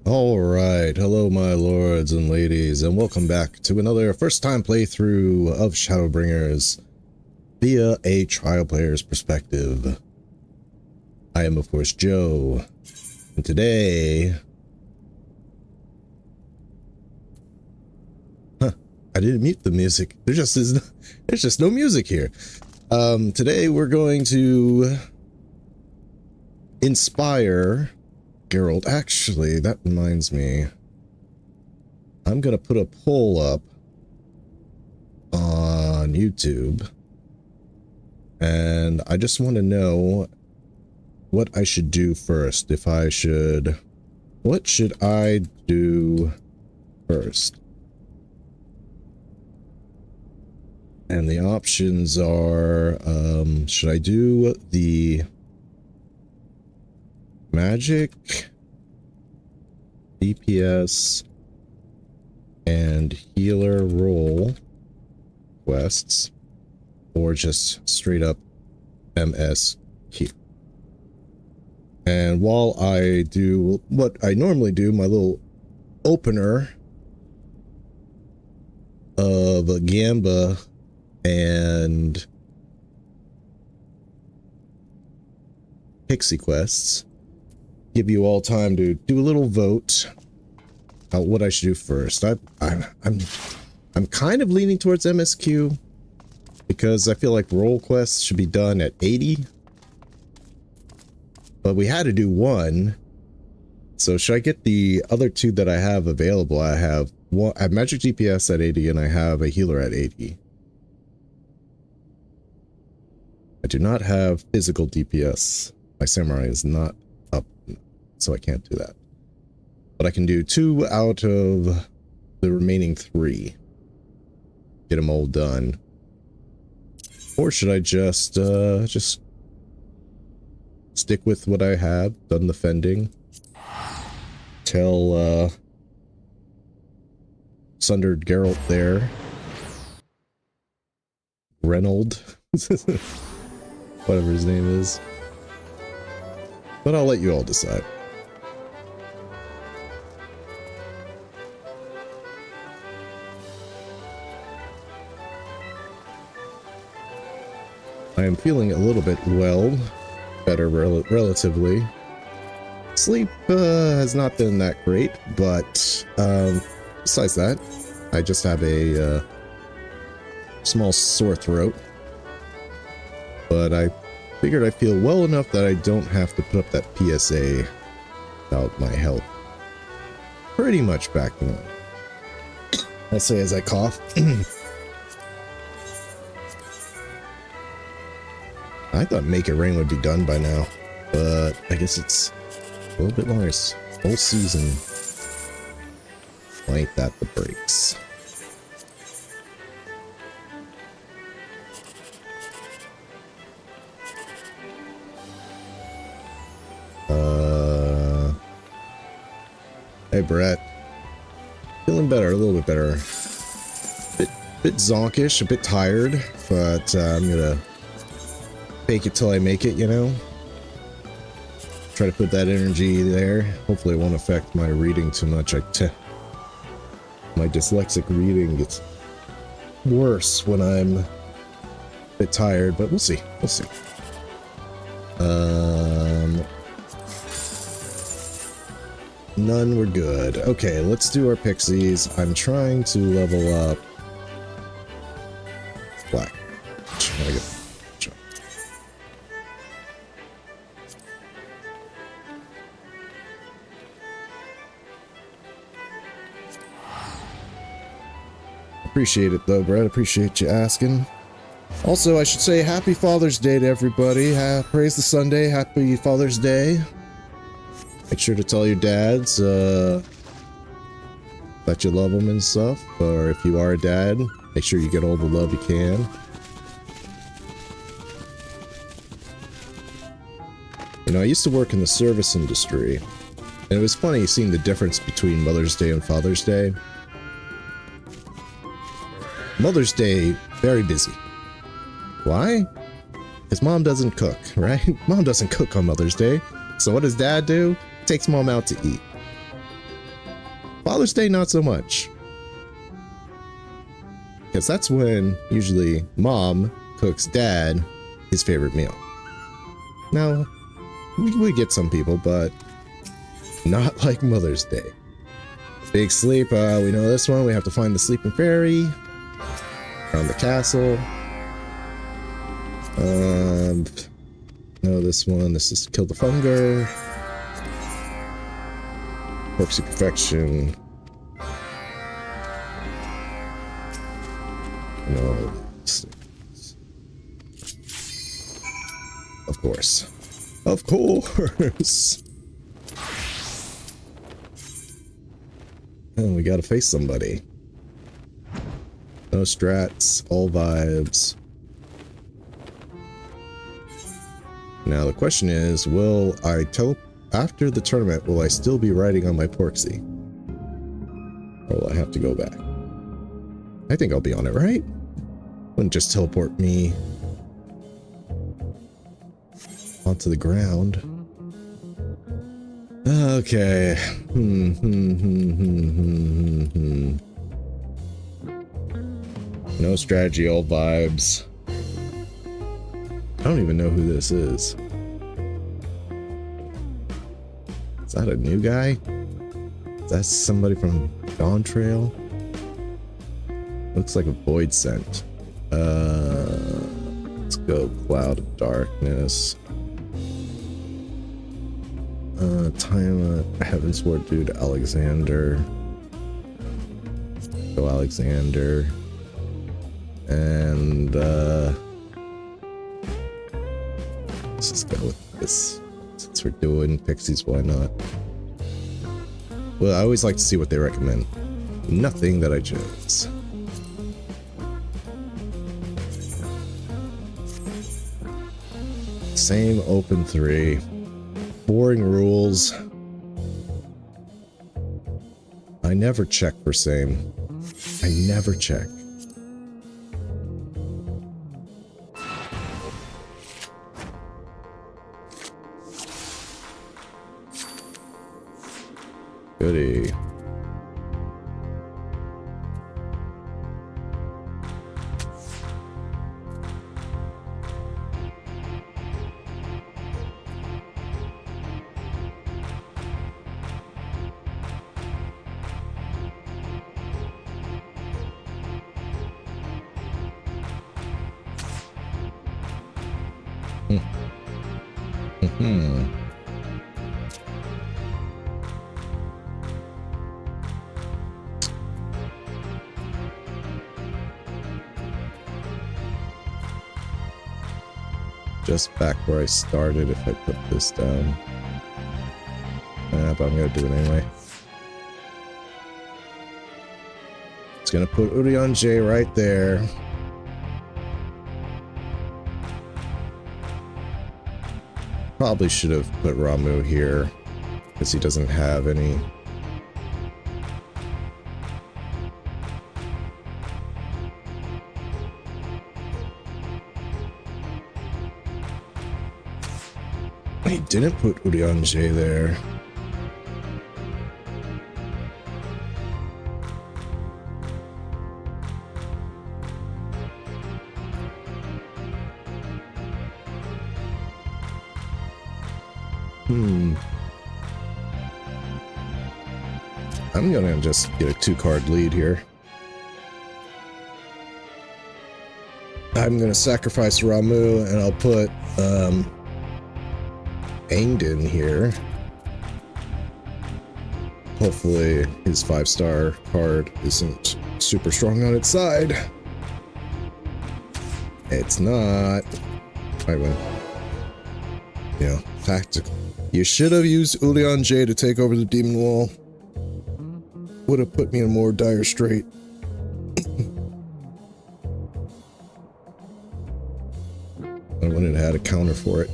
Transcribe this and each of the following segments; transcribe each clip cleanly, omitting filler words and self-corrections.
Alright, hello my lords and ladies, and welcome back to another first-time playthrough of Shadowbringers via a trial player's perspective. I am, of course, Joe, and today... I didn't mute the music. There's just no music here. Today we're going to inspire Geralt. Actually, that reminds me. I'm gonna put a poll up on YouTube, and I just want to know what I should do first. What should I do first? And the options are, should I do the magic, DPS, and healer role quests, or just straight up MSQ? And while I do what I normally do, my little opener of a Gamba and Pixie quests, give you all time to do a little vote about what I should do first. I'm kind of leaning towards MSQ because I feel like role quests should be done at 80, but we had to do one. So should I get the other two that I have available? I have magic DPS at 80 and I have a healer at 80. I do not have physical DPS. My samurai is not up, so I can't do that. But I can do 2 out of the remaining 3. Get them all done. Or should I just stick with what I have, done the fending, tell Sundered Geralt there, Reynold, whatever his name is. But I'll let you all decide. I am feeling a little bit better relatively. Sleep has not been that great, but besides that, I just have a small sore throat. But I figured I feel well enough that I don't have to put up that PSA about my health. Pretty much back to normal. I say as I cough. I thought Make It Rain would be done by now, but I guess it's a little bit longer. It's whole season. Ain't that the breaks? Hey Brett, feeling better, a little bit better. Bit zonkish, a bit tired, but I'm gonna fake it till I make it, you know? Try to put that energy there. Hopefully it won't affect my reading too much. My dyslexic reading gets worse when I'm a bit tired, but we'll see, we'll see. None were good. Okay, let's do our pixies. I'm trying to level up Black. Appreciate it though, Brett. Appreciate you asking. Also, I should say Happy Father's Day to everybody. Praise the Sunday. Happy Father's Day. Make sure to tell your dads that you love them and stuff. Or if you are a dad, make sure you get all the love you can. You know, I used to work in the service industry, and it was funny seeing the difference between Mother's Day and Father's Day. Mother's Day, very busy. Why? Because mom doesn't cook, right? Mom doesn't cook on Mother's Day. So what does dad do? Takes mom out to eat. Father's Day, not so much. Because that's when usually mom cooks dad his favorite meal. Now, we get some people, but not like Mother's Day. Big sleep, we know this one. We have to find the sleeping fairy around the castle. No, this one. This is kill the funger. Porksy perfection. No. Of course. Of course. And we gotta face somebody. No strats, all vibes. Now the question is, will I after the tournament, will I still be riding on my Porksy? Or will I have to go back? I think I'll be on it, right? Wouldn't just teleport me onto the ground. Okay. No strategy, all vibes. I don't even know who this is. Is that a new guy? Is that somebody from Dawn Trail? Looks like a void scent. Let's go Cloud of Darkness. Time Heavensward dude Alexander. Go Alexander. And let's just go with this. Since we're doing pixies, why not? Well, I always like to see what they recommend. Nothing that I chose. Same open 3. Boring rules. I never check for same. I never check. Goody. Just back where I started if I put this down. But I'm gonna do it anyway. It's gonna put Urion J right there. Probably should have put Ramu here, because he doesn't have any. He didn't put Urion J there. I'm gonna just get a 2-card lead here. I'm gonna sacrifice Ramu and I'll put Angdon here. Hopefully his 5-star card isn't super strong on its side. It's not. I win. Yeah, tactical. You should have used Urion J to take over the demon wall. Would have put me in a more dire strait. I wouldn't have had a counter for it.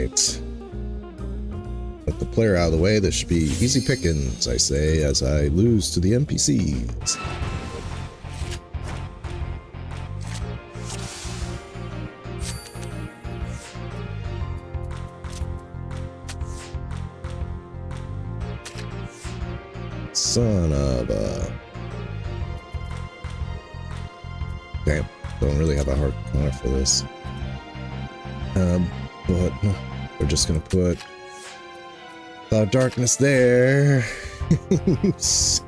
right. Put the player out of the way. This should be easy pickings, I say, as I lose to the NPCs. Son of a... Damn, don't really have a hard corner for this. But we're just gonna put darkness there. So...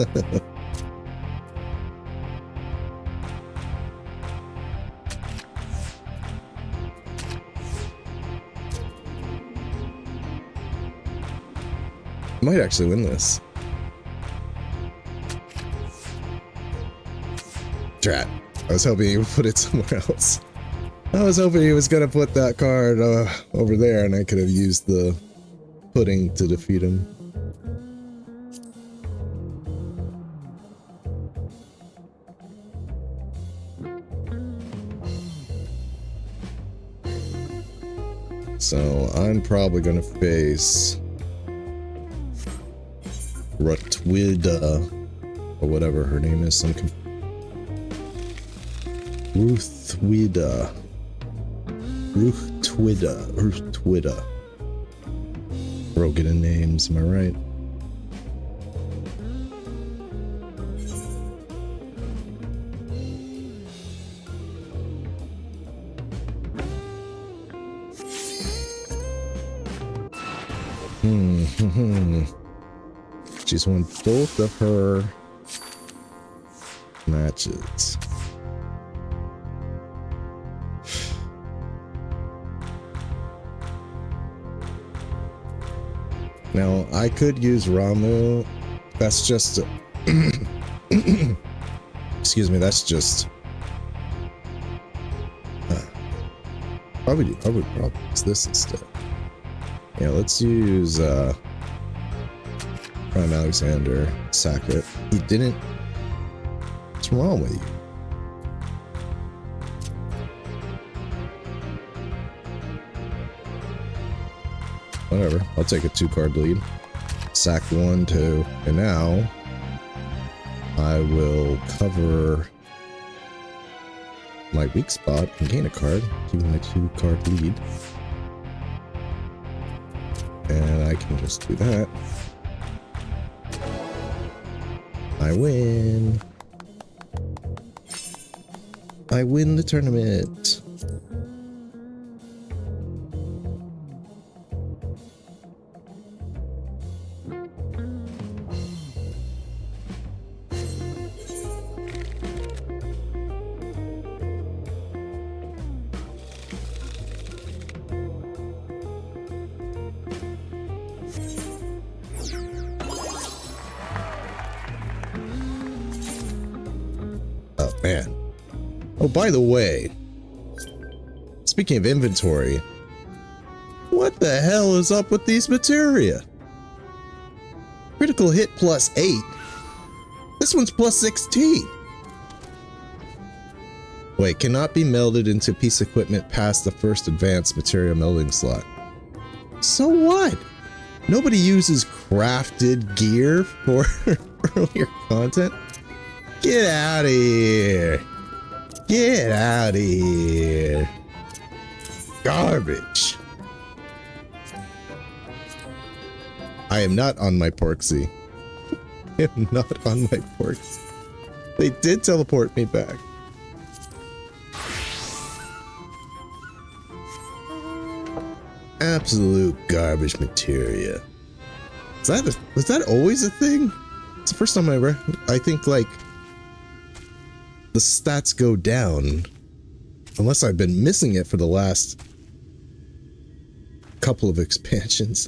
might actually win this. Drat. I was hoping he would put it somewhere else. I was hoping he was gonna put that card over there and I could have used the pudding to defeat him. So I'm probably gonna face Rutwida, or whatever her name is. Ruthwida. Broken in names, am I right? She's won both of her matches. Now, I could use Ramu. That's just... excuse me, that's just... I would probably use this instead. Yeah, let's use Prime Alexander. Sack it. He didn't... What's wrong with you? Whatever, I'll take a 2-card lead. Sack 1, 2, and now I will cover my weak spot and gain a card, keeping my 2-card lead. And I can just do that. I win. I win the tournament. Man. Oh, by the way, speaking of inventory, what the hell is up with these materia? Critical hit +8. This one's +16. Wait, cannot be melded into piece of equipment past the first advanced material melding slot. So what? Nobody uses crafted gear for earlier content? Get out of here. Get out of here. Garbage. I am not on my Porksy. I am not on my Porksy. They did teleport me back. Absolute garbage materia. Was that always a thing? It's the first time I think like the stats go down, unless I've been missing it for the last couple of expansions.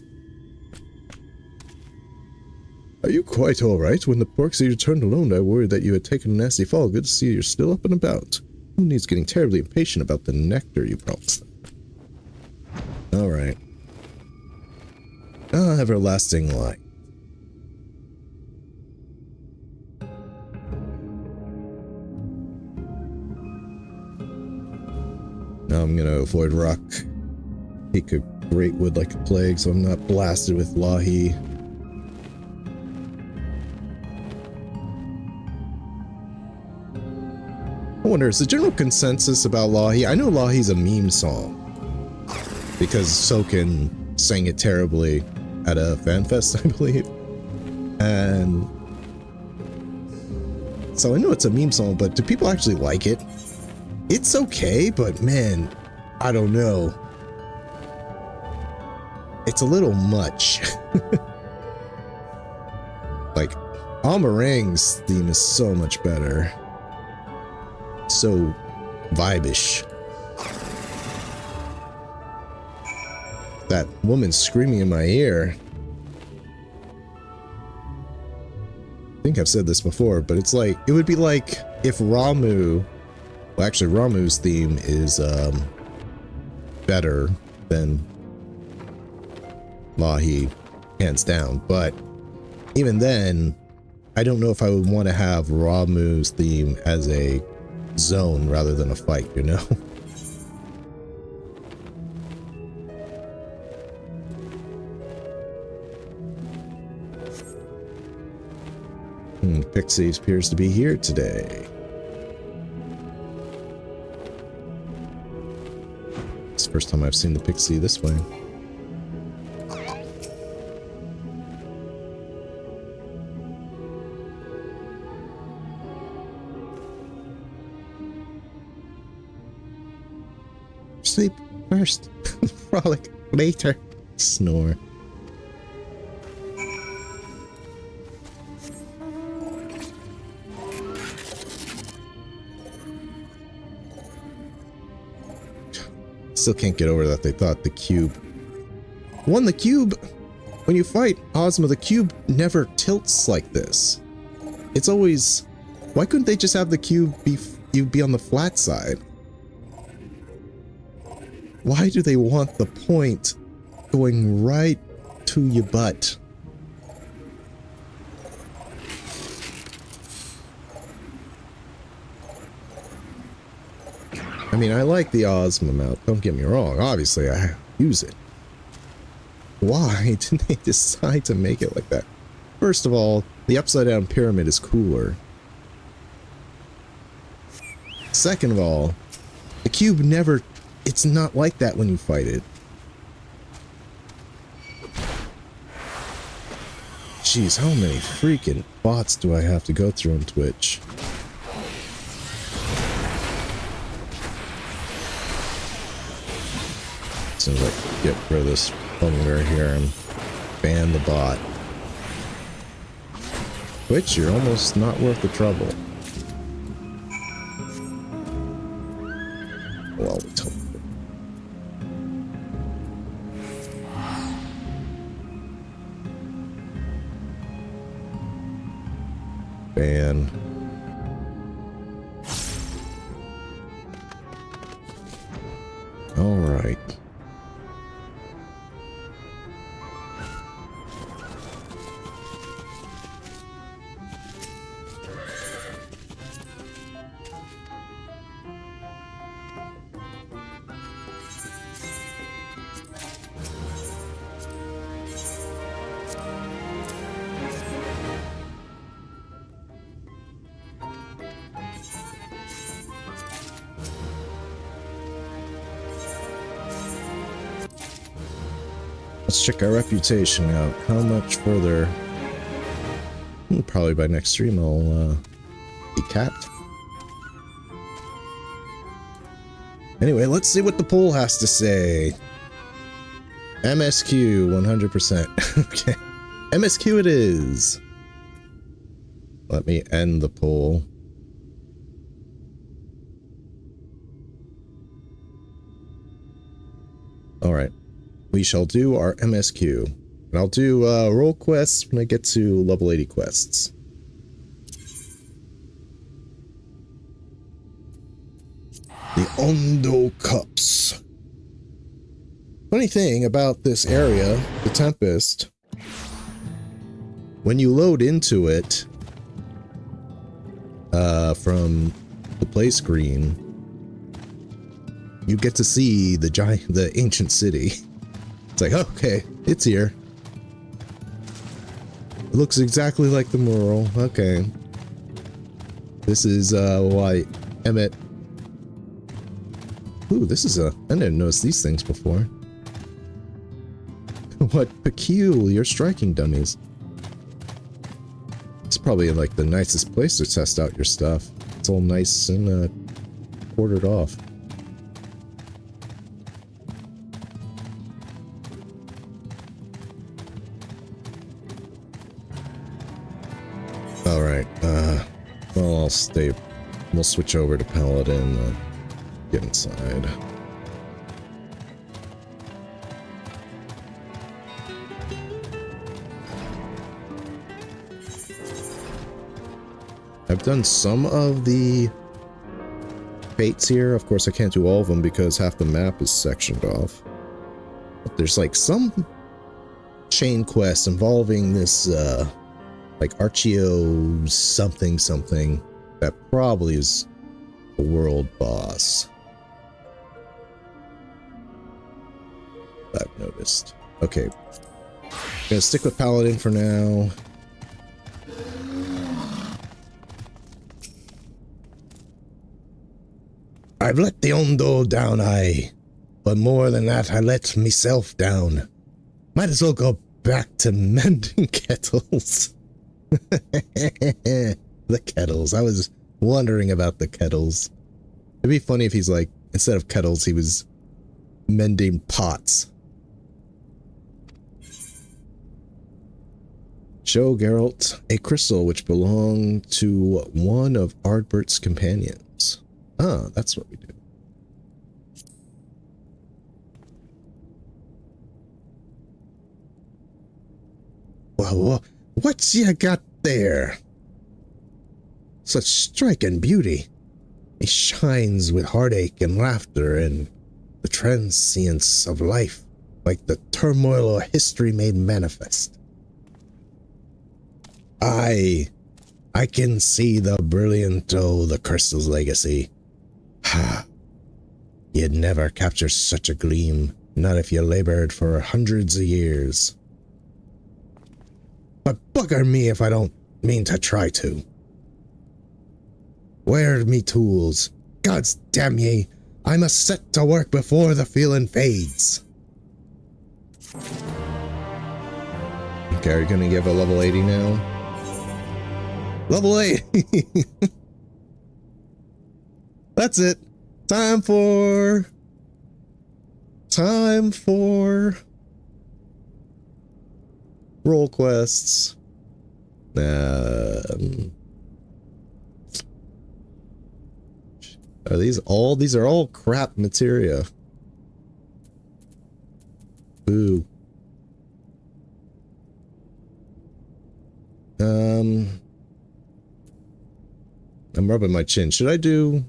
Are you quite alright? When the Porksy returned alone, I worried that you had taken a nasty fall. Good to see you're still up and about. Who needs getting terribly impatient about the nectar you promised them? Alright. Ah, everlasting light. Now I'm gonna avoid rock. He could great wood like a plague, so I'm not blasted with Lahi. I wonder, is the general consensus about Lahi? I know Lahi's a meme song because Soken sang it terribly at a fan fest, I believe. And so I know it's a meme song, but do people actually like it? It's okay, but man, I don't know. It's a little much. Like, Amarang's theme is so much better. So vibish. That woman screaming in my ear. I think I've said this before, but it's like, it would be like if Ramuh, well actually Ramuh's theme is better than Lahi, hands down, but even then, I don't know if I would want to have Ramuh's theme as a zone rather than a fight, you know? Pixie appears to be here today. It's the first time I've seen the Pixie this way. Sleep first, frolic later. Snore. Still can't get over that they thought the cube won. The cube, when you fight Ozma, the cube never tilts like this. It's always, why couldn't they just have the cube be on the flat side? Why do they want the point going right to your butt? I mean, I like the Ozma mount, don't get me wrong. Obviously, I use it. Why didn't they decide to make it like that? First of all, the upside-down pyramid is cooler. Second of all, the cube never... It's not like that when you fight it. Jeez, how many freaking bots do I have to go through on Twitch? As soon as I get rid of this bummer here and ban the bot. Twitch, you're almost not worth the trouble. Well, ban. All right. Let's check our reputation out. How much further? Probably by next stream I'll be capped. Anyway, let's see what the poll has to say. MSQ 100%. Okay. MSQ it is. Let me end the poll. Alright. We shall do our MSQ. And I'll do role quests when I get to level 80 quests. The Ondo Cups. Funny thing about this area, the Tempest, when you load into it from the play screen, you get to see the ancient city. It's like, okay, it's here. It looks exactly like the mural. Okay. This is, why Emmett... Ooh, this is I didn't notice these things before. What peculiar striking dummies. It's probably, like, the nicest place to test out your stuff. It's all nice and, quartered off. Alright, well, I'll stay. We'll switch over to Paladin, get inside. I've done some of the fates here. Of course, I can't do all of them because half the map is sectioned off. But there's like some chain quest involving this, like Archeo something something that probably is the world boss. I've noticed. Okay. Gonna stick with Paladin for now. I've let the Ondo down, but more than that, I let myself down. Might as well go back to mending kettles. The kettles. I was wondering about the kettles. It'd be funny if he's like, instead of kettles, he was mending pots. Show Geralt a crystal which belonged to one of Ardbert's companions. Ah, that's what we do. Well, what's you got there? Such striking beauty. It shines with heartache and laughter and the transience of life, like the turmoil of history made manifest. I can see the brilliant the crystal's legacy. Ha! You'd never capture such a gleam, not if you labored for hundreds of years. But bugger me if I don't mean to try to. Where are me tools? Gods damn ye, I must set to work before the feeling fades. Okay, are you gonna give a level 80 now? Level 80! That's it. Time for role quests. Are these all? These are all crap materia. Boo. I'm rubbing my chin. Should I do...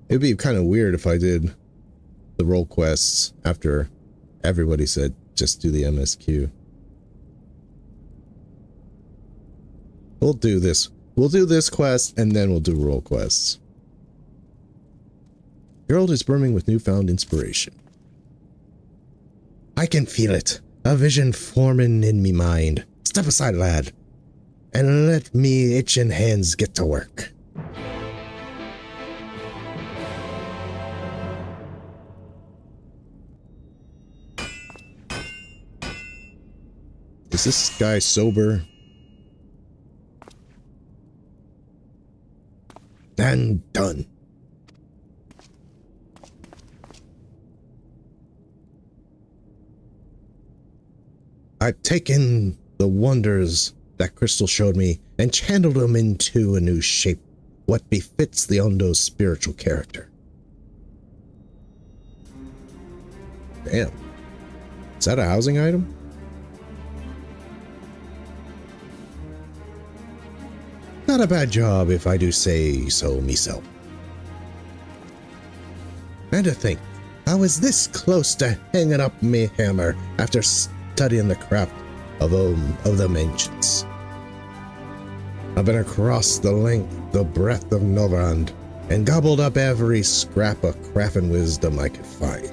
It'd be kind of weird if I did the role quests after everybody said just do the MSQ. We'll do this. We'll do this quest and then we'll do role quests. Geralt is brimming with newfound inspiration. I can feel it. A vision forming in me mind. Step aside, lad, and let me itching hands get to work. Is this guy sober? And done. I've taken the wonders that crystal showed me and channeled them into a new shape, what befits the Ondo's spiritual character. Damn. Is that a housing item? Not a bad job if I do say so myself. And to think, I was this close to hanging up me hammer after studying the craft of them ancients. I've been across the length, the breadth of Novrand, and gobbled up every scrap of craft and wisdom I could find.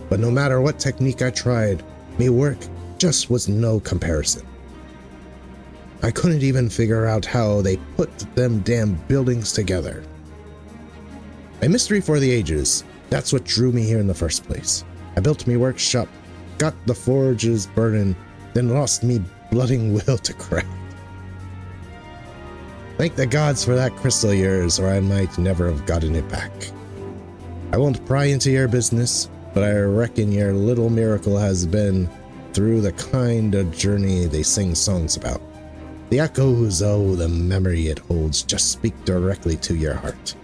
But no matter what technique I tried, Me work just was no comparison. I couldn't even figure out how they put them damn buildings together. A mystery for the ages. That's what drew me here in the first place. I built me workshop, got the forges burning, then lost me blooding will to craft. Thank the gods for that crystal of yours, or I might never have gotten it back. I won't pry into your business, but I reckon your little miracle has been through the kind of journey they sing songs about. The echoes, oh, the memory it holds, just speak directly to your heart.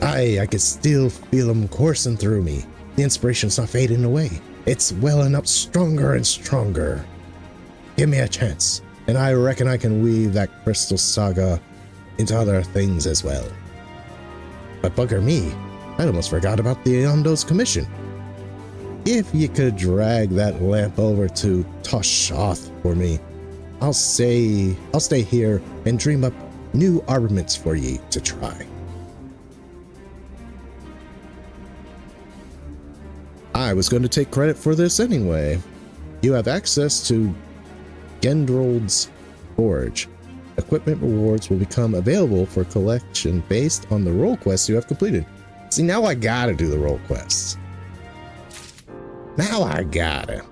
I could still feel them coursing through me. The inspiration's not fading away. It's welling up stronger and stronger. Give me a chance, and I reckon I can weave that crystal saga into other things as well. But bugger me, I almost forgot about the Ondo's commission. If you could drag that lamp over to Toshoth for me, I'll stay here and dream up new armaments for ye to try. I was going to take credit for this anyway. You have access to Gendrold's Forge. Equipment rewards will become available for collection based on the role quests you have completed. See, now I gotta do the role quests. Now I gotta.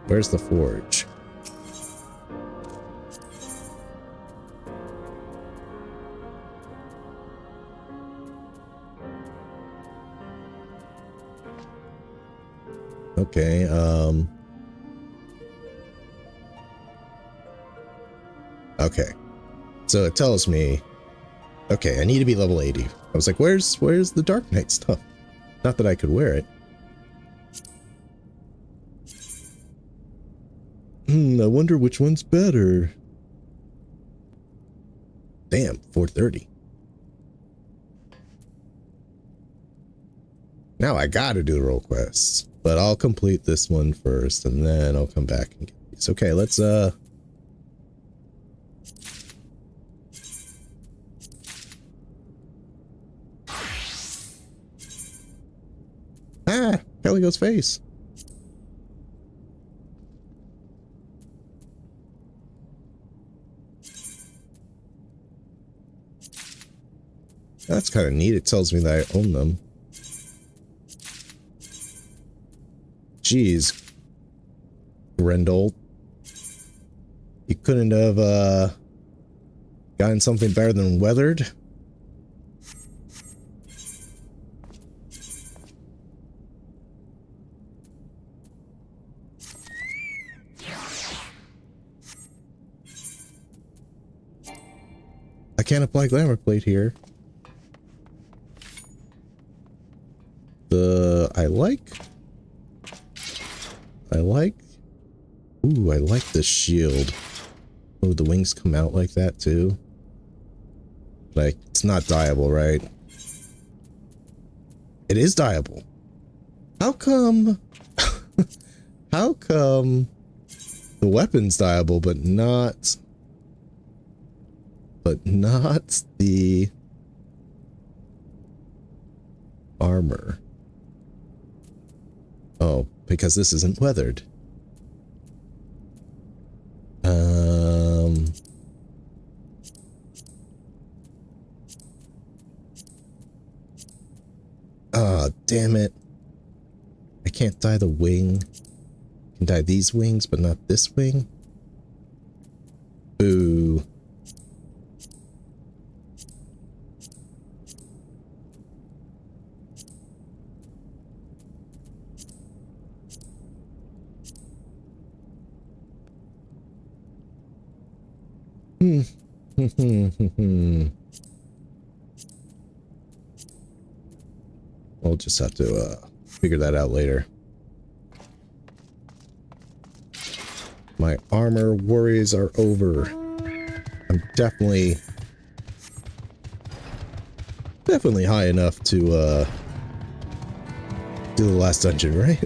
Where's the forge? Okay, okay. So it tells me, okay, I need to be level 80. I was like, where's the Dark Knight stuff? Not that I could wear it. I wonder which one's better. Damn, 430. Now I gotta do the role quests. But I'll complete this one first, and then I'll come back and get these. Okay, let's, Ah! Caligo's face! That's kind of neat. It tells me that I own them. Jeez, Grendel. You couldn't have, gotten something better than weathered? I can't apply glamour plate here. Ooh, I like this shield. Oh, the wings come out like that too. Like, it's not dyeable, right? It is dyeable. How come? How come the weapon's dyeable, but not the armor? Oh, because this isn't weathered. Ah, damn it. I can't dye the wing. I can dye these wings, but not this wing. Boo. We'll just have to figure that out later. My armor worries are over. I'm definitely high enough to do the last dungeon, right?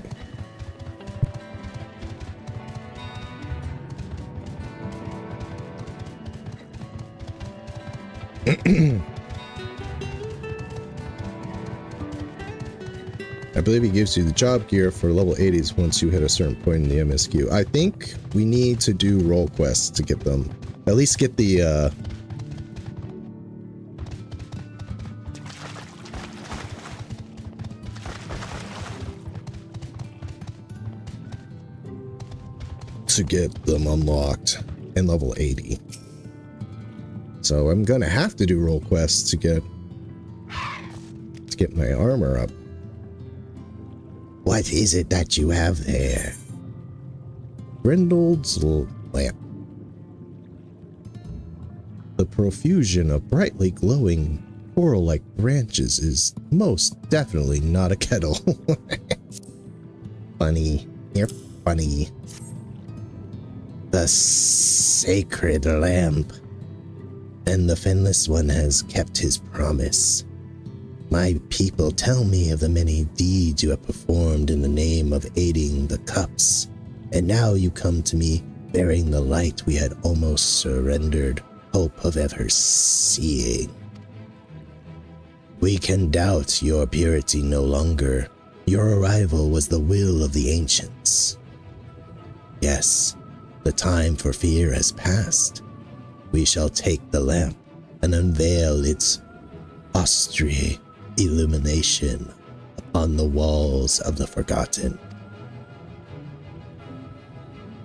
I believe he gives you the job gear for level 80s once you hit a certain point in the MSQ. I think we need to do role quests to get them. At least get the, to get them unlocked in level 80. So I'm gonna have to do role quests to get my armor up. What is it that you have there? Grendeld's lamp. The profusion of brightly glowing coral-like branches is most definitely not a kettle. Funny. You're funny. The sacred lamp. And the Finless One has kept his promise. My people tell me of the many deeds you have performed in the name of aiding the cups, and now you come to me bearing the light we had almost surrendered hope of ever seeing. We can doubt your purity no longer. Your arrival was the will of the ancients. Yes, the time for fear has passed. We shall take the lamp and unveil its austerity illumination upon the walls of the Forgotten.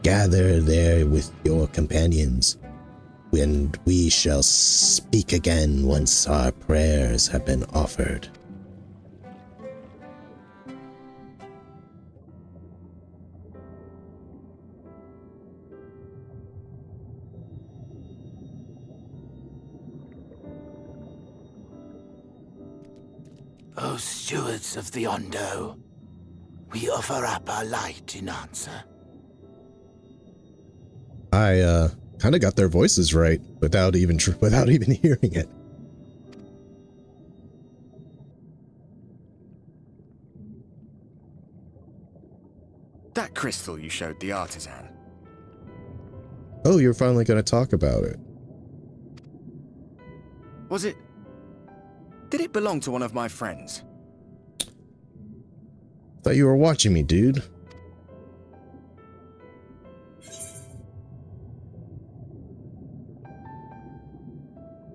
Gather there with your companions, and we shall speak again once our prayers have been offered. O stewards of the Ondo, we offer up our light in answer. I kind of got their voices right without even hearing it. That crystal you showed the artisan. Oh, you're finally going to talk about it. Was it... Did it belong to one of my friends? Thought you were watching me, dude.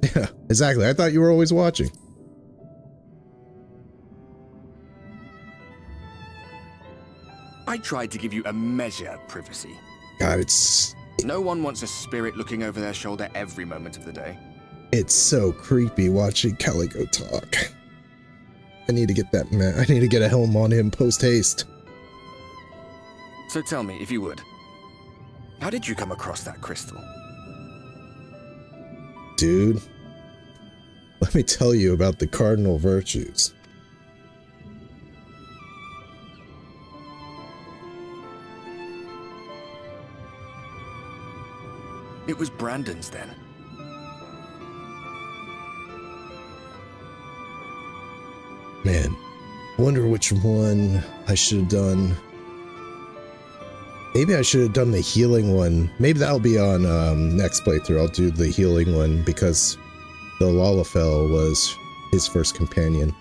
Yeah, exactly. I thought you were always watching. I tried to give you a measure of privacy. God, it's... No one wants a spirit looking over their shoulder every moment of the day. It's so creepy watching Calico talk. I need to get that man. I need to get a helm on him post haste. So tell me, if you would, how did you come across that crystal? Dude, let me tell you about the cardinal virtues. It was Brandon's then. Man, wonder which one I should have done. Maybe I should have done the healing one. Maybe that'll be on next playthrough. I'll do the healing one because the Lalafell was his first companion.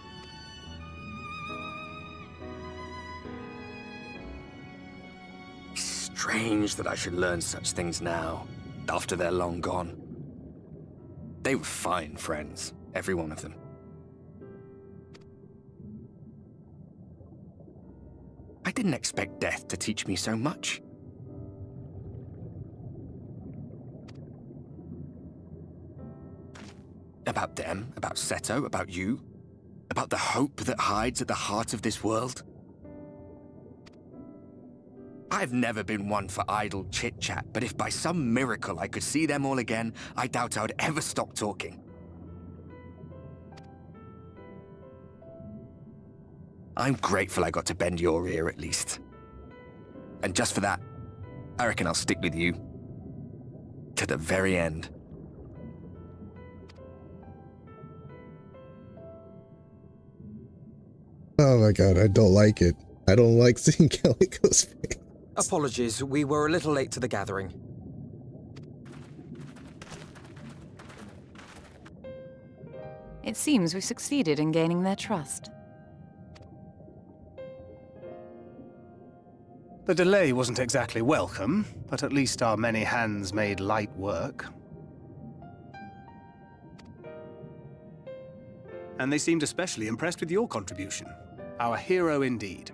Strange that I should learn such things now, after they're long gone. They were fine friends, every one of them. I didn't expect death to teach me so much. About them, about Seto, about you, about the hope that hides at the heart of this world. I've never been one for idle chit-chat, but if by some miracle I could see them all again, I doubt I would ever stop talking. I'm grateful I got to bend your ear at least. And just for that, I reckon I'll stick with you. To the very end. Oh my god, I don't like it. I don't like seeing Calico's face. Apologies, we were a little late to the gathering. It seems we succeeded in gaining their trust. The delay wasn't exactly welcome, but at least our many hands made light work. And they seemed especially impressed with your contribution. Our hero indeed.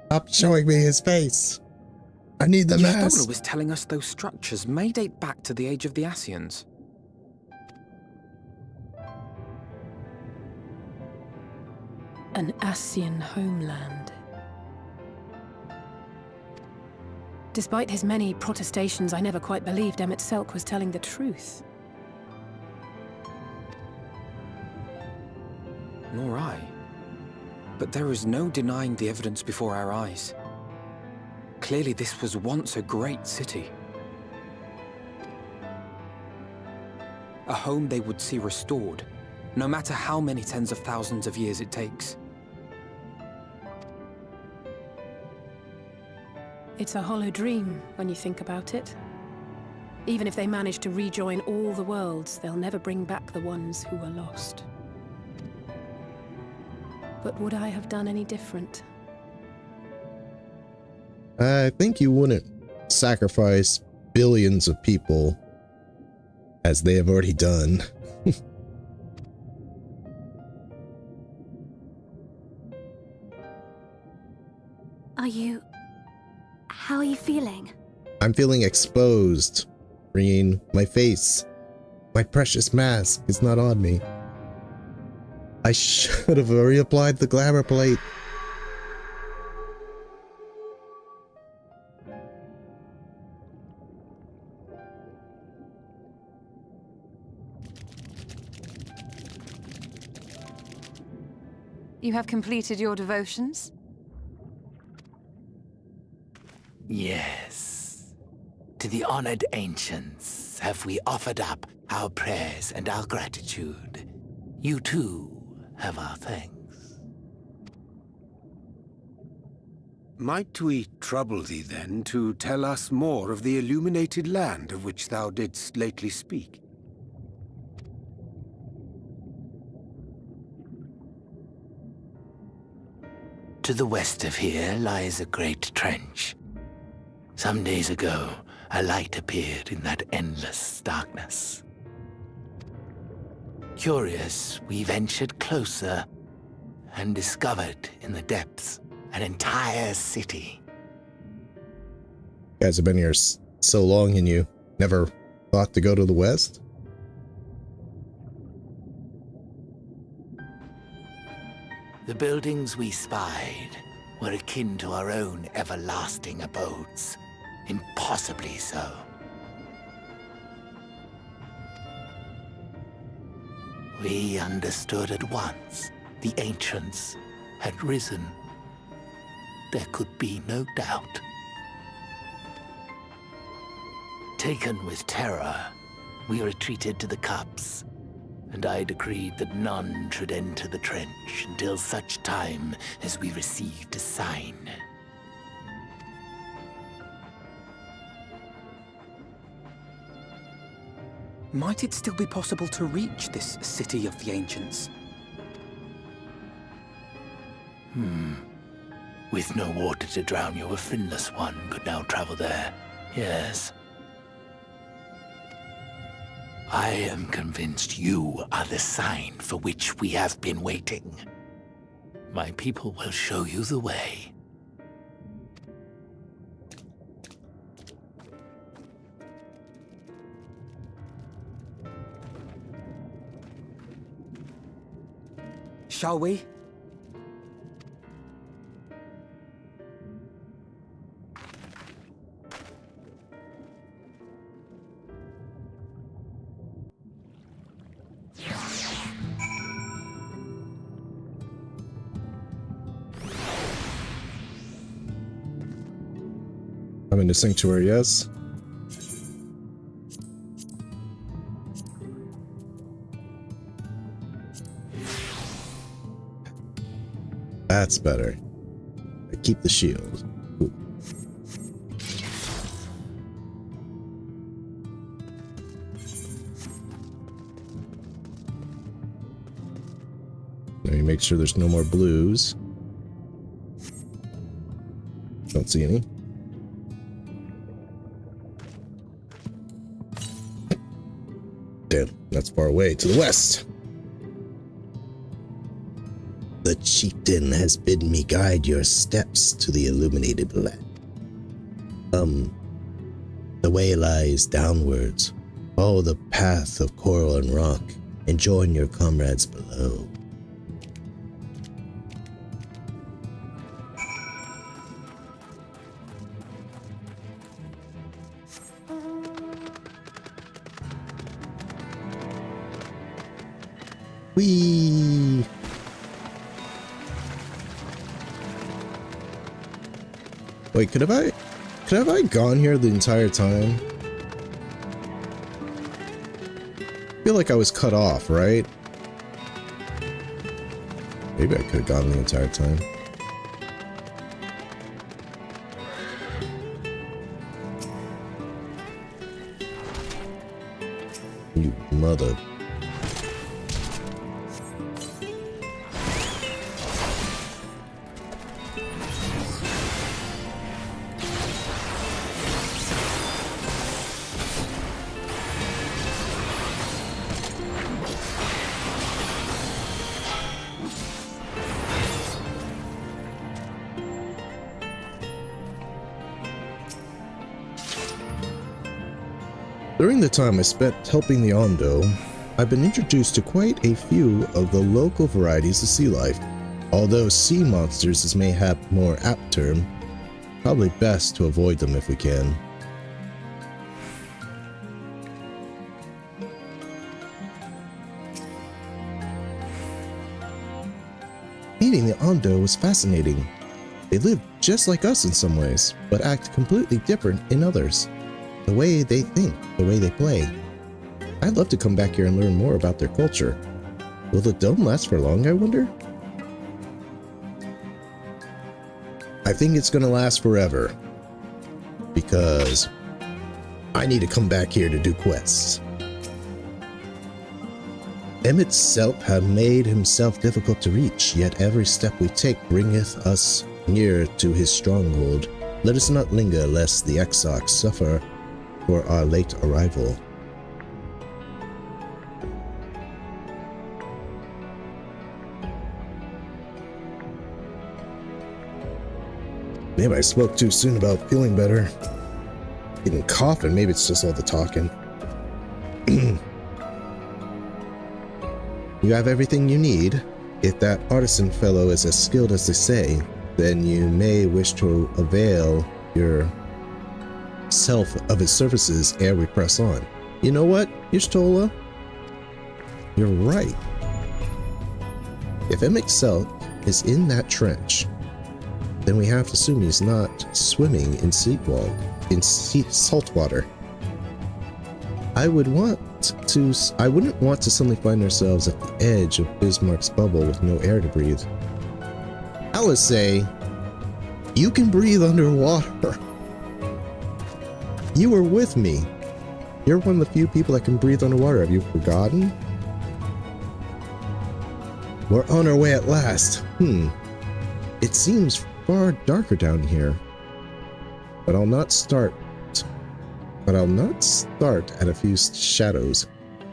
Stop showing me his face. I need the mask. Y'shtola was telling us those structures may date back to the age of the Ascians. An Ascian homeland. Despite his many protestations, I never quite believed Emmett Selk was telling the truth. Nor I. But there is no denying the evidence before our eyes. Clearly this was once a great city. A home they would see restored, no matter how many tens of thousands of years it takes. It's a hollow dream when you think about it. Even if they manage to rejoin all the worlds, they'll never bring back the ones who were lost. But would I have done any different? I think you wouldn't sacrifice billions of people, as they have already done. How are you feeling? I'm feeling exposed. Green, my face. My precious mask is not on me. I should have reapplied the glamour plate. You have completed your devotions? Yes. To the honored ancients have we offered up our prayers and our gratitude. You too have our thanks. Might we trouble thee then to tell us more of the illuminated land of which thou didst lately speak? To the west of here lies a great trench. Some days ago, a light appeared in that endless darkness. Curious, we ventured closer and discovered in the depths an entire city. You guys have been here so long and you never thought to go to the west? The buildings we spied were akin to our own everlasting abodes. Impossibly so. We understood at once the ancients had risen. There could be no doubt. Taken with terror, we retreated to the cups, and I decreed that none should enter the trench until such time as we received a sign. Might it still be possible to reach this city of the ancients? With no water to drown you, a finless one could now travel there. Yes. I am convinced you are the sign for which we have been waiting. My people will show you the way. Shall we? I'm in the sanctuary, yes. That's better. I keep the shield. Ooh. Let me make sure there's no more blues. Don't see any. Damn, that's far away to the west. The chieftain has bidden me guide your steps to the illuminated land. The way lies downwards. Follow the path of coral and rock, and join your comrades below. Whee! Wait, could have I gone here the entire time? I feel like I was cut off, right? Maybe I could have gone the entire time. You mother... During the time I spent helping the Ondo, I've been introduced to quite a few of the local varieties of sea life. Although sea monsters is mayhap a more apt term, probably best to avoid them if we can. Meeting the Ondo was fascinating. They live just like us in some ways, but act completely different in others. The way they think, the way they play. I'd love to come back here and learn more about their culture. Will the dome last for long, I wonder? I think it's gonna last forever. Because I need to come back here to do quests. Emmett Selp hath made himself difficult to reach, yet every step we take bringeth us near to his stronghold. Let us not linger lest the Exarchs suffer for our late arrival. Maybe I spoke too soon about feeling better. Getting coughing, maybe it's just all the talking. You have everything you need. If that artisan fellow is as skilled as they say, then you may wish to avail yourself of his services ere we press on. You know what, Y'shtola? You're right. If Emmett Selp is in that trench, then we have to assume he's not swimming in salt water. I wouldn't want to suddenly find ourselves at the edge of Bismarck's bubble with no air to breathe. Alice say, you can breathe underwater. You were with me. You're one of the few people that can breathe underwater. Have you forgotten? We're on our way at last. It seems far darker down here. But I'll not start at a few shadows.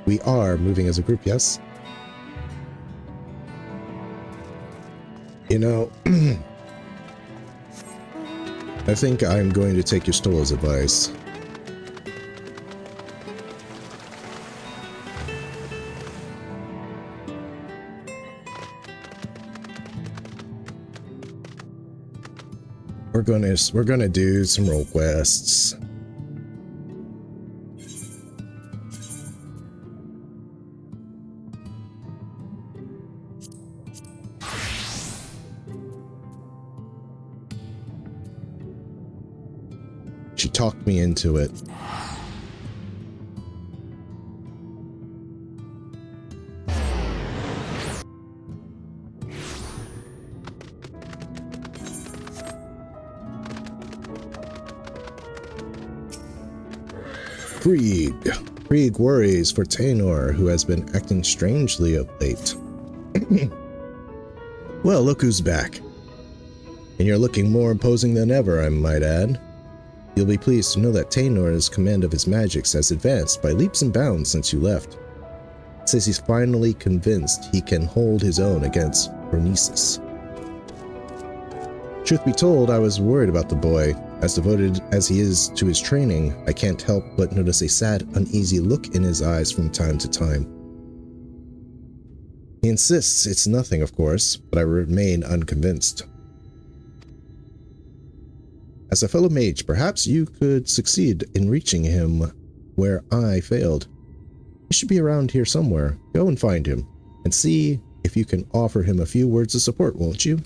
We are moving as a group, yes? You know, I think I'm going to take Y'shtola's advice. We're gonna do some role quests. She talked me into it. Krieg worries for Taynor, who has been acting strangely of late. Well, look who's back. And you're looking more imposing than ever, I might add. You'll be pleased to know that Taenor's command of his magics has advanced by leaps and bounds since you left. It says he's finally convinced he can hold his own against Phronesis. Truth be told, I was worried about the boy. As devoted as he is to his training, I can't help but notice a sad, uneasy look in his eyes from time to time. He insists it's nothing, of course, but I remain unconvinced. As a fellow mage, perhaps you could succeed in reaching him where I failed. He should be around here somewhere. Go and find him, and see if you can offer him a few words of support, won't you?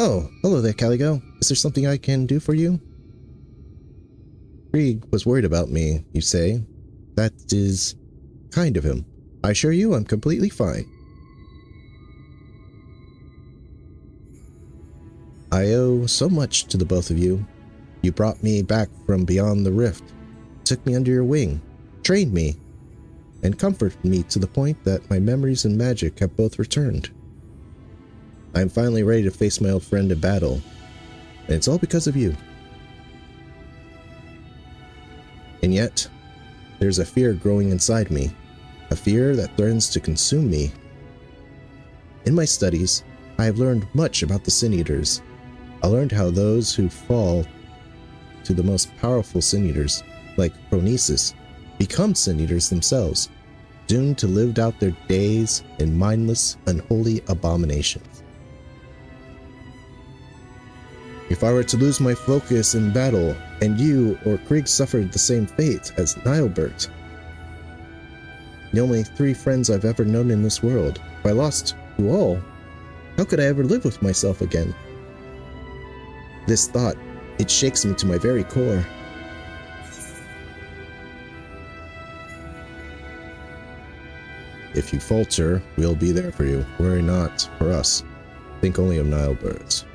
Oh, hello there, Caligo. Is there something I can do for you? Krieg was worried about me, you say. That is kind of him. I assure you I'm completely fine. I owe so much to the both of you. You brought me back from beyond the rift, took me under your wing, trained me, and comforted me to the point that my memories and magic have both returned. I am finally ready to face my old friend in battle, and it's all because of you. And yet, there's a fear growing inside me, a fear that threatens to consume me. In my studies, I have learned much about the Sin Eaters. I learned how those who fall to the most powerful Sin Eaters, like Phronesis, become Sin Eaters themselves, doomed to live out their days in mindless, unholy abominations. If I were to lose my focus in battle, and you or Krieg suffered the same fate as Nilebert, the only 3 friends I've ever known in this world, if I lost you all, how could I ever live with myself again? This thought, it shakes me to my very core. If you falter, we'll be there for you. Worry not for us. Think only of Nilebert.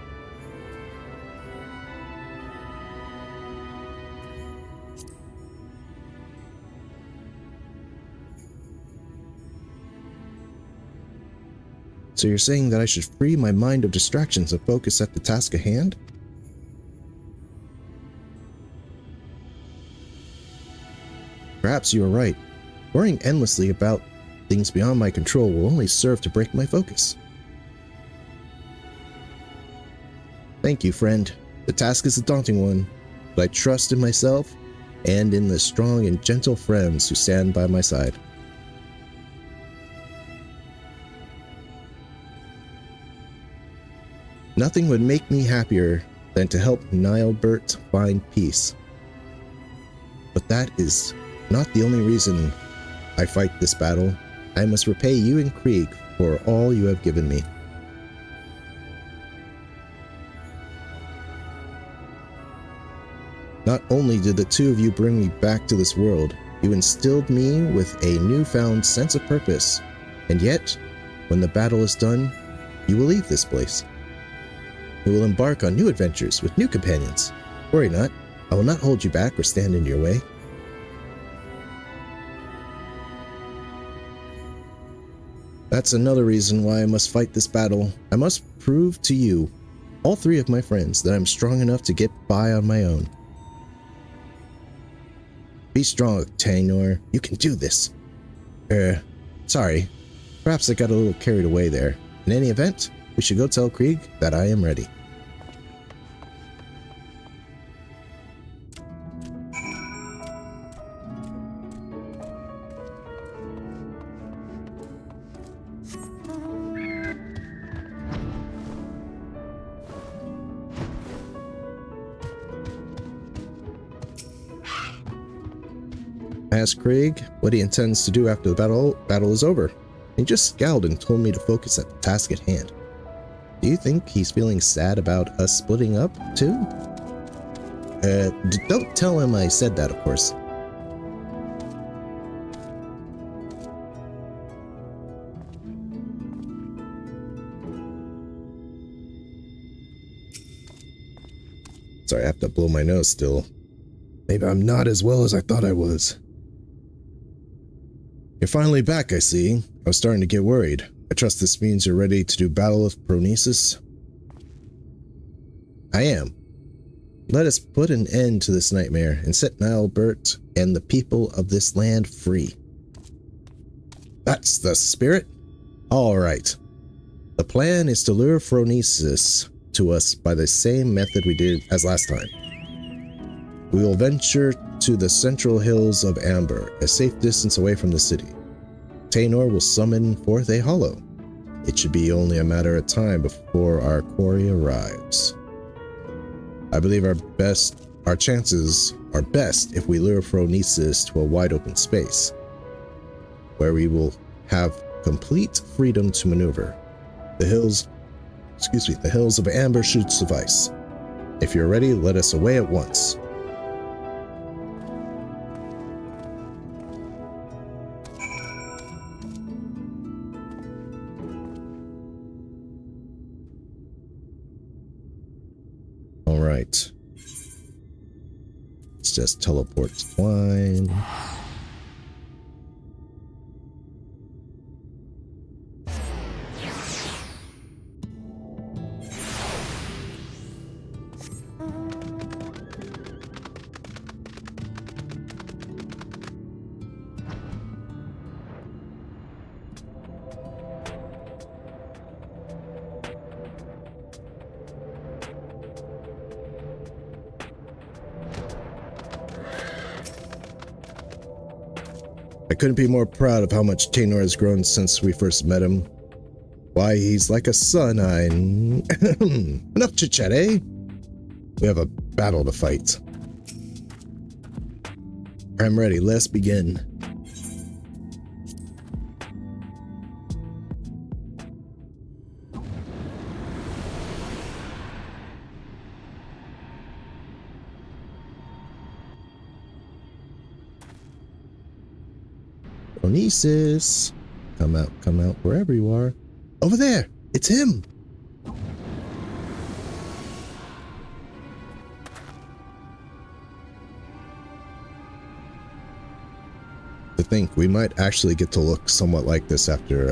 So you're saying that I should free my mind of distractions and focus at the task at hand? Perhaps you are right. Worrying endlessly about things beyond my control will only serve to break my focus. Thank you, friend. The task is a daunting one, but I trust in myself and in the strong and gentle friends who stand by my side. Nothing would make me happier than to help Nilebert find peace. But that is not the only reason I fight this battle. I must repay you and Krieg for all you have given me. Not only did the 2 of you bring me back to this world, you instilled me with a newfound sense of purpose. And yet, when the battle is done, you will leave this place. You will embark on new adventures with new companions. Worry not, I will not hold you back or stand in your way. That's another reason why I must fight this battle. I must prove to you, all 3 of my friends, that I'm strong enough to get by on my own. Be strong, Taenor. You can do this. Sorry. Perhaps I got a little carried away there. In any event, we should go tell Krieg that I am ready. I asked Krieg what he intends to do after the battle is over. He just scowled and told me to focus at the task at hand. Do you think he's feeling sad about us splitting up, too? Don't tell him I said that, of course. Sorry, I have to blow my nose still. Maybe I'm not as well as I thought I was. You're finally back, I see. I was starting to get worried. I trust this means you're ready to do battle with Pronesis? I am. Let us put an end to this nightmare and set Nilbert and the people of this land free. That's the spirit? All right. The plan is to lure Phronesis to us by the same method we did as last time. We will venture to the central hills of Amber, a safe distance away from the city. Taynor will summon forth a hollow. It should be only a matter of time before our quarry arrives. I believe our chances are best if we lure Phronesis to a wide open space, where we will have complete freedom to maneuver. The hills of Amber should suffice. If you're ready, let us away at once. All right. Let's just teleport to Twine. I couldn't be more proud of how much Taynor has grown since we first met him. Why, he's like a son. Enough chit-chat, eh? We have a battle to fight. I'm ready. Let's begin. Phronesis, come out wherever you are. Over there, it's him. To think we might actually get to look somewhat like this after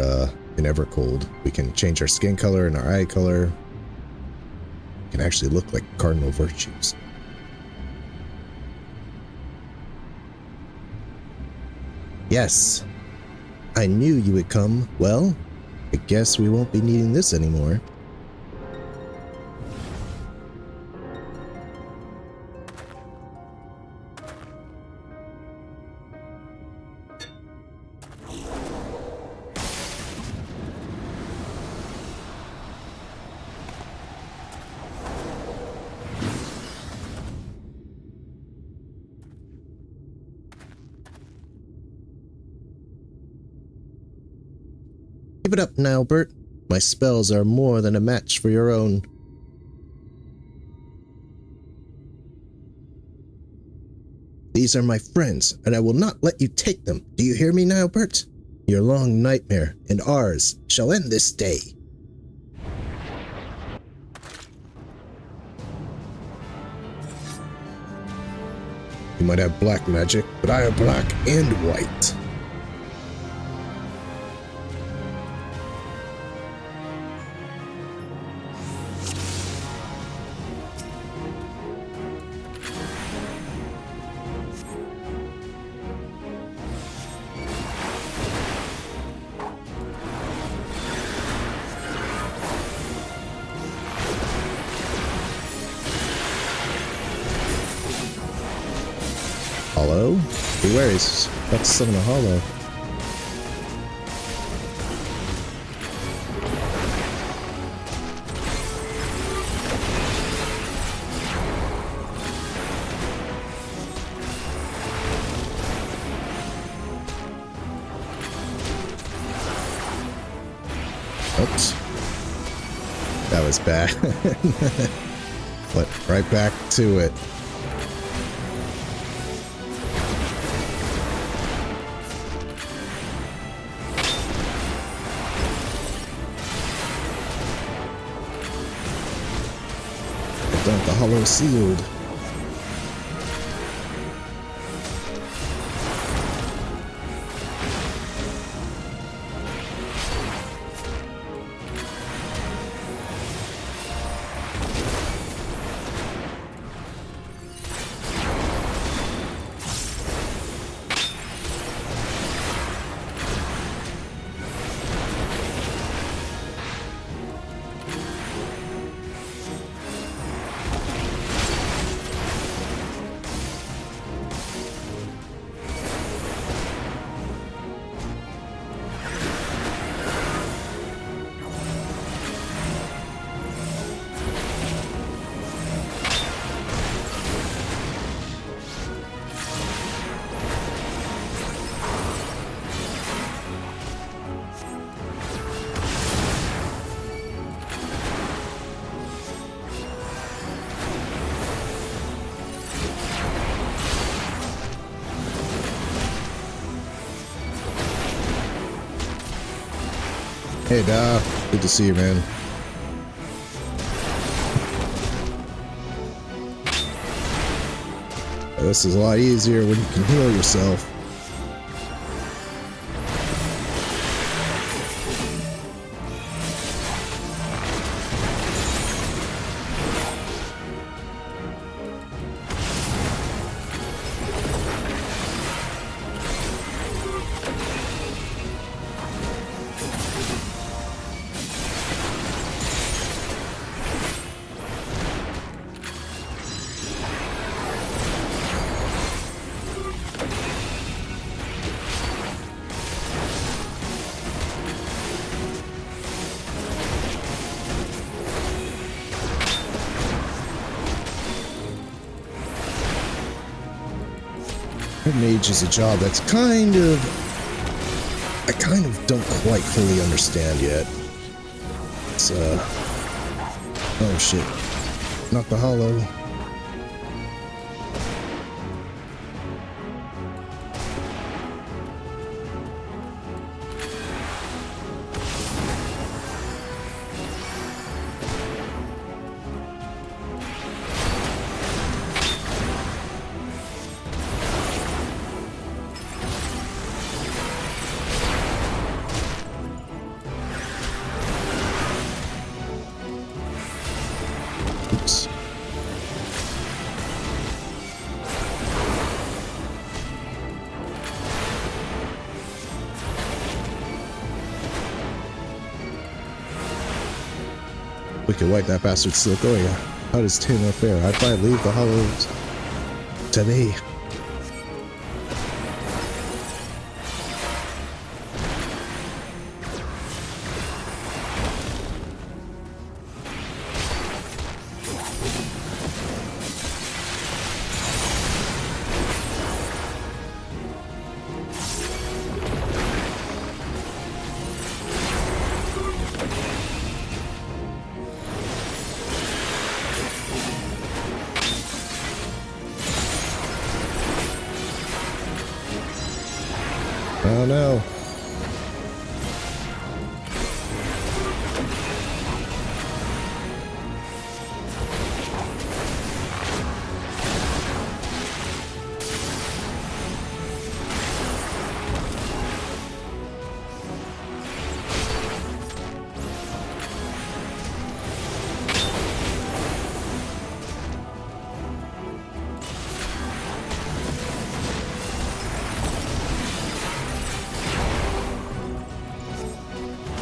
in Evercold. We can change our skin color and our eye color. We can actually look like cardinal virtues. Yes, I knew you would come. Well, I guess we won't be needing this anymore. Give it up now, Bert. My spells are more than a match for your own. These are my friends, and I will not let you take them. Do you hear me now, Bert? Your long nightmare and ours shall end this day. You might have black magic, but I have black and white. Hollow? Beware, he's about to summon a hollow. Oops. That was bad. But right back to it. Don't want the hollow sealed. Hey, Da. Good to see you, man. This is a lot easier when you can heal yourself. Mage is a job that's I kind of don't quite fully understand yet. It's, oh shit. Not the hollow. Oops. We can wipe that bastard still going. How does Tim up there? I'd probably leave the hollows to me. Oh no.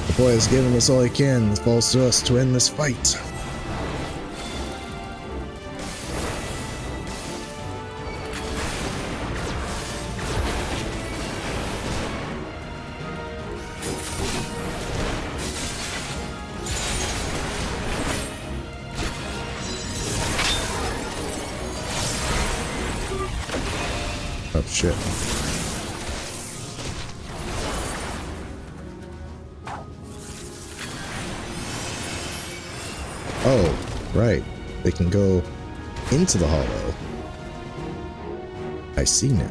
The boy has given us all he can. It falls to us to end this fight. Oh shit. Oh, right. They can go into the hollow. I see now.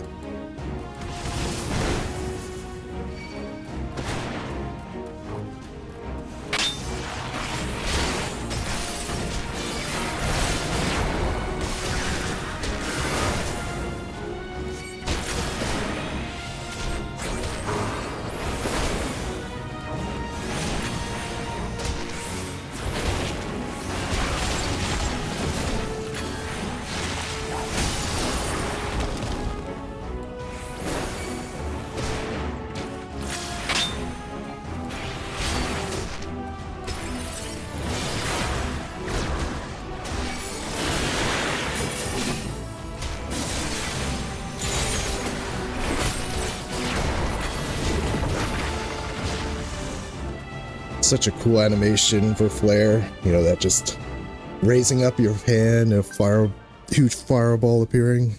such a cool animation for Flare. You know, that just raising up your hand and a huge fireball appearing.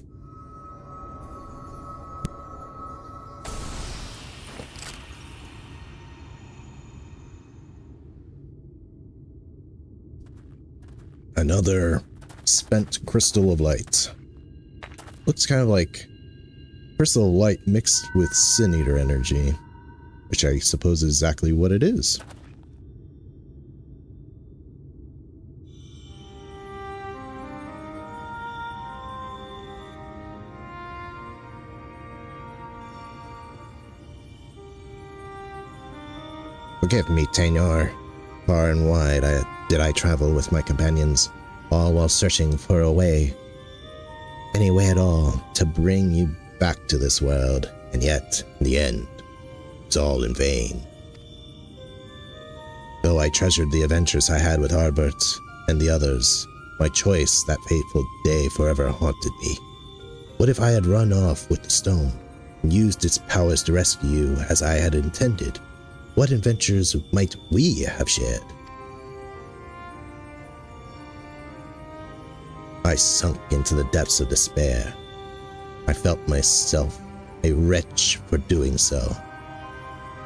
Another spent crystal of light. Looks kind of like crystal of light mixed with Sin Eater energy, which I suppose is exactly what it is. Forgive me, Tainor. Far and wide did I travel with my companions, all while searching for a way, any way at all, to bring you back to this world, and yet, in the end, it's all in vain. Though I treasured the adventures I had with Arbert and the others, my choice that fateful day forever haunted me. What if I had run off with the stone, and used its powers to rescue you as I had intended? What adventures might we have shared? I sunk into the depths of despair. I felt myself a wretch for doing so.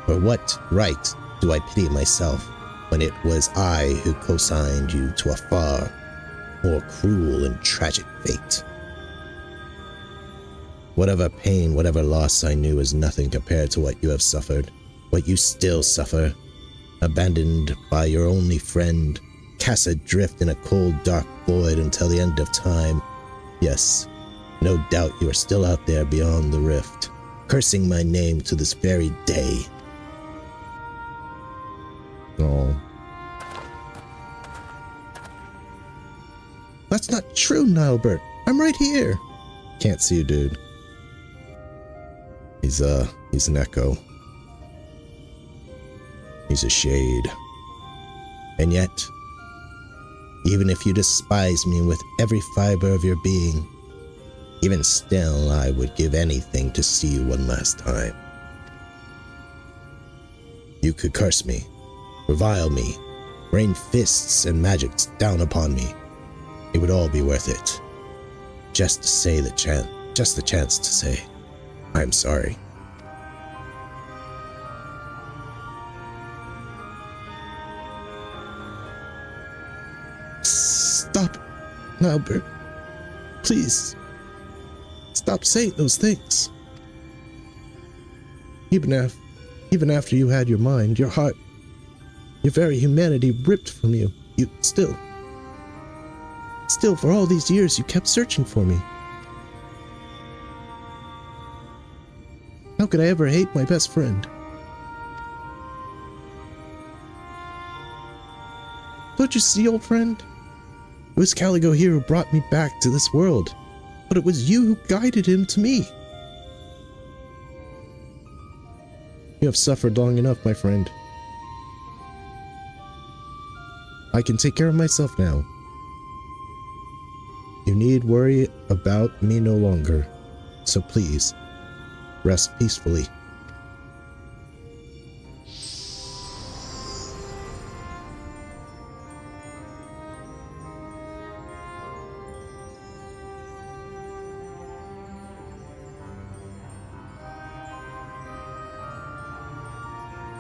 For what right do I pity myself when it was I who co-signed you to a far more cruel and tragic fate? Whatever pain, whatever loss I knew is nothing compared to what you have suffered, what you still suffer, abandoned by your only friend, cast adrift in a cold, dark void until the end of time. Yes, no doubt you are still out there beyond the rift, cursing my name to this very day. Oh. That's not true, Nilebert. I'm right here. Can't see you, dude. He's an echo. He's a shade. And yet, even if you despise me with every fiber of your being, even still I would give anything to see you one last time. You could curse me, revile me, rain fists and magics down upon me. It would all be worth it. Just the chance to say, I'm sorry. Stop, Albert. Please. Stop saying those things. Even after you had your mind, your heart, your very humanity ripped from you, you still, for all these years, you kept searching for me. How could I ever hate my best friend? Don't you see, old friend? It was Caligo here who brought me back to this world, but it was you who guided him to me. You have suffered long enough, my friend. I can take care of myself now. You need worry about me no longer, so please, rest peacefully.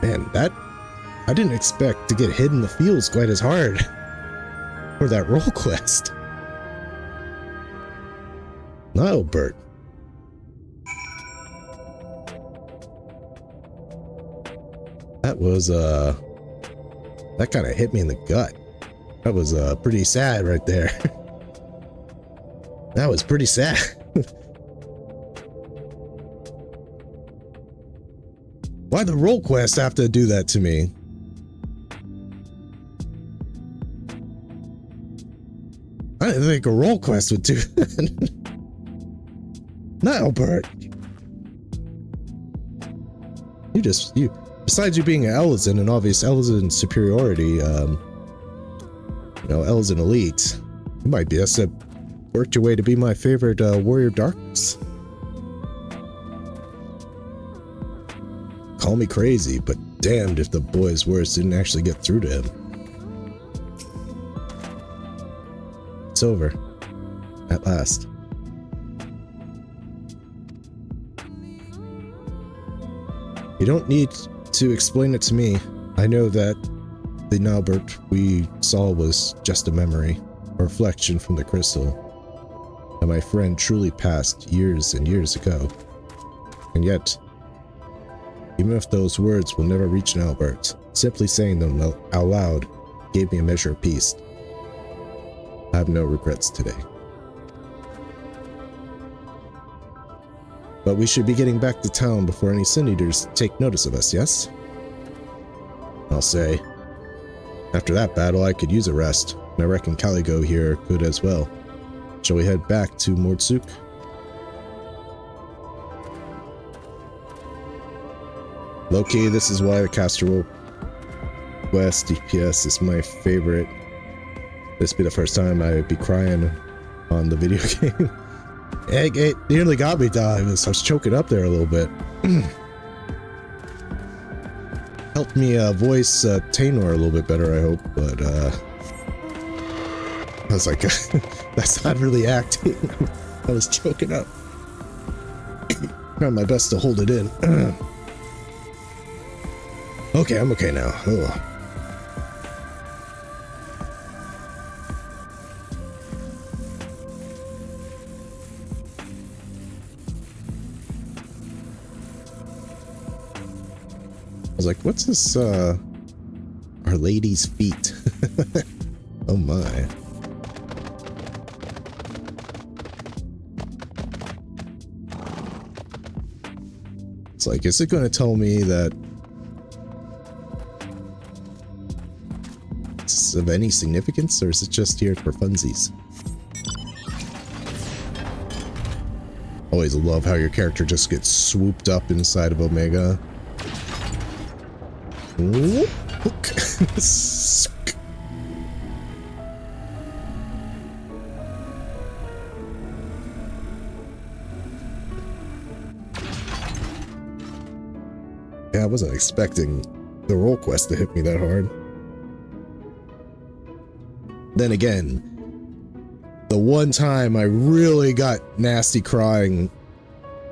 Man, I didn't expect to get hit in the fields quite as hard for that role quest. Nilebert. That was, that kind of hit me in the gut. That was, pretty sad right there. That was pretty sad. Why'd the role quest have to do that to me? I didn't think a role quest would do that. Nilebert. You, besides you being an Elezen, an obvious Elezen superiority, you know, Elezen elite, you might be just worked your way to be my favorite warrior darkness. Call Call me crazy, but damned if the boy's words didn't actually get through to him. It's over. At last. You don't need to explain it to me. I know that the Naubert we saw was just a memory, a reflection from the crystal, and my friend truly passed years and years ago. And yet, even if those words will never reach Naubert, simply saying them out loud gave me a measure of peace. I have no regrets today. But we should be getting back to town before any Sin Eaters take notice of us, yes? I'll say. After that battle, I could use a rest, and I reckon Caligo here could as well. Shall we head back to Mordsuk? Low-key, this is why the Castle West DPS is my favorite. This would be the first time I would be crying on the video game. It nearly got me, I was choking up there a little bit. Helped me voice Tainor a little bit better, I hope, but I was like, that's not really acting. I was choking up. Trying my best to hold it in. Okay, I'm okay now. Ugh. I was like, what's this, Our Lady's feet? Oh my. It's like, is it going to tell me that it's of any significance, or is it just here for funsies? Always love how your character just gets swooped up inside of Omega. Whoop. Yeah, I wasn't expecting the roll quest to hit me that hard. Then again, the one time I really got nasty crying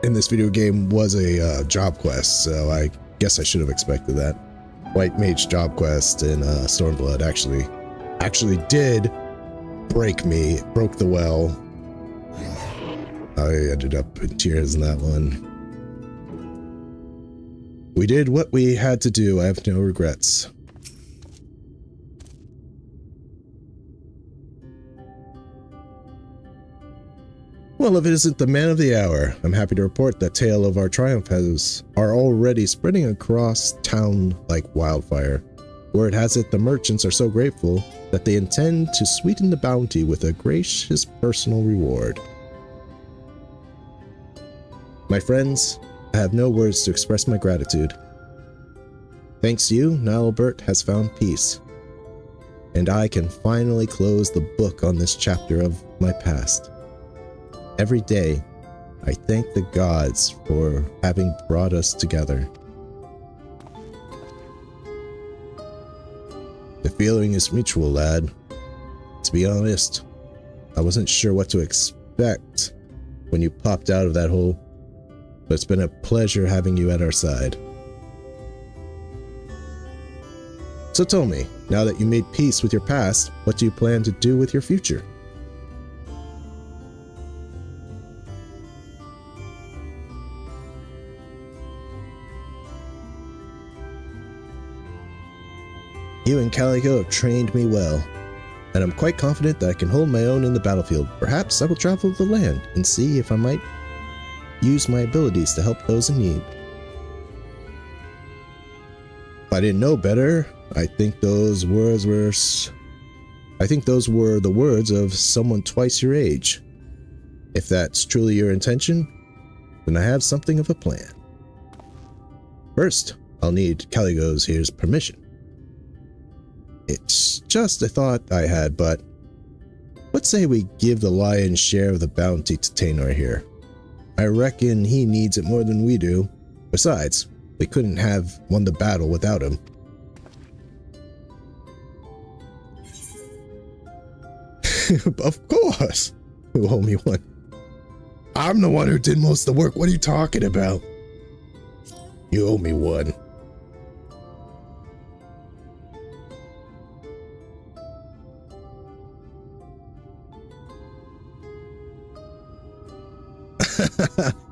in this video game was a job quest, so I guess I should have expected that. White Mage job quest in Stormblood actually did broke the well. I ended up in tears in that one. We did what we had to do. I have no regrets. Well, if it isn't the man of the hour, I'm happy to report that tale of our triumphs are already spreading across town like wildfire. Word has it the merchants are so grateful that they intend to sweeten the bounty with a gracious personal reward. My friends, I have no words to express my gratitude. Thanks to you, Nilbert has found peace, and I can finally close the book on this chapter of my past. Every day, I thank the gods for having brought us together. The feeling is mutual, lad. To be honest, I wasn't sure what to expect when you popped out of that hole, but it's been a pleasure having you at our side. So tell me, now that you made peace with your past, what do you plan to do with your future? You and Calico have trained me well, and I'm quite confident that I can hold my own in the battlefield. Perhaps I will travel the land and see if I might use my abilities to help those in need. If I didn't know better, I think those were the words of someone twice your age. If that's truly your intention, then I have something of a plan. First, I'll need Caligo's here's permission. It's just a thought I had, but let's say we give the lion's share of the bounty to Tainor here. I reckon he needs it more than we do. Besides, They couldn't have won the battle without him. Of course! You owe me one. I'm the one who did most of the work. What are you talking about? You owe me one.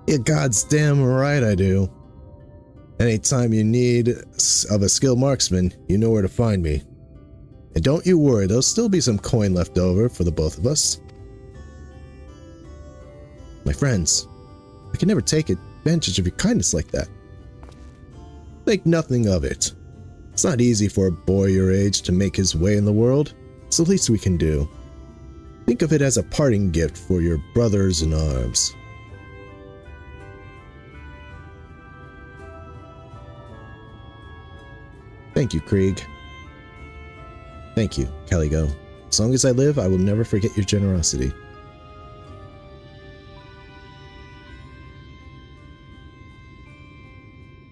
You're goddamn right I do. Anytime you need of a skilled marksman, you know where to find me. And don't you worry, there'll still be some coin left over for the both of us. My friends, I can never take advantage of your kindness like that. Think nothing of it. It's not easy for a boy your age to make his way in the world. It's the least we can do. Think of it as a parting gift for your brothers in arms. Thank you, Krieg. Thank you, Caligo. As long as I live, I will never forget your generosity.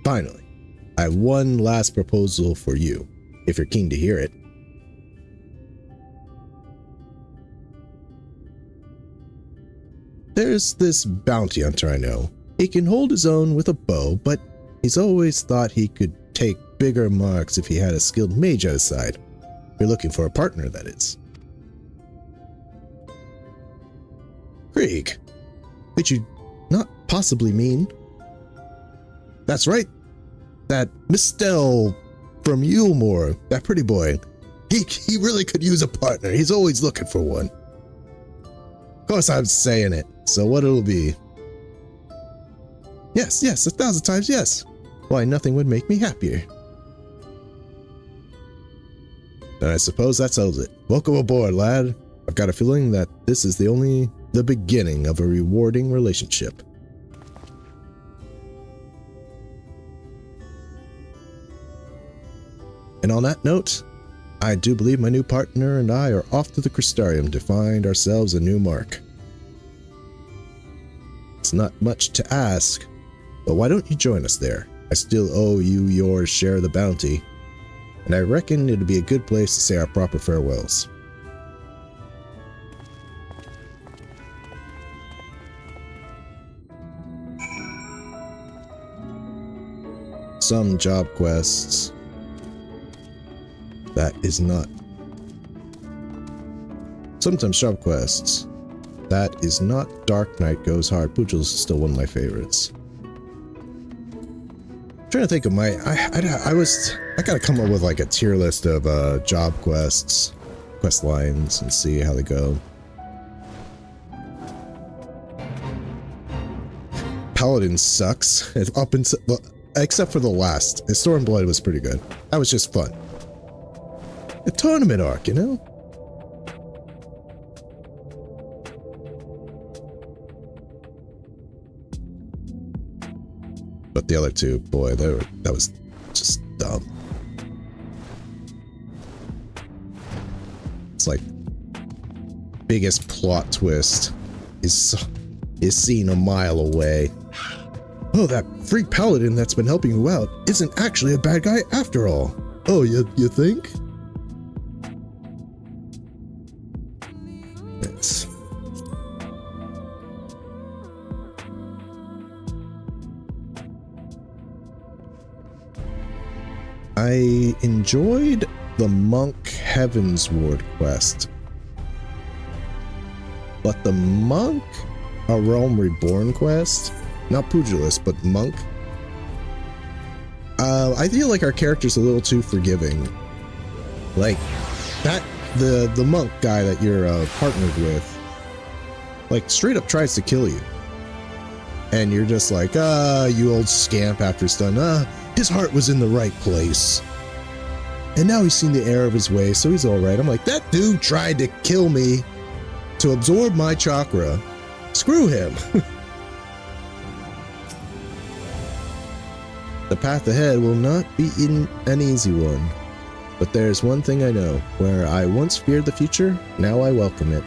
Finally, I have one last proposal for you, if you're keen to hear it. There's this bounty hunter I know. He can hold his own with a bow, but he's always thought he could take bigger marks if he had a skilled mage at his side. You're looking for a partner, that is. Krieg, could you not possibly mean? That's right. That Mistel from Yulmore, that pretty boy. He really could use a partner. He's always looking for one. Of course I'm saying it, so what it'll be. Yes, 1,000 times yes. Why, nothing would make me happier. And I suppose that settles it. Welcome aboard, lad. I've got a feeling that this is only the beginning of a rewarding relationship. And on that note, I do believe my new partner and I are off to the Crystarium to find ourselves a new mark. It's not much to ask, but why don't you join us there? I still owe you your share of the bounty, and I reckon it'd be a good place to say our proper farewells. Some job quests. That is not. Sometimes job quests. That is not Dark Knight Goes Hard. Pugil's is still one of my favorites. I'm trying to think of my. I gotta come up with like a tier list of job quests, quest lines, and see how they go. Paladin sucks. Up until, well, except for the last. Stormblood was pretty good. That was just fun. A tournament arc, you know? But the other two, boy, that was just dumb. It's like biggest plot twist is seen a mile away. Oh, that freak paladin that's been helping you out isn't actually a bad guy after all. Oh, you think? It's... I enjoyed the Monk Heavensward quest, but the Monk A Realm Reborn quest, not Pugilist, but Monk, I feel like our character's a little too forgiving. Like, that, the monk guy that you're partnered with, like, straight up tries to kill you. And you're just like, you old scamp after it's done. His heart was in the right place. And now he's seen the error of his ways, so he's alright. I'm like, that dude tried to kill me to absorb my chakra. Screw him. The path ahead will not be an easy one. But there's one thing I know. Where I once feared the future, now I welcome it.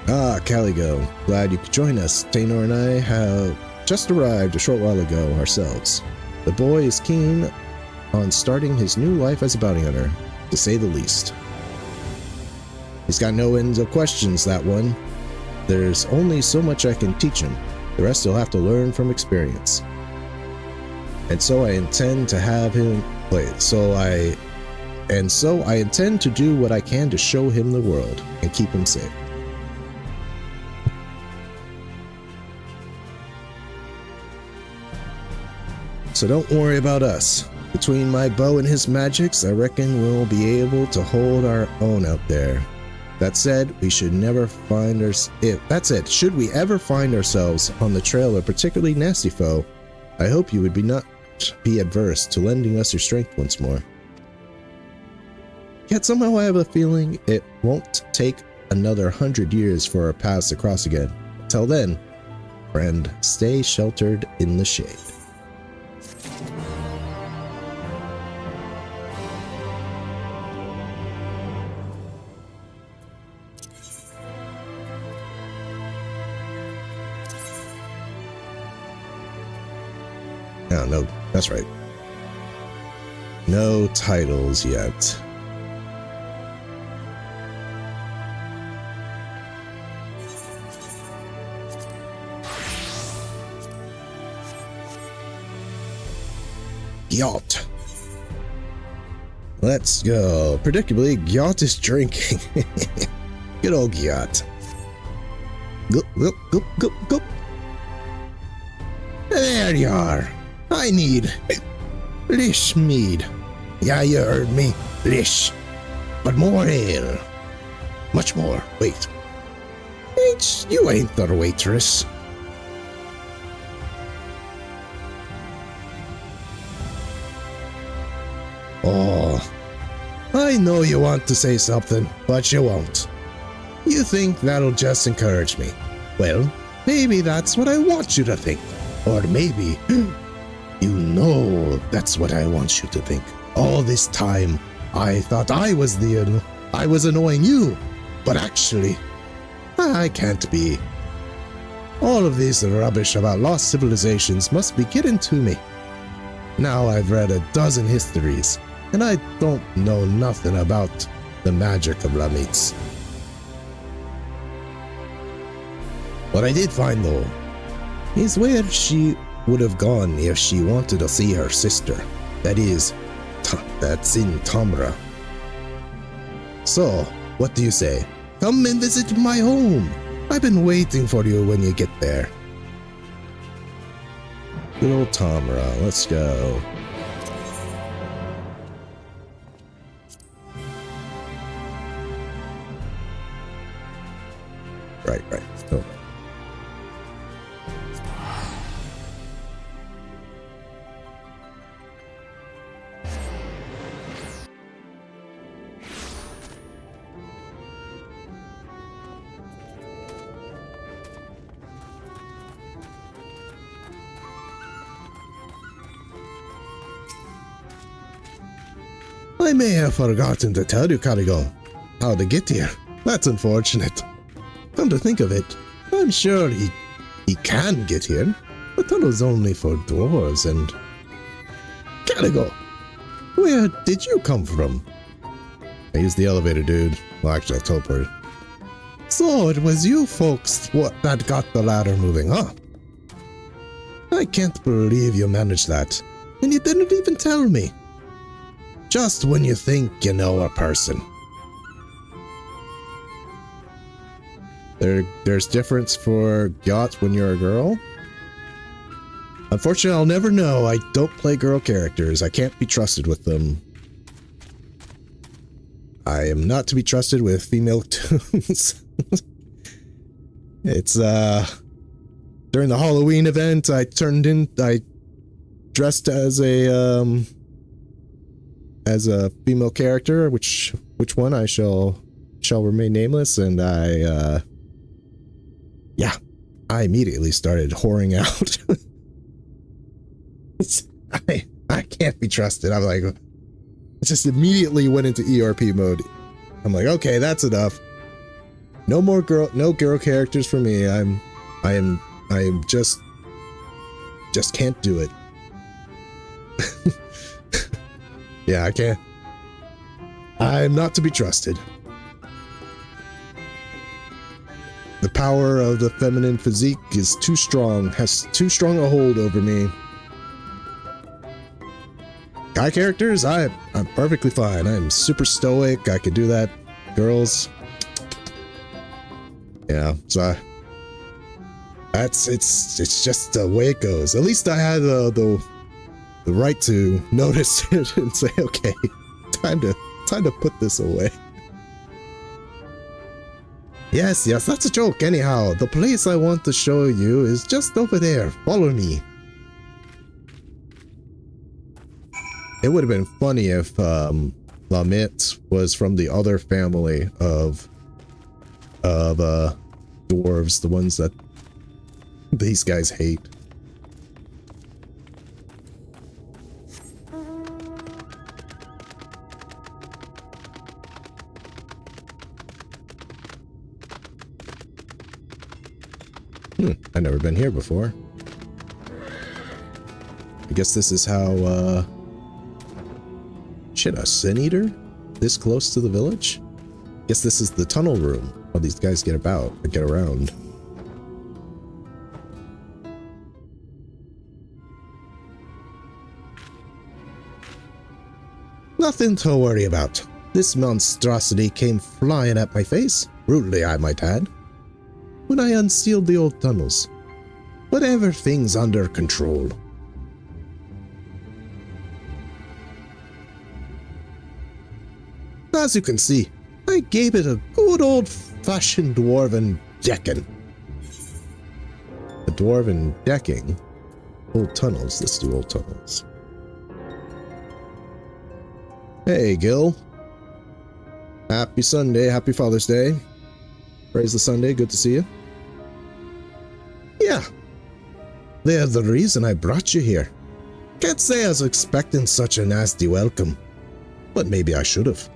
Ah, Caligo. Glad you could join us. Taynor and I have just arrived a short while ago ourselves. The boy is keen on starting his new life as a bounty hunter, to say the least. He's got no end of questions, that one. There's only so much I can teach him. The rest he'll have to learn from experience. And so I intend to have him I intend to do what I can to show him the world and keep him safe. So don't worry about us. Between my bow and his magics, I reckon we'll be able to hold our own out there. That said, should we ever find ourselves on the trail of a particularly nasty foe, I hope you would not be adverse to lending us your strength once more. Yet somehow I have a feeling it won't take another 100 years for our paths to cross again. Till then, friend, stay sheltered in the shade. Oh, no, that's right. No titles yet. Gyat. Let's go. Predictably, Gyat is drinking. Good old Gyat. Go, go, go, go, go. There you are. I need Lish mead. Yeah, you heard me. Lish. But more ale. Much more. Wait. You ain't the waitress. Oh, I know you want to say something, but you won't. You think that'll just encourage me. Well, maybe that's what I want you to think. Or maybe, you know that's what I want you to think. All this time, I thought I was annoying you, but actually, I can't be. All of this rubbish about lost civilizations must be getting to me. Now I've read a dozen histories, and I don't know nothing about the magic of Lamitz. What I did find, though, is where she would have gone if she wanted to see her sister. That is, that's in Tamra. So, what do you say? Come and visit my home. I've been waiting for you when you get there. Good old Tamra, let's go. Right. Oh. I may have forgotten to tell you, Carrigal, how to get here. That's unfortunate. Come to think of it, I'm sure he can get here. The tunnel's only for dwarves and... Carrigal, where did you come from? I used the elevator, dude. Well, actually, I teleported. So it was you folks that got the ladder moving, huh? I can't believe you managed that, and you didn't even tell me. Just when you think you know a person. There's difference for Gyat when you're a girl? Unfortunately, I'll never know. I don't play girl characters. I can't be trusted with them. I am not to be trusted with female tunes. It's, during the Halloween event, I dressed as a female character, which one I shall remain nameless, and I immediately started whoring out. I can't be trusted. I'm like, just immediately went into ERP mode. I'm like, okay, that's enough. No girl characters for me. I am just just can't do it. Yeah, I can't. I'm not to be trusted. The power of the feminine physique is too strong, has too strong a hold over me. Guy characters, I'm perfectly fine. I'm super stoic. I could do that. Girls, yeah. So it's just the way it goes. At least I had the right to notice it and say, okay, time to put this away. Yes, that's a joke. Anyhow, the place I want to show you is just over there. Follow me. It would have been funny if Lamit was from the other family of dwarves, the ones that these guys hate. I've never been here before. I guess this is how, shit, a sin eater? This close to the village? Guess this is the tunnel room. How these guys get about, or get around. Nothing to worry about. This monstrosity came flying at my face, rudely I might add, when I unsealed the old tunnels. But everything's under control. As you can see, I gave it a good old-fashioned dwarven decking. A dwarven decking? Old tunnels, let's do old tunnels. Hey, Gil. Happy Sunday, happy Father's Day. Praise the Sunday, good to see you. Yeah, they're the reason I brought you here. Can't say I was expecting such a nasty welcome, but maybe I should have.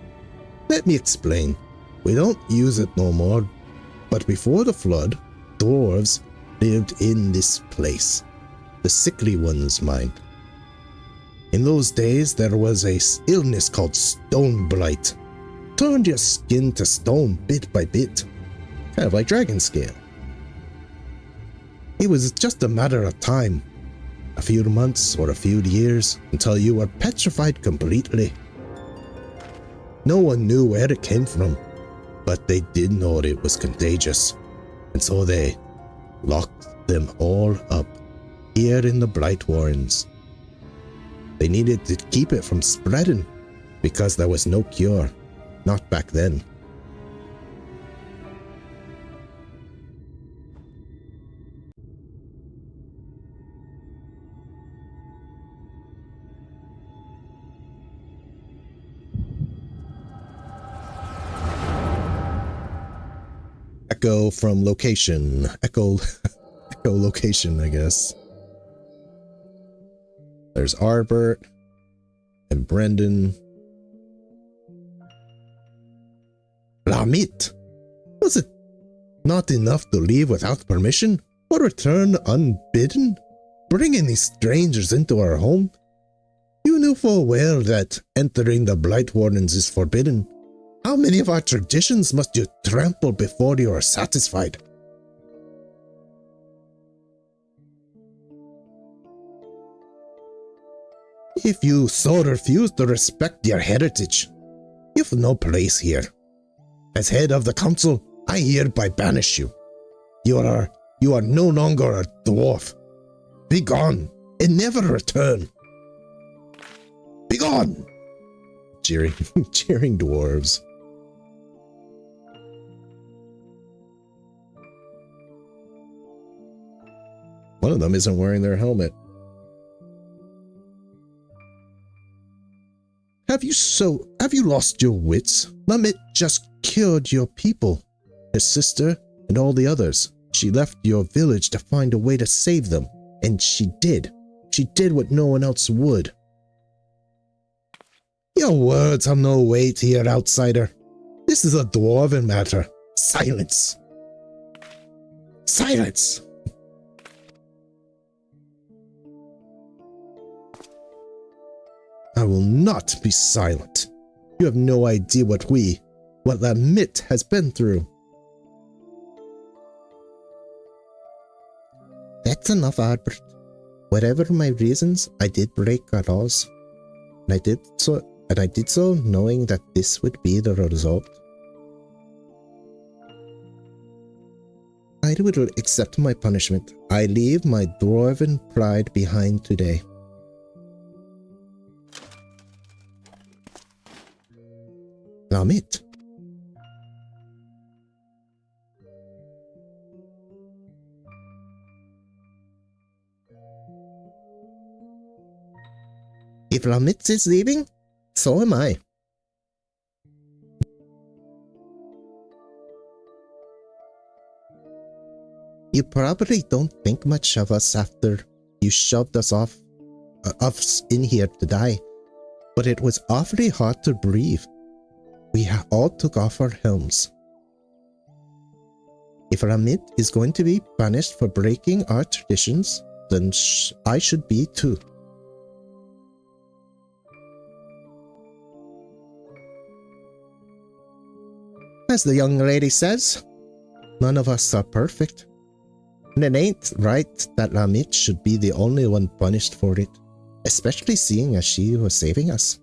Let me explain. We don't use it no more, but before the flood, dwarves lived in this place. The sickly ones, mind. In those days, there was a illness called stone blight. Turned your skin to stone bit by bit. Kind of like dragon scale. It was just a matter of time. A few months or a few years until you were petrified completely. No one knew where it came from, but they did know it was contagious, and so they locked them all up here in the Blight Warrens. They needed to keep it from spreading because there was no cure, not back then. Echo from location. Echo location, I guess. There's Arbert and Brendan. Lamit! Was it not enough to leave without permission or return unbidden? Bringing these strangers into our home? You knew full well that entering the Blight Wardens is forbidden. How many of our traditions must you trample before you are satisfied? If you so refuse to respect your heritage, you've no place here. As head of the council, I hereby banish you. You are no longer a dwarf. Be gone and never return. Be gone! Cheering dwarves. One of them isn't wearing their helmet. Have you lost your wits? Lamit just cured your people, his sister and all the others. She left your village to find a way to save them, and she did. She did what no one else would. Your words have no weight here, outsider. This is a dwarven matter. Silence. Silence! I will not be silent. You have no idea what Lamit has been through. That's enough, Albert. Whatever my reasons, I did break our laws. And I did so knowing that this would be the result. I will accept my punishment. I leave my dwarven pride behind today. Lamit. If Lamit is leaving, so am I. You probably don't think much of us after you shoved us in here to die, but it was awfully hard to breathe. We all took off our helms. If Lamit is going to be punished for breaking our traditions, then I should be too. As the young lady says, none of us are perfect. And it ain't right that Lamit should be the only one punished for it, especially seeing as she was saving us.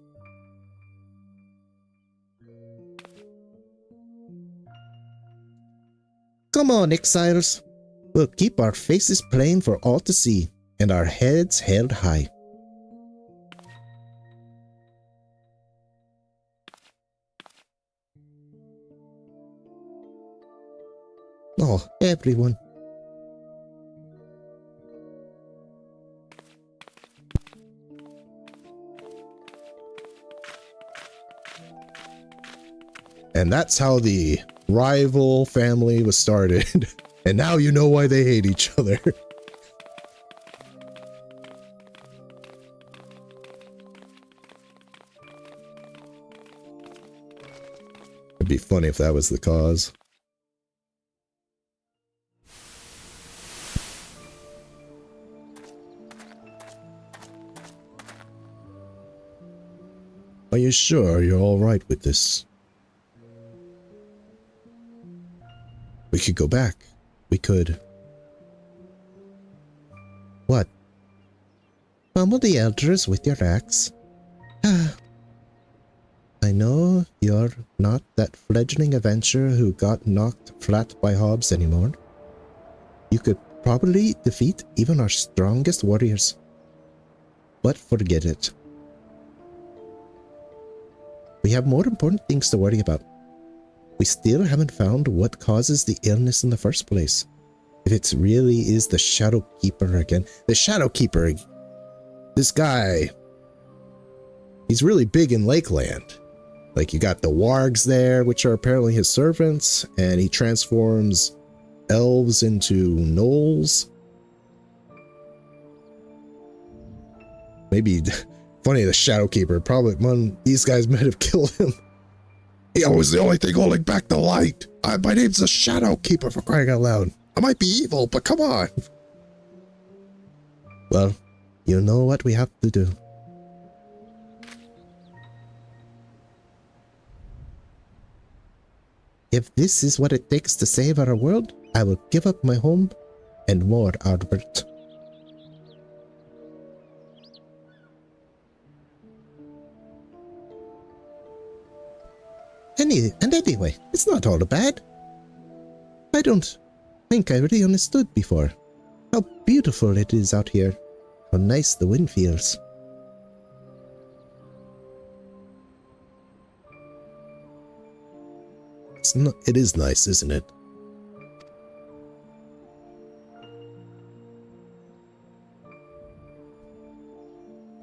Come on, exiles. We'll keep our faces plain for all to see, and our heads held high. Oh, everyone. And that's how the rival family was started. And now you know why they hate each other. It'd be funny if that was the cause. Are you sure you're all right with this? We could go back. We could... What? Pummel the elders with your axe? I know you're not that fledgling adventurer who got knocked flat by Hobbs anymore. You could probably defeat even our strongest warriors. But forget it. We have more important things to worry about. We still haven't found what causes the illness in the first place. If it really is the Shadowkeeper again. The Shadowkeeper. This guy. He's really big in Lakeland. Like, you got the wargs there, which are apparently his servants, and he transforms elves into gnolls. Maybe, funny, the Shadowkeeper, probably one these guys might have killed him. He was the only thing holding back the light. My name's the Shadowkeeper, for crying out loud. I might be evil, but come on. Well, you know what we have to do. If this is what it takes to save our world, I will give up my home and more, Albert. Anyway, it's not all bad. I don't think I really understood before how beautiful it is out here, how nice the wind feels. It is nice, isn't it?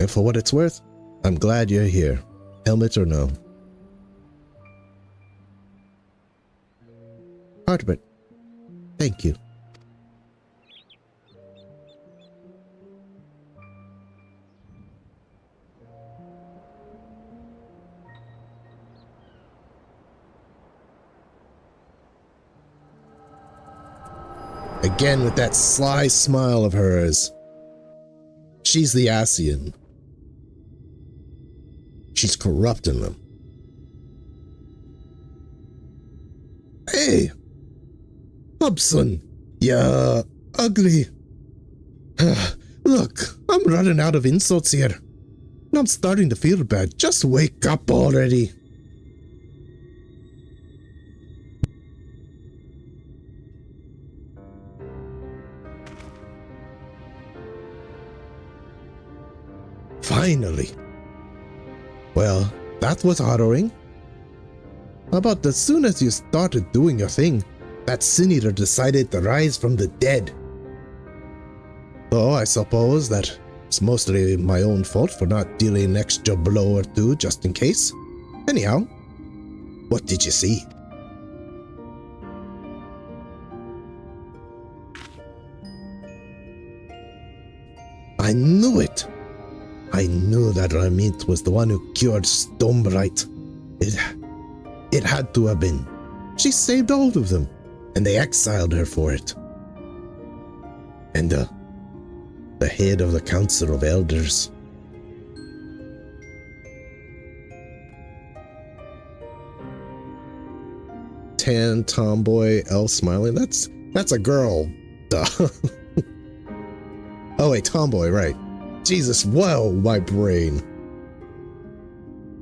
And for what it's worth, I'm glad you're here, helmet or no. Albert, thank you. Again with that sly smile of hers. She's the Asian. She's corrupting them. Hey! Hobson! Yeah, ugly. Look, I'm running out of insults here. I'm starting to feel bad. Just wake up already. Finally. Well, that was harrowing. About as soon as you started doing your thing, that Sin Eater decided to rise from the dead. So I suppose that it's mostly my own fault for not dealing an extra blow or two just in case. Anyhow, what did you see? I knew it. I knew that Ramit was the one who cured Stoneblight. It had to have been. She saved all of them, and they exiled her for it. And the head of the Council of Elders. Tan tomboy L smiling. That's a girl. Duh. Oh wait, tomboy, right. Jesus, wow, my brain.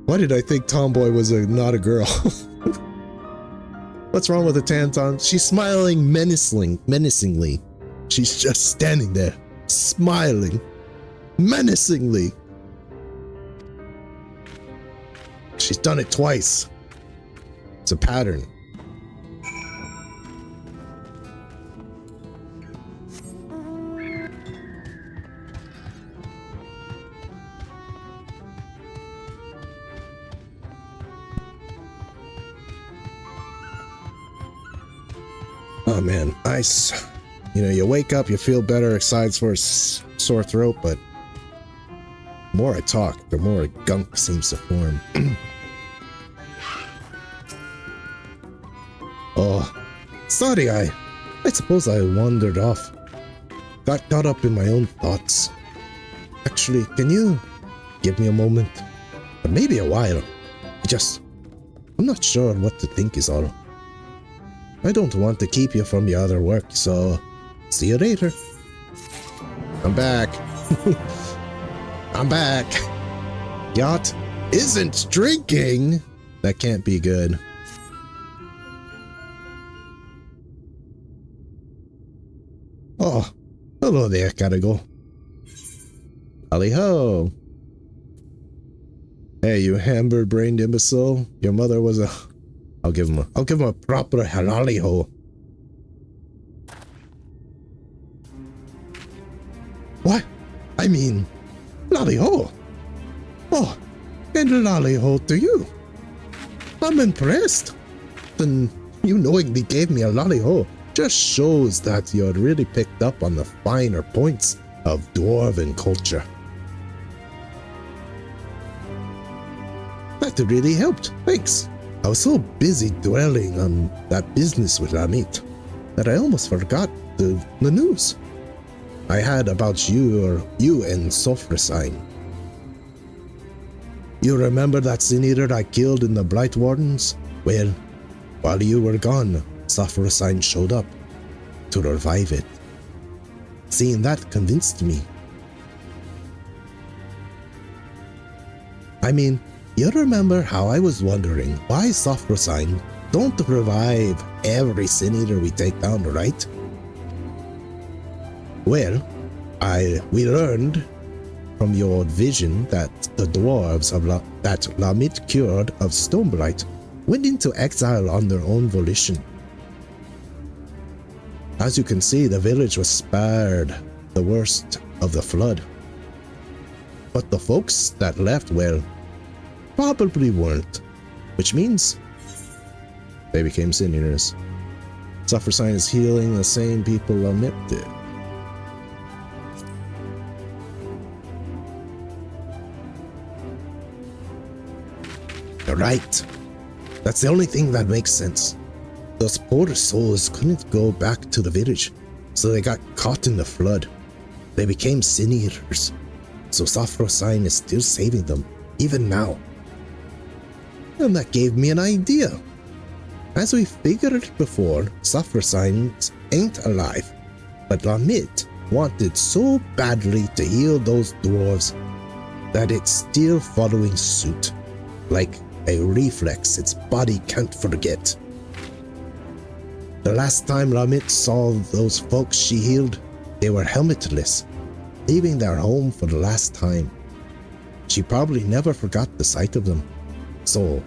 Why did I think tomboy was not a girl? What's wrong with the tan tom? She's smiling menacingly. She's just standing there, smiling menacingly. She's done it twice. It's a pattern. Oh man, ice. You know, you wake up, you feel better, besides for a sore throat, but the more I talk, the more gunk seems to form. Oh, sorry, I suppose I wandered off. Got caught up in my own thoughts. Actually, can you give me a moment? Or maybe a while. I'm not sure what to think is all. I don't want to keep you from your other work, so see you later. I'm back. I'm back. Yacht isn't drinking. That can't be good. Oh, hello there, gotta go. Hally ho. Hey, you hamburger-brained imbecile. Your mother was a... I'll give him a proper halali ho. What? I mean, lolly ho. Oh, and lolly ho to you. I'm impressed. And you knowingly gave me a lolly ho just shows that you had really picked up on the finer points of dwarven culture. That really helped. Thanks. I was so busy dwelling on that business with Ramit that I almost forgot the news I had about you and Sofrasine. You remember that Sin Eater I killed in the Blight Wardens? Well, while you were gone, Sofrasine showed up to revive it. Seeing that convinced me. I mean, you remember how I was wondering why Sofrasine don't revive every Sin Eater we take down, right? Well, we learned from your vision that the dwarves that Lamit cured of Stoneblight went into exile on their own volition. As you can see, the village was spared the worst of the flood. But the folks that left, well, probably weren't, which means they became Sin Eaters. Sofrasine is healing the same people Lamit did. You're right. That's the only thing that makes sense. Those poor souls couldn't go back to the village, so they got caught in the flood. They became Sin Eaters, so Sofrasine is still saving them, even now. And that gave me an idea. As we figured before, Suffer Signs ain't alive, but Lamit wanted so badly to heal those dwarves that it's still following suit, like a reflex its body can't forget. The last time Lamit saw those folks she healed, they were helmetless, leaving their home for the last time. She probably never forgot the sight of them. So,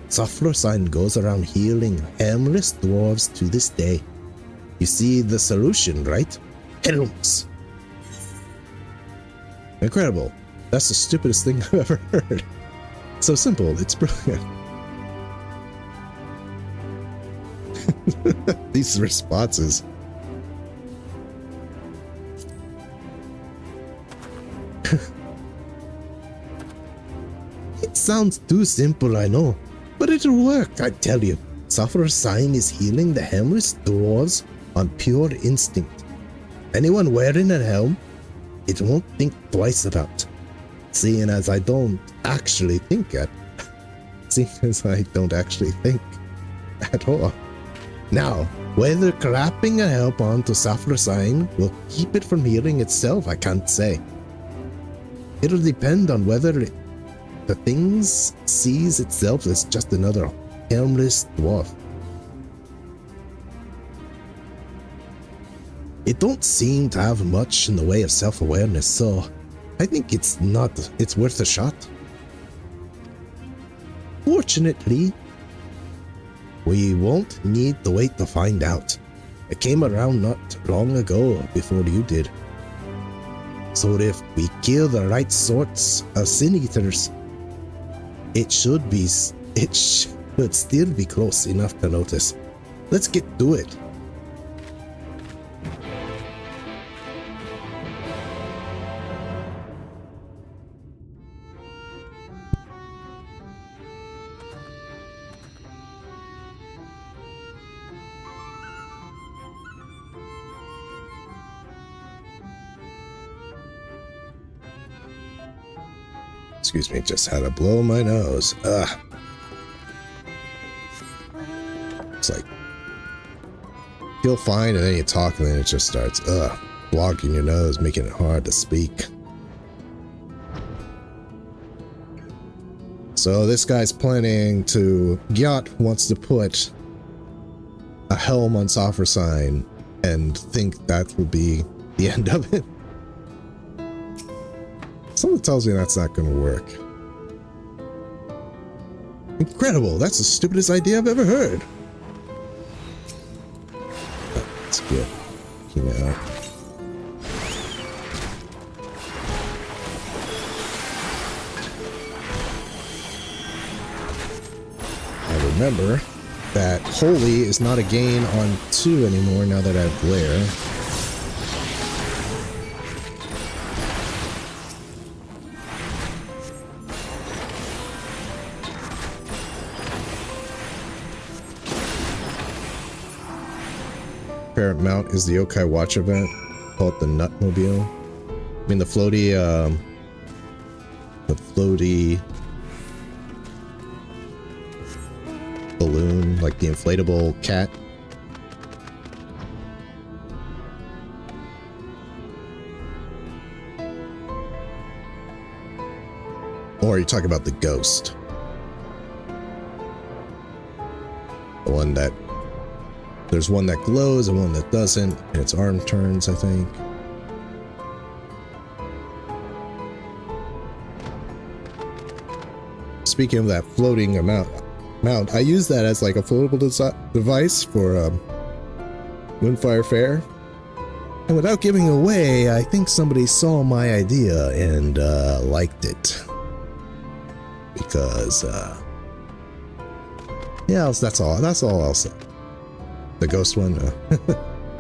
Suffer Sign goes around healing helmless dwarves to this day. You see the solution, right? Helms! Incredible. That's the stupidest thing I've ever heard. So simple, it's brilliant. These responses. It sounds too simple, I know, but it'll work, I tell you. Suffer Sign is healing the helmless dwarves on pure instinct. Anyone wearing a helm, it won't think twice about. Seeing as I don't actually think at all. Now, whether clapping a help onto Suffer Sign will keep it from healing itself, I can't say. It'll depend on whether the thing sees itself as just another helmless dwarf. It don't seem to have much in the way of self-awareness, so I think it's worth a shot. Fortunately, we won't need to wait to find out. It came around not long ago before you did. So if we kill the right sorts of sin eaters, it should still be close enough to notice. Let's get to it. Excuse me, just had to blow my nose. Ugh. It's like, feel fine and then you talk and then it just starts, blocking your nose, making it hard to speak. So this guy's planning to, Gyat wants to put a helm on Suffer Sign and think that will be the end of it. Something tells me that's not going to work. Incredible! That's the stupidest idea I've ever heard. That's good. You know. I remember that Holy is not a gain on 2 anymore now that I have Glare. Paramount is the Yokai Watch event called the Nutmobile. I mean the floaty balloon, like the inflatable cat. Or you talk about the ghost. The one that there's one that glows and one that doesn't, and its arm turns, I think. Speaking of that floating mount, I use that as like a floatable device for Moonfire Fair. And without giving away, I think somebody saw my idea and liked it. Because, yeah, that's all I'll say. The ghost one,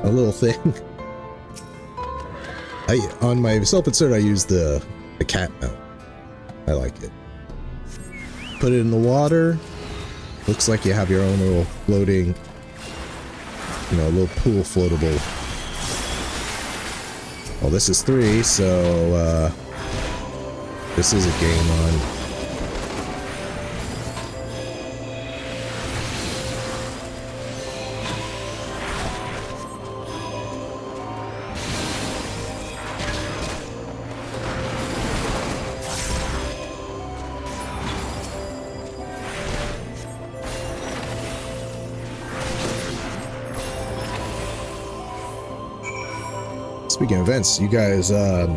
a little thing. On my self-insert, I use the cat mount. I like it. Put it in the water. Looks like you have your own little floating, little pool floatable. Well, this is 3, so this is a game on. Speaking of events, you guys, I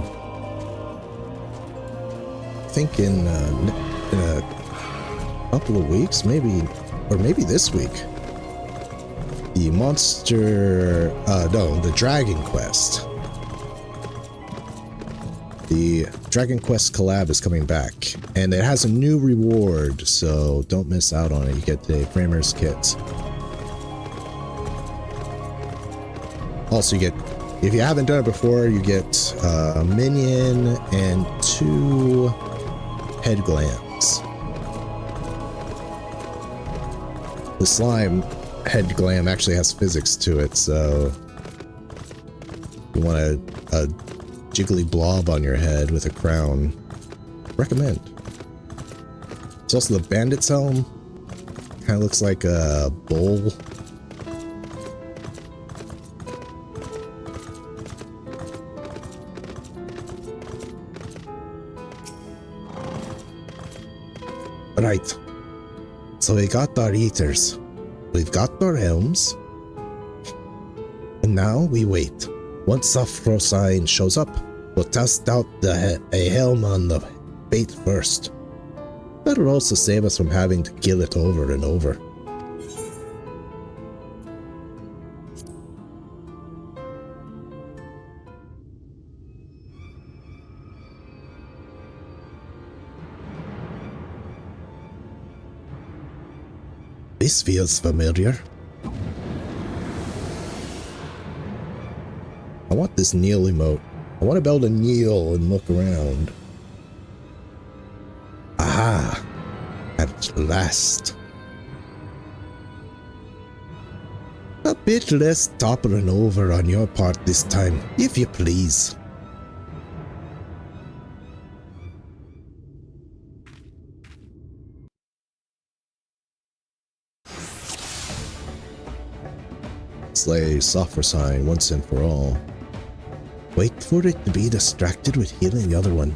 think in a couple of weeks, maybe this week, the the Dragon Quest. The Dragon Quest collab is coming back, and it has a new reward, so don't miss out on it. You get the Framer's Kit. Also, you get, if you haven't done it before, you get a minion and 2 head glams. The slime head glam actually has physics to it, so you want a jiggly blob on your head with a crown. Recommend. It's also the bandit's helm. Kind of looks like a bowl. Right. So we got our eaters. We've got our helms. And now we wait. Once Sophrosyne shows up, we'll test out a helm on the bait first. That'll also save us from having to kill it over and over. This feels familiar. I want this kneel emote. I want to be able to kneel and look around. Aha! At last. A bit less toppling over on your part this time, if you please. Slay Sophrosyne once and for all. Wait for it to be distracted with healing the other one.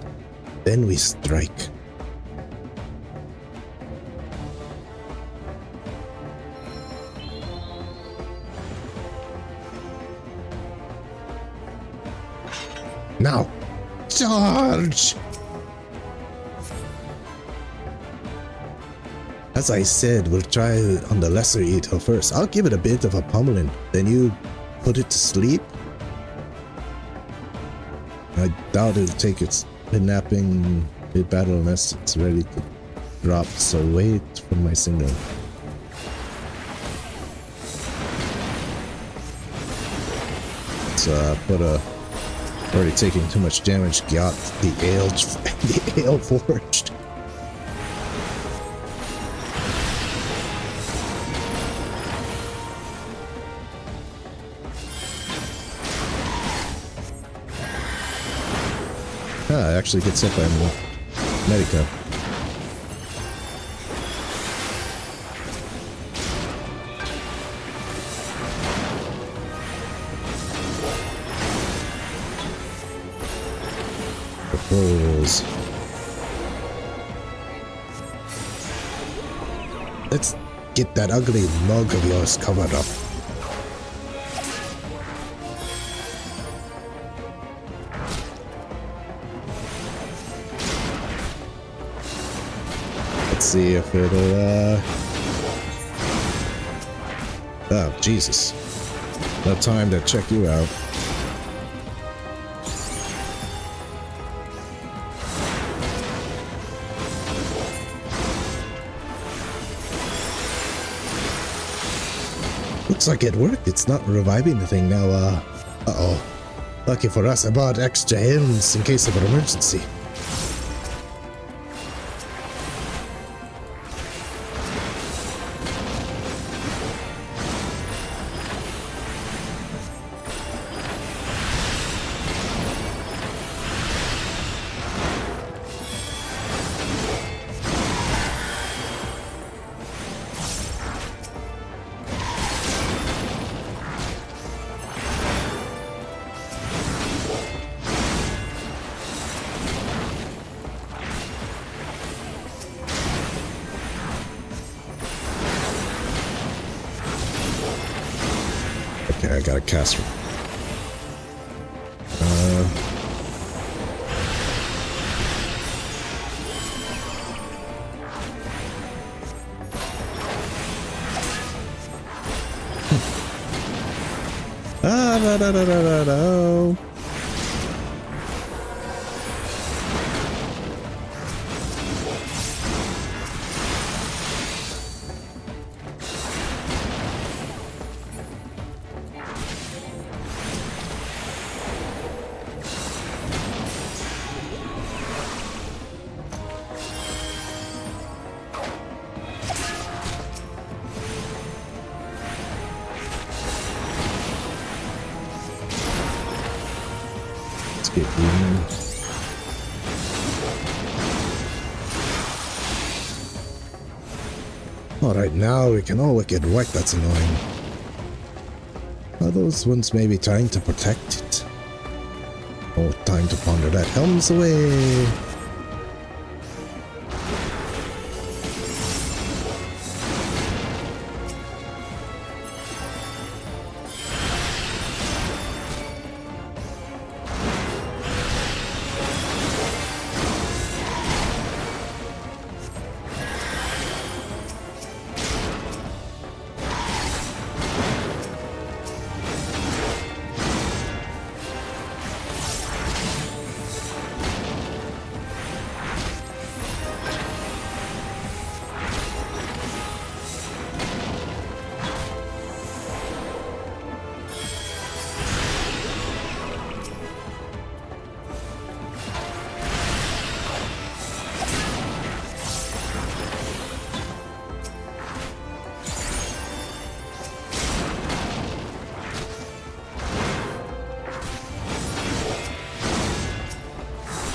Then we strike. Now, charge! As I said, we'll try on the lesser eater first. I'll give it a bit of a pummeling, then you put it to sleep. I doubt it'll take its kidnapping mid-battle unless it's ready to drop, so wait for my signal. Let's put a... already taking too much damage, got the ale forged. It actually gets hit by Medica. Propose. Let's get that ugly mug of yours covered up. See if it'll oh Jesus, no time to check you out. Looks like it worked. It's not reviving the thing now. Uh-oh, lucky for us I bought extra helms in case of an emergency. I got a cast. Da-da-da-da-da-da-da. Get in. Alright, now we can all get whack. That's annoying. Are those ones maybe trying to protect it? Oh, time to ponder that. Helms away!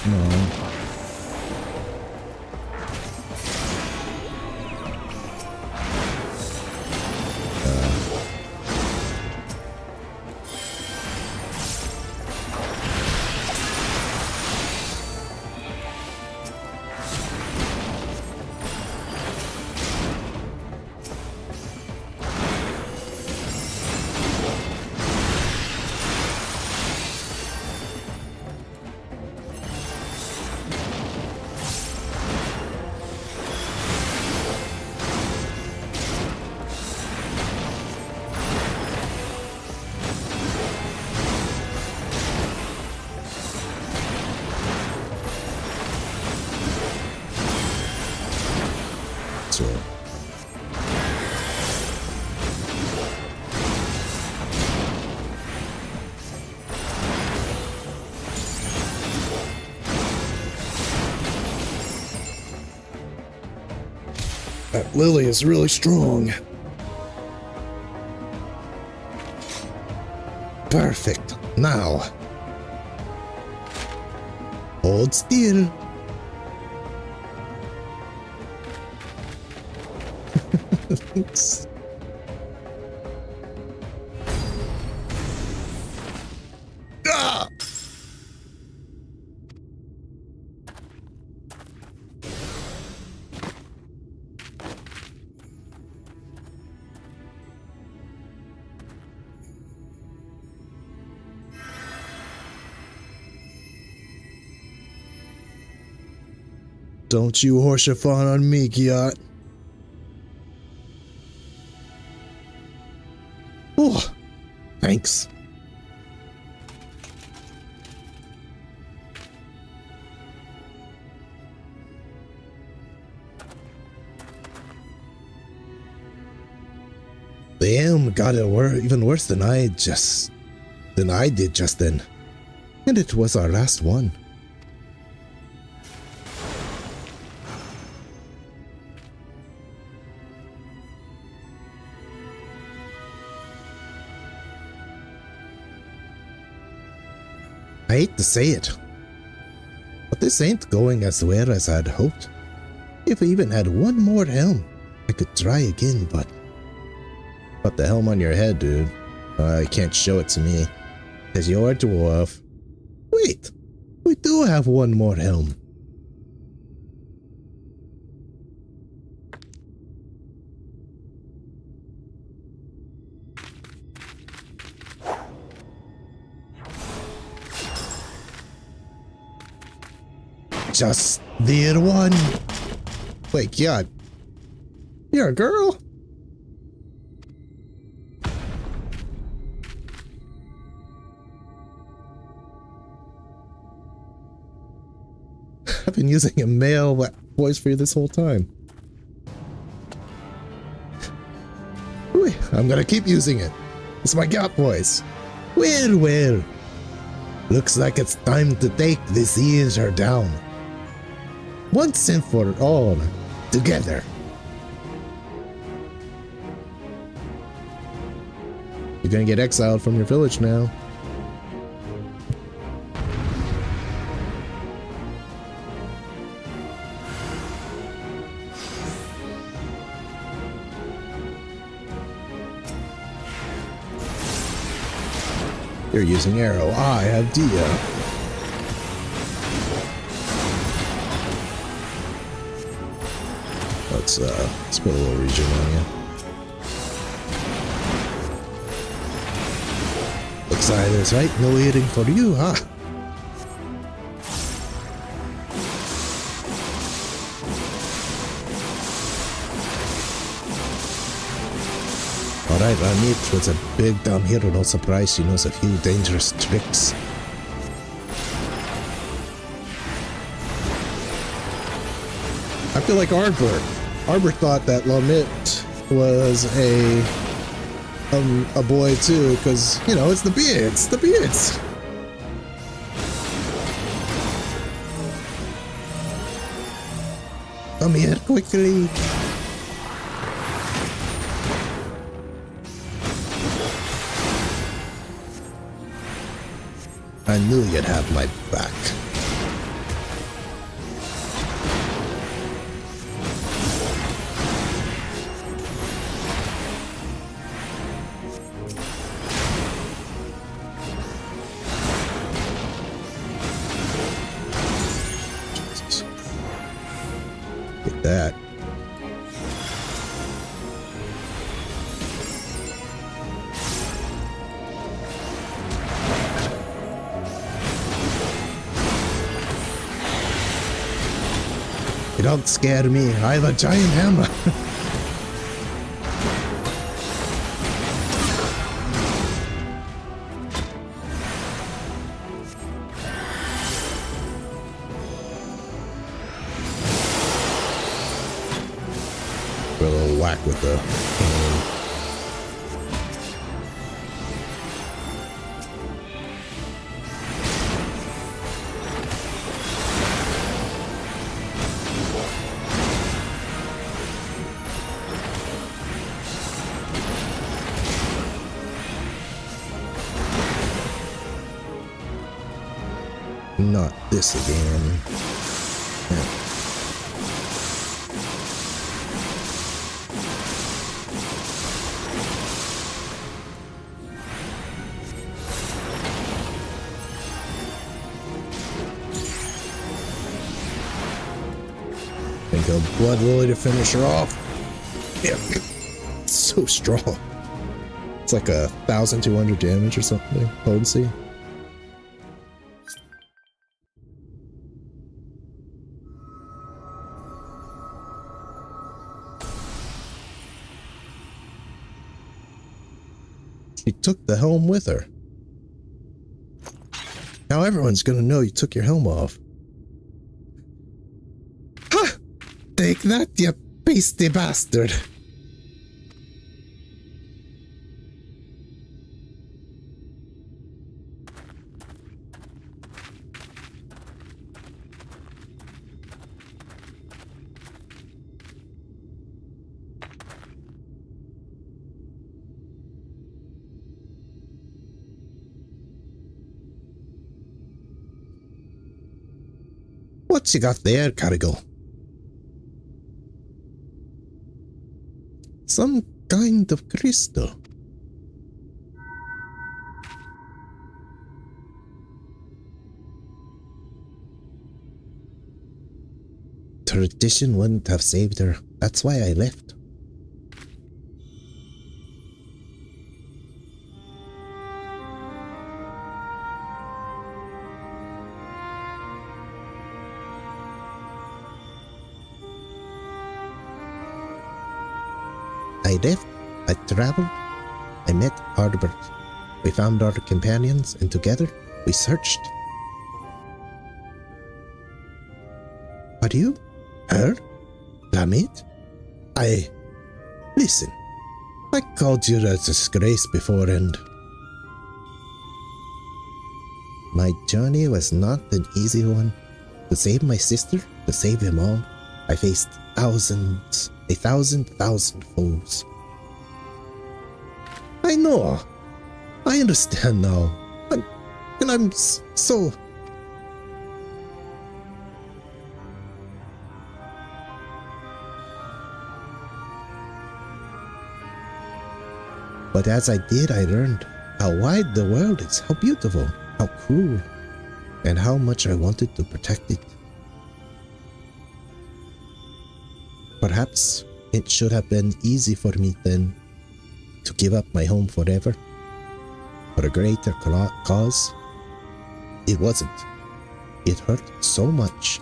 No. So. That Lily is really strong. Perfect. Now. Hold still. Ah! Don't you horse your fun on me, Giat. Oh, thanks. Damn, got it even worse than I did just then. And it was our last one. I hate to say it, but this ain't going as well as I'd hoped. If I even had one more helm, I could try again, but the helm on your head, dude. You can't show it to me, because you're a dwarf. Wait, we do have one more helm. Just the one. Wait, yeah. You're a girl? been using a male voice for you this whole time. Ooh, I'm gonna keep using it. It's my cat voice. Well, well. Looks like it's time to take this eater down. Once and for all, together. You're gonna get exiled from your village now. You're using arrow. I have Dia. Let's put a little regen on you. Looks like that's right. No eating for you, huh? Alright, Ranit was a big dumb hero, no surprise she knows a few dangerous tricks. I feel like Arbor. Arbor thought that Lamit was a boy too, because, you know, it's the beards, the beards. Come here quickly. I knew you'd have my back. Jesus. Get that. You don't scare me. I have a giant hammer. A little whack with the cane. Not this again. Yeah. Think of Blood Lily to finish her off. Yeah. It's so strong. It's like 1,200 damage or something. Potency. She took the helm with her. Now everyone's gonna know you took your helm off. Ha! Take that, you beastly bastard! What you got there, Cargill? Some kind of crystal. Tradition wouldn't have saved her. That's why I left. I left, I traveled, I met Harbert. We found our companions, and together we searched. Are you? Her? Ramit? Listen. I called you a disgrace before and... My journey was not an easy one. To save my sister, to save them all, I faced thousands, a thousand foes. I know. I understand now. And I'm so... But as I did, I learned how wide the world is, how beautiful, how cruel, and how much I wanted to protect it. Perhaps it should have been easy for me then to give up my home forever for a greater cause. It wasn't. It hurt so much.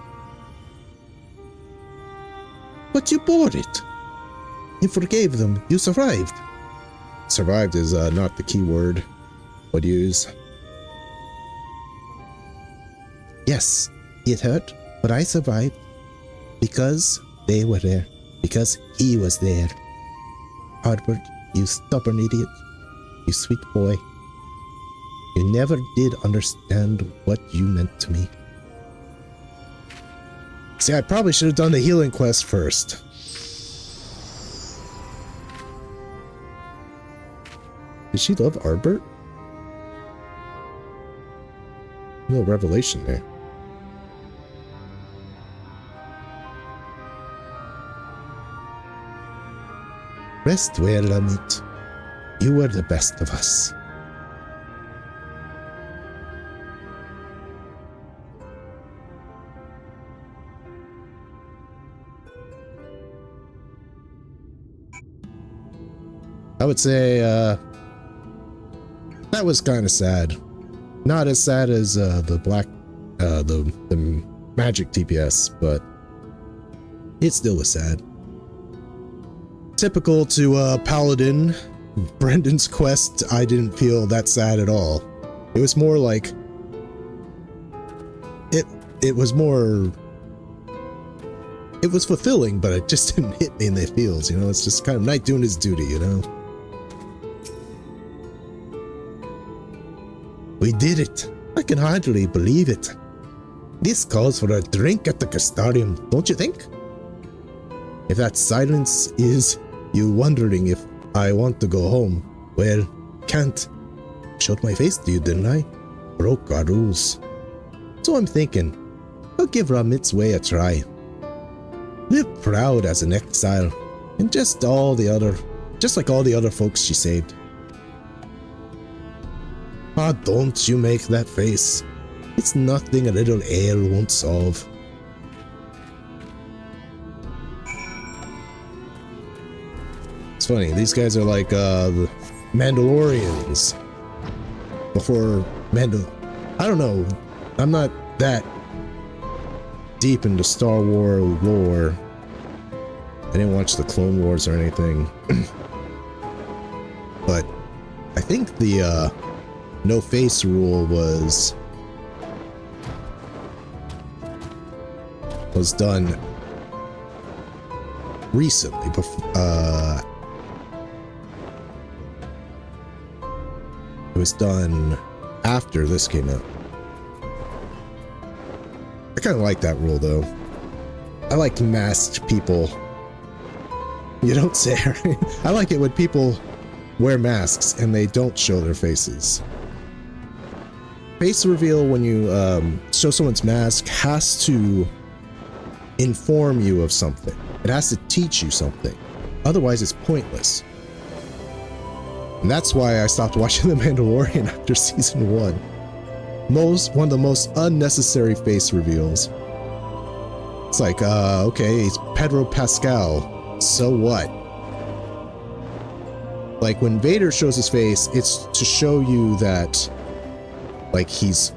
But you bore it. You forgave them. You survived. Survived is not the key word I'd use. Yes, it hurt, but I survived because they were there, because he was there. Hardward, you stubborn idiot, you sweet boy. You never did understand what you meant to me. See, I probably should have done the healing quest first. Did she love Arbert? No revelation there. Rest well, Amit. You were the best of us. I would say, that was kind of sad. Not as sad as the magic TPS, but it still was sad. Typical to Paladin, Brendan's quest, I didn't feel that sad at all. It was more like it was fulfilling, but it just didn't hit me in the feels, you know. It's just kind of Knight doing his duty, you know. We did it. I can hardly believe it. This calls for a drink at the Castarium, don't you think? If that silence is you wondering if I want to go home, well, can't. Showed my face to you, didn't I? Broke our rules. So I'm thinking, I'll give Ramit's way a try. Live proud as an exile, and just like all the other folks she saved. Ah, don't you make that face. It's nothing a little ale won't solve. It's funny, these guys are like the Mandalorians. Before I don't know. I'm not that deep into Star Wars lore. I didn't watch the Clone Wars or anything. But I think the no face rule was done recently. It was done after this came out. I kind of like that rule though. I like masked people. You don't say. I like it when people wear masks and they don't show their faces. Face reveal when you show someone's mask has to inform you of something. It has to teach you something. Otherwise, it's pointless. And that's why I stopped watching The Mandalorian after season 1. One of the most unnecessary face reveals. It's like, okay, it's Pedro Pascal. So what? Like, when Vader shows his face, it's to show you that, like, he's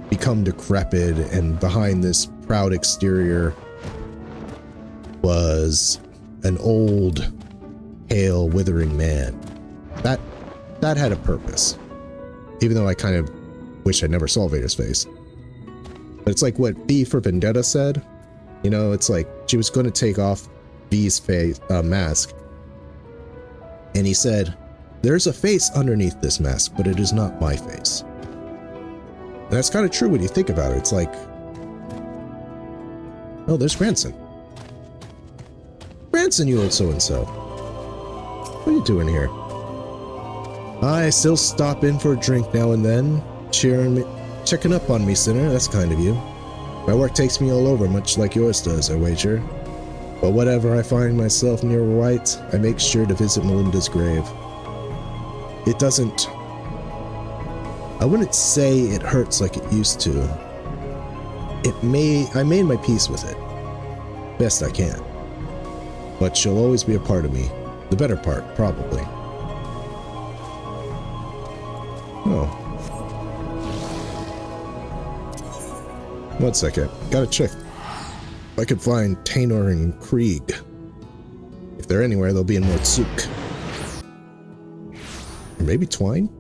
become decrepit, and behind this proud exterior was an old, pale, withering man. That had a purpose. Even though I kind of wish I never saw Vader's face. But it's like what V for Vendetta said. You know, it's like she was going to take off V's face mask. And he said, "There's a face underneath this mask, but it is not my face." And that's kind of true when you think about it. It's like, oh, there's Branson. Branson, you old so-and-so. What are you doing here? I still stop in for a drink now and then. Checking up on me, sinner. That's kind of you. My work takes me all over, much like yours does, I wager. But whenever I find myself near White, I make sure to visit Melinda's grave. It doesn't... I wouldn't say it hurts like it used to. I made my peace with it. Best I can. But she'll always be a part of me. The better part, probably. Oh. One second. Gotta check if I could find Tainor and Krieg. If they're anywhere, they'll be in Mortsuk. Or maybe Twine?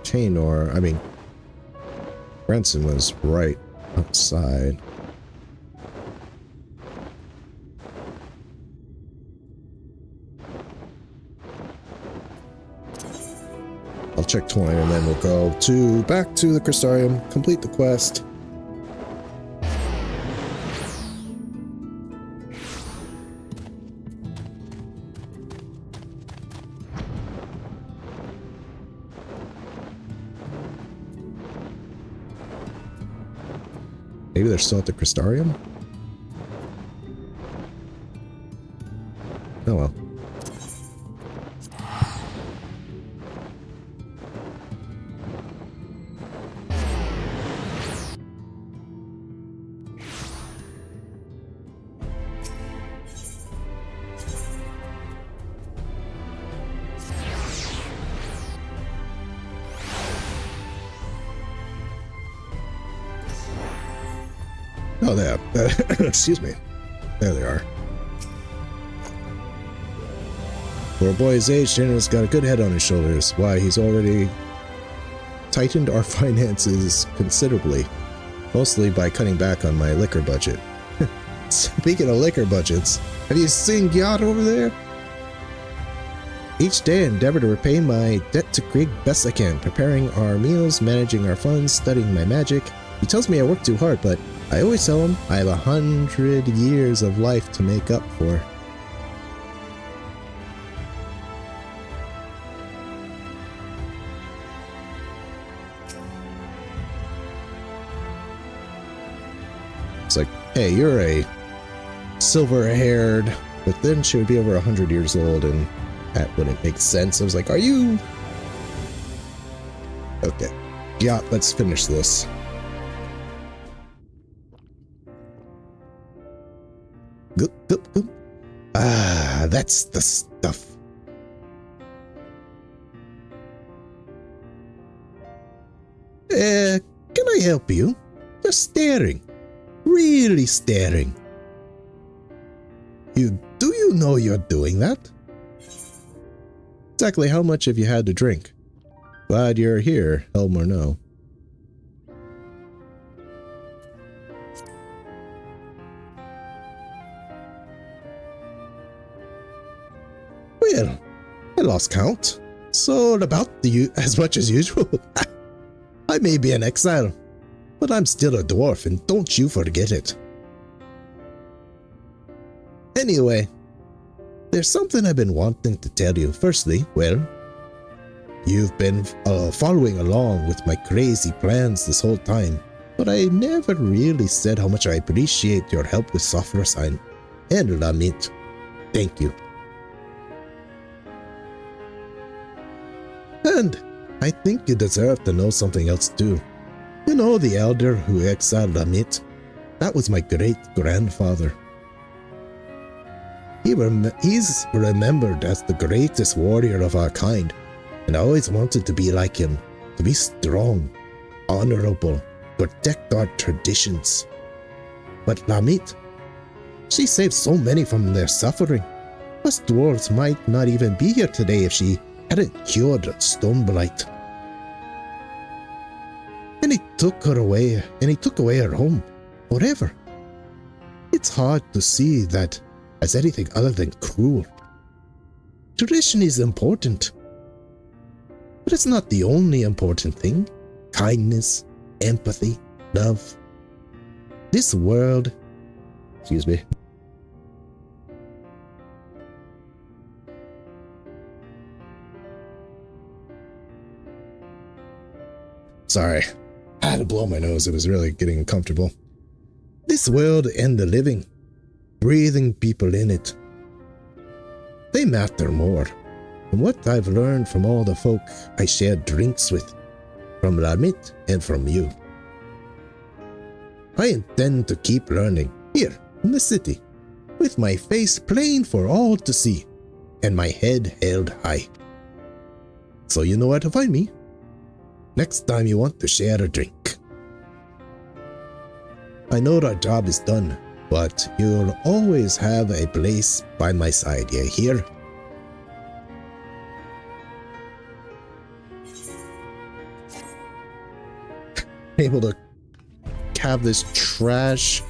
Tainor, I mean, Branson was right outside. I'll check Twine and then we'll go back to the Crystarium, complete the quest. Maybe they're still at the Crystarium? Oh well. Oh, there. Excuse me. There they are. For a boy his age, Tanner's got a good head on his shoulders. Why, he's already tightened our finances considerably. Mostly by cutting back on my liquor budget. Speaking of liquor budgets, have you seen Gyat over there? Each day I endeavor to repay my debt to Krieg best I can, preparing our meals, managing our funds, studying my magic. He tells me I work too hard, but I always tell him I have 100 years of life to make up for. It's like, hey, you're a silver-haired, but then she would be over 100 years old, and that wouldn't make sense. I was like, are you... Okay. Yeah, let's finish this. Good. Ah, that's the stuff. Can I help you? You're staring. Really staring. Do you know you're doing that? Exactly how much have you had to drink? Glad you're here, help or no. Well, I lost count. So about as much as usual. I may be an exile, but I'm still a dwarf, and don't you forget it. Anyway, there's something I've been wanting to tell you. Firstly, well, you've been following along with my crazy plans this whole time, but I never really said how much I appreciate your help with Sophrosine and Lamit. Thank you. And I think you deserve to know something else too. You know the elder who exiled Lamit? That was my great-grandfather. He's remembered as the greatest warrior of our kind, and I always wanted to be like him, to be strong. honorable, protect our traditions. But Lamit, she saved so many from their suffering. Us dwarves might not even be here today if she hadn't cured Stoneblight. And he took away her home, forever. It's hard to see that as anything other than cruel. Tradition is important, but it's not the only important thing. Kindness, empathy, love. This world... Excuse me. Sorry, I had to blow my nose. It was really getting uncomfortable. This world and the living, breathing people in it, they matter more. From what I've learned from all the folk I shared drinks with, from Lamit and from you. I intend to keep learning here in the city, with my face plain for all to see, and my head held high. So you know where to find me. Next time you want to share a drink. I know our job is done, but you'll always have a place by my side, you hear? Able to have this trash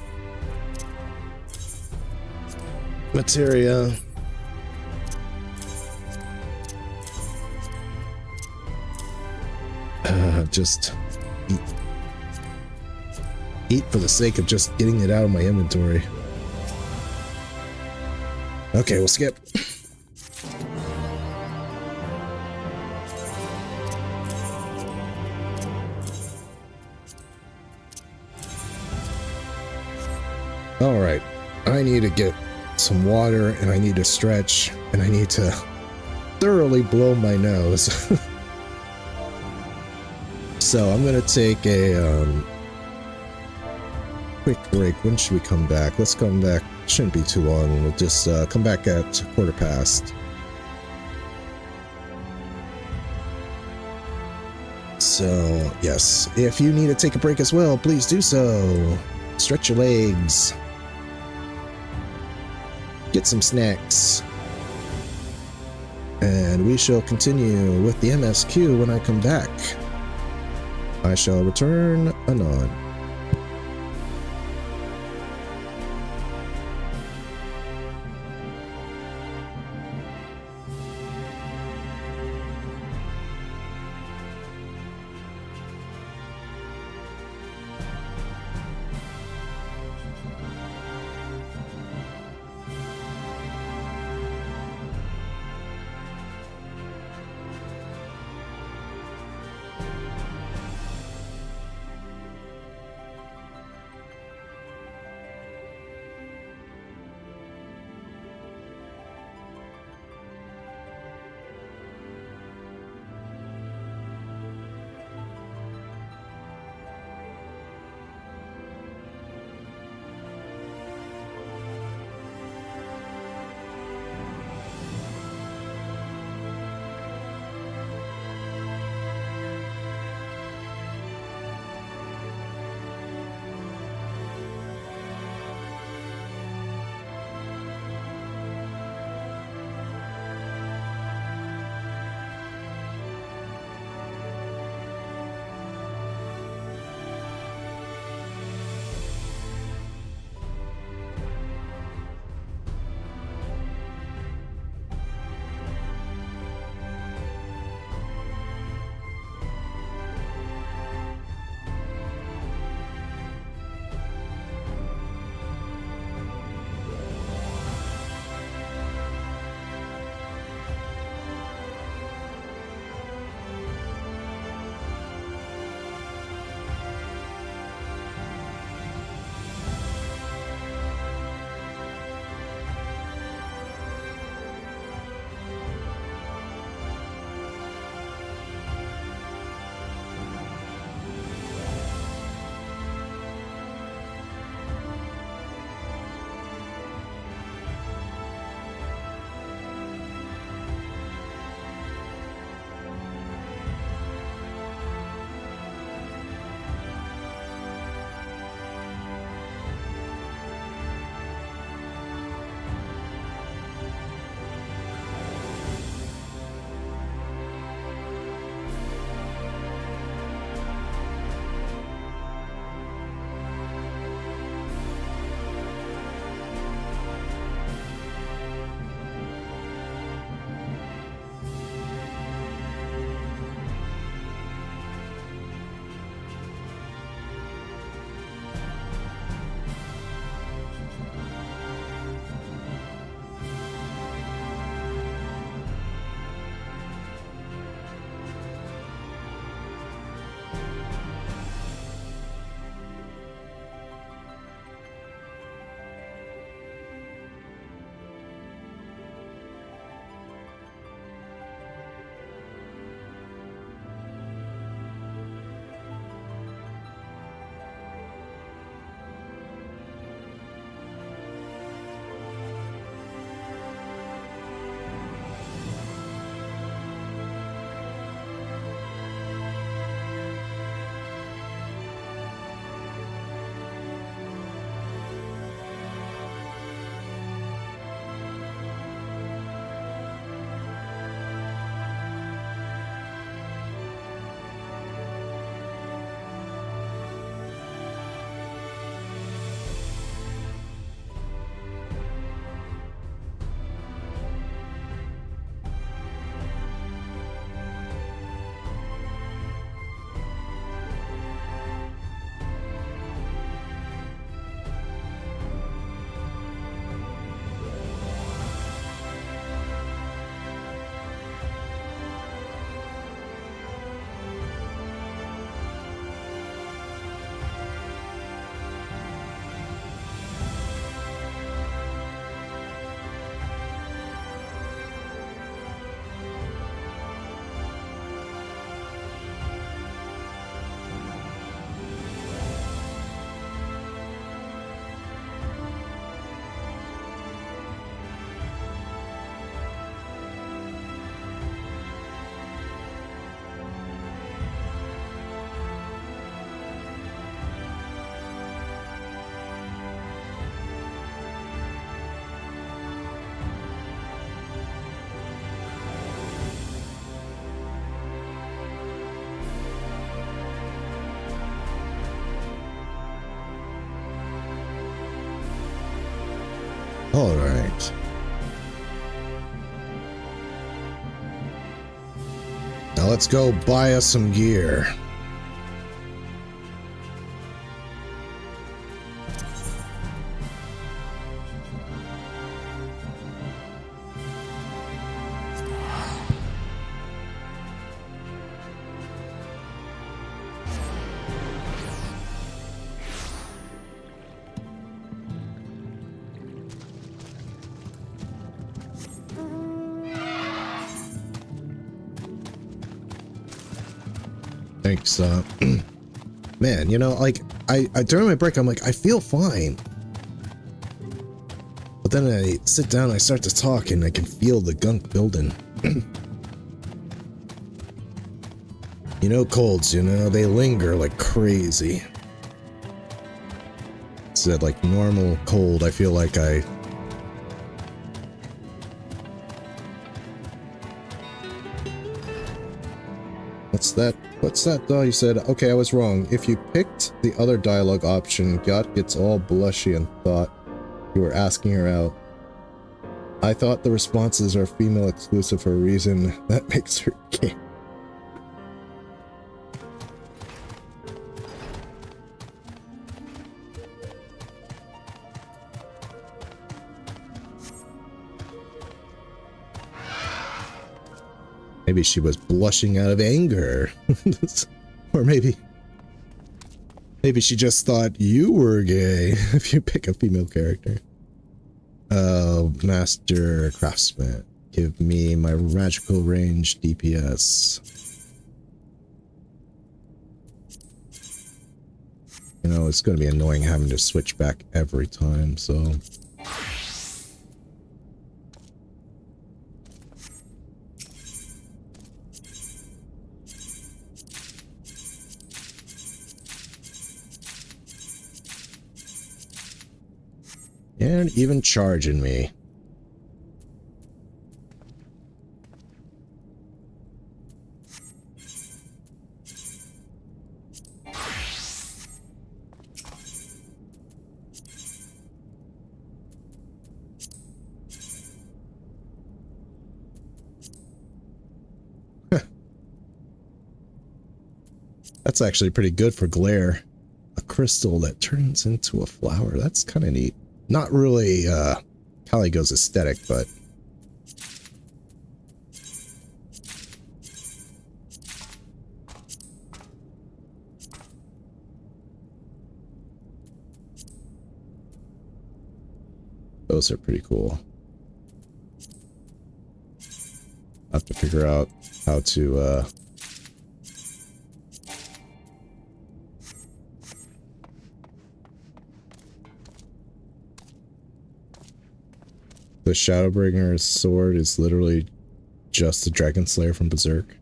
materia. Just eat for the sake of just getting it out of my inventory. Okay, we'll skip. Alright, I need to get some water, and I need to stretch, and I need to thoroughly blow my nose. So I'm gonna take a quick break. When should we come back? Let's come back. Shouldn't be too long. We'll just come back at 1:15. So yes, if you need to take a break as well, please do so. Stretch your legs. Get some snacks. And we shall continue with the MSQ when I come back. I shall return anon. All right. Now let's go buy us some gear. Thanks, man, you know, like, I during my break, I'm like, I feel fine. But then I sit down, I start to talk, and I can feel the gunk building. You know, colds, you know, they linger like crazy. Instead, like, normal cold, I feel like I... What's that, though? You said, okay, I was wrong. If you picked the other dialogue option, Got gets all blushy and thought you were asking her out. I thought the responses are female exclusive for a reason. That makes her gay. Maybe she was blushing out of anger. Or maybe she just thought you were gay if you pick a female character. Master Craftsman. Give me my magical range DPS. You know, it's going to be annoying having to switch back every time, so... And even charging me. That's actually pretty good for glare. A crystal that turns into a flower. That's kind of neat. Not really Caligo's aesthetic, but those are pretty cool. I have to figure out how to the Shadowbringers sword is literally just the Dragon Slayer from Berserk.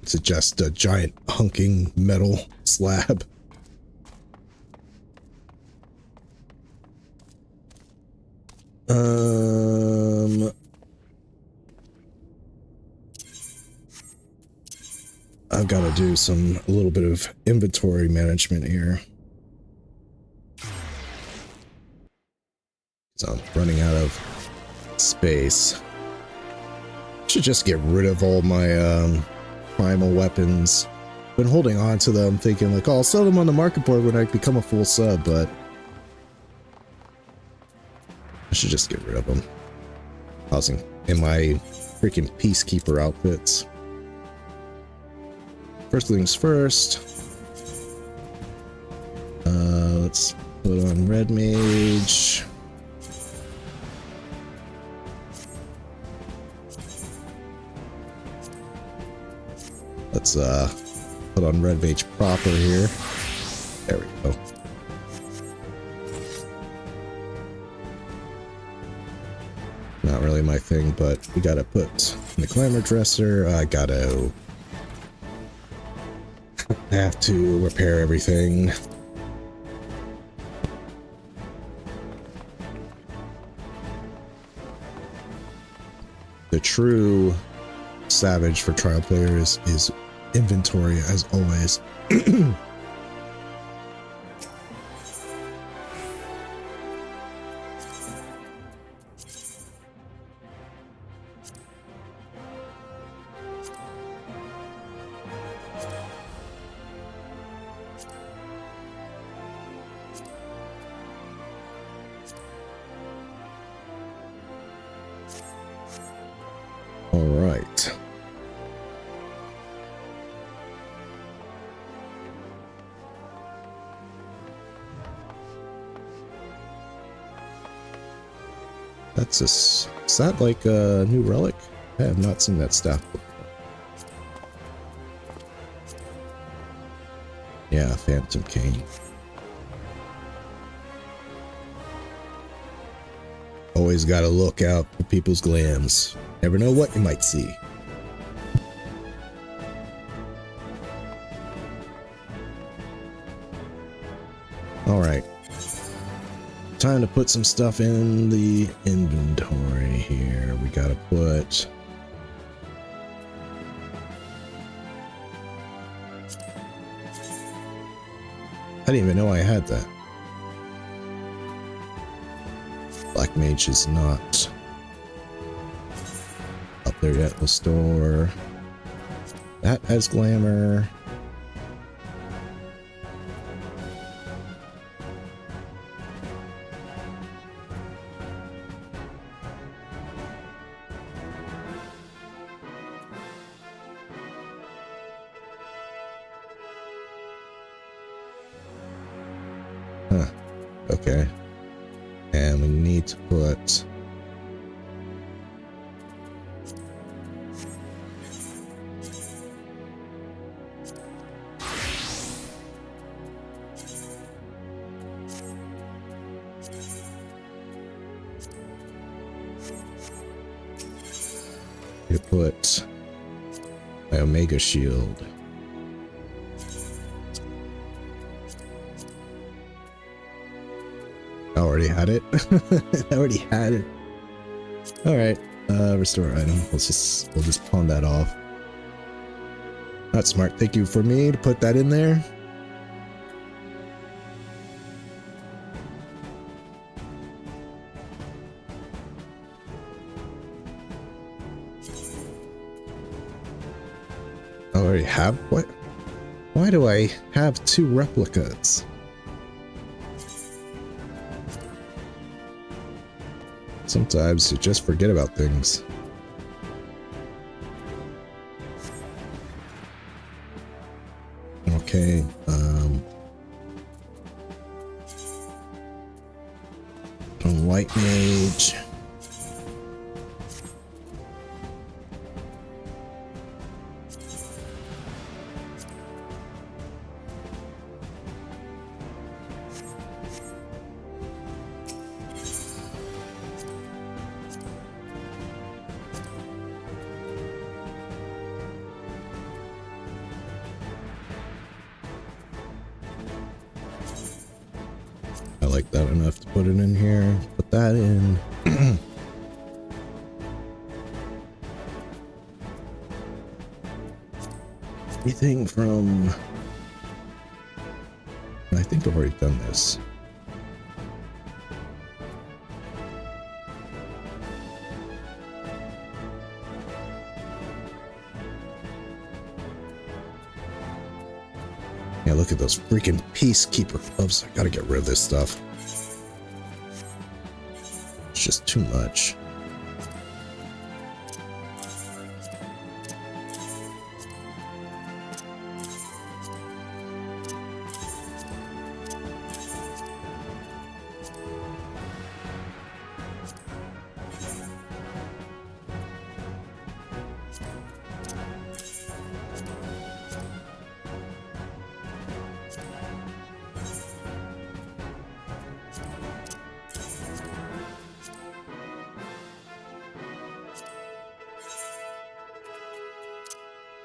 It's just a giant hunking metal slab. I've got to do a little bit of inventory management here. So I'm running out of space. Should just get rid of all my primal weapons. Been holding on to them, thinking like, oh, I'll sell them on the market board when I become a full sub, but I should just get rid of them. Housing in my freaking peacekeeper outfits. First things first. Let's put on Red Mage. Let's put on Red Mage proper here. There we go. Not really my thing, but we gotta put in the Glamour Dresser. I have to repair everything. The true savage for trial players is inventory, as always. That's is that like a new relic? I have not seen that staff before. Yeah, Phantom Cane. Always gotta look out for people's glams. Never know what you might see. Alright. Time to put some stuff in the inventory here. We gotta put... I didn't even know I had that. Black Mage is not up there yet in the store. That has glamour. Huh. Okay. And we need to put... to put my Omega Shield. I already had it. I already had it. All right, restore item. We'll just pawn that off. Not smart. Thank you for me to put that in there. I already have what? Why do I have 2 replicas? Sometimes you just forget about things. Okay, White Mage. I like that enough to put it in here. Put that in. Anything from... I think I've already done this. Yeah, look at those freaking Peacekeeper gloves. I gotta get rid of this stuff. It's just too much.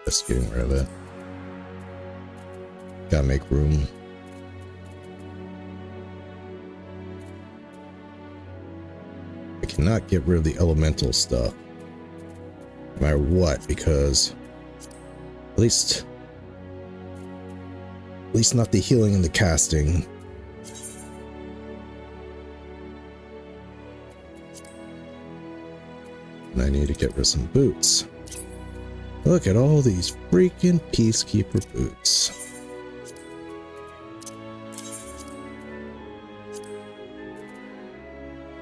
Just getting rid of it. Gotta make room. I cannot get rid of the elemental stuff, no matter what, because at least not the healing and the casting. And I need to get rid of some boots. Look at all these freaking Peacekeeper boots.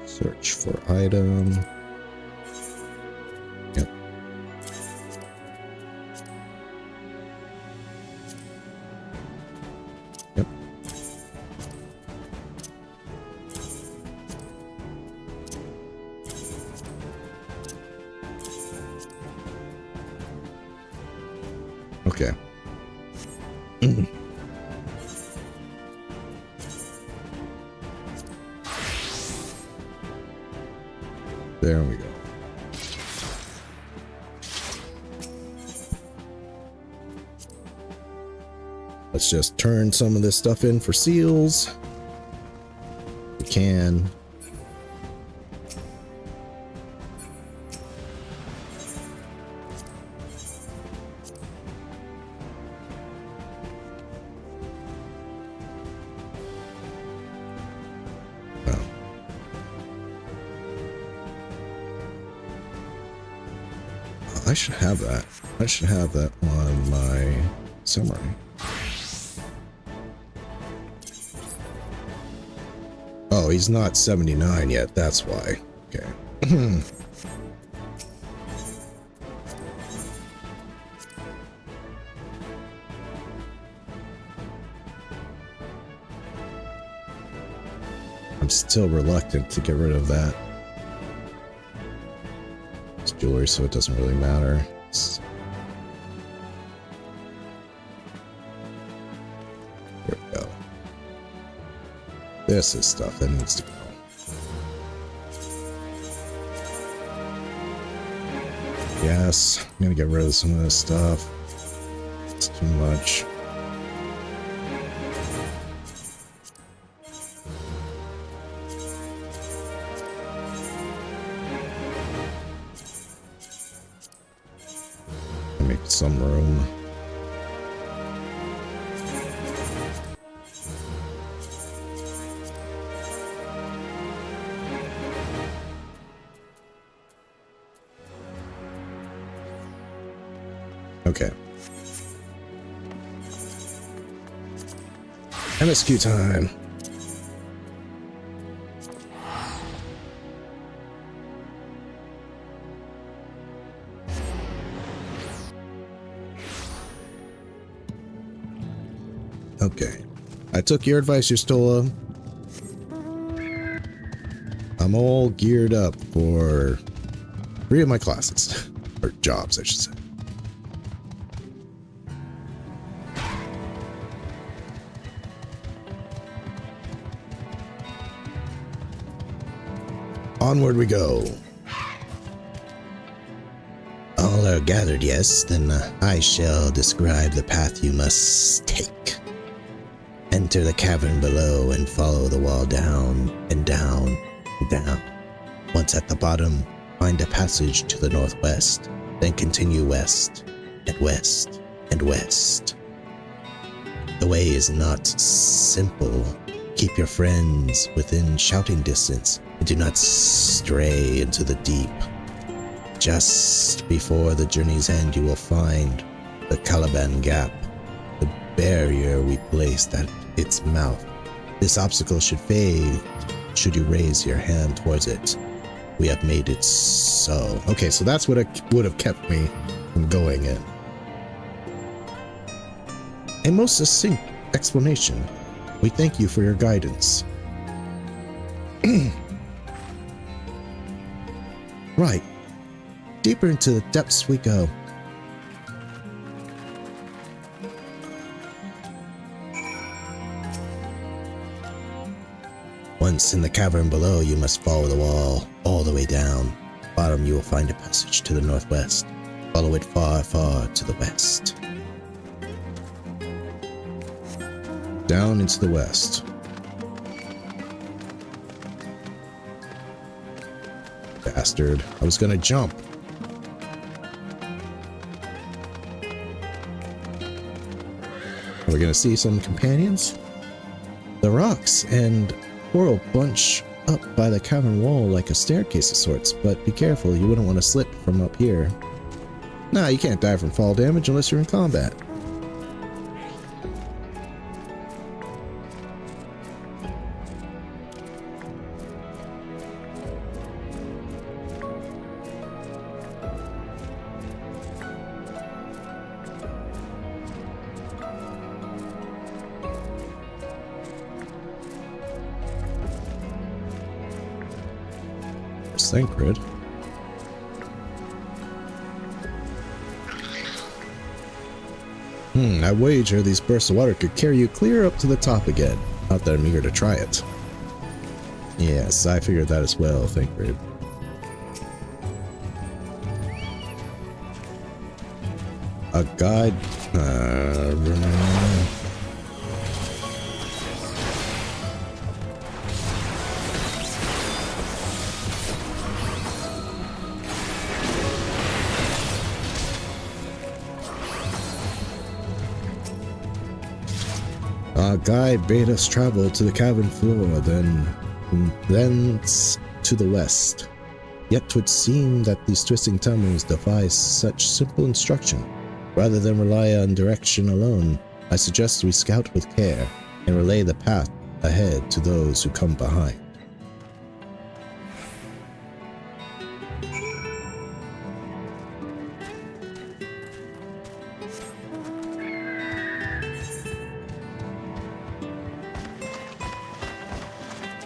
Search for item. Yep. Yep. There we go. Let's just turn some of this stuff in for seals. We can. I should have that. I should have that on my samurai. Oh, he's not 79 yet. That's why. Okay. I'm still reluctant to get rid of that. It's jewelry, so it doesn't really matter. Here we go. This is stuff that needs to go. Yes, I'm gonna get rid of some of this stuff. It's too much. Make some room. Okay. MSQ time. Okay. I took your advice, Yustola. I'm all geared up for 3 of my classes. Or jobs, I should say. Onward we go. All are gathered, yes? Then I shall describe the path you must take. Enter the cavern below and follow the wall down and down and down. Once at the bottom, find a passage to the northwest, then continue west and west and west. The way is not simple. Keep your friends within shouting distance and do not stray into the deep. Just before the journey's end, you will find the Caliban Gap, the barrier we placed at its mouth. This obstacle should fade should you raise your hand towards it. We have made it so. Okay, so that's what it would have kept me from going in. A most succinct explanation. We thank you for your guidance. Right. Deeper into the depths we go. Once in the cavern below, you must follow the wall all the way down. Bottom, you will find a passage to the northwest. Follow it far, far to the west. Down into the west. Bastard. I was gonna jump. Are we gonna see some companions? The rocks and coral bunch up by the cavern wall like a staircase of sorts, but be careful, you wouldn't want to slip from up here. Nah, you can't die from fall damage unless you're in combat. Sacred. I wager these bursts of water could carry you clear up to the top again. Not that I'm eager to try it. Yes, I figured that as well, Thancred. A guide. Our guide bade us travel to the cavern floor, then to the west. Yet 'twould seem that these twisting tunnels defy such simple instruction. Rather than rely on direction alone, I suggest we scout with care and relay the path ahead to those who come behind.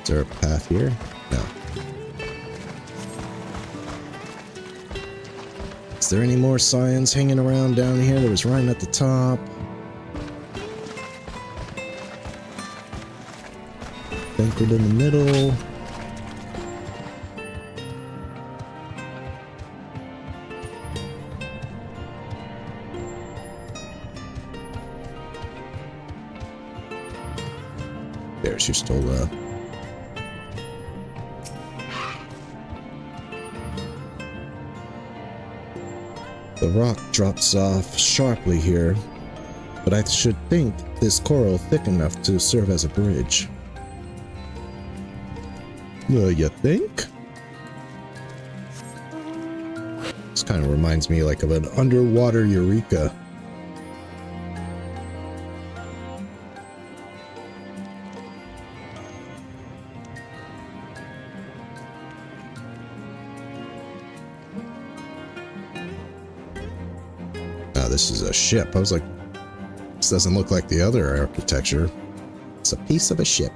Is there a path here? No. Is there any more signs hanging around down here? There was right at the top. Banquet in the middle. There's your Stola. The rock drops off sharply here, but I should think this coral thick enough to serve as a bridge. You think? This kind of reminds me like of an underwater Eureka. This is a ship. I was like, this doesn't look like the other architecture. It's a piece of a ship.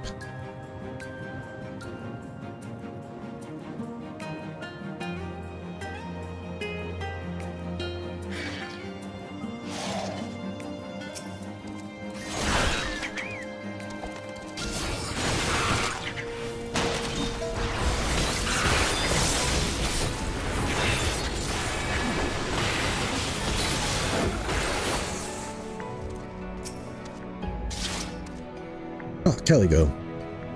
Kellygo,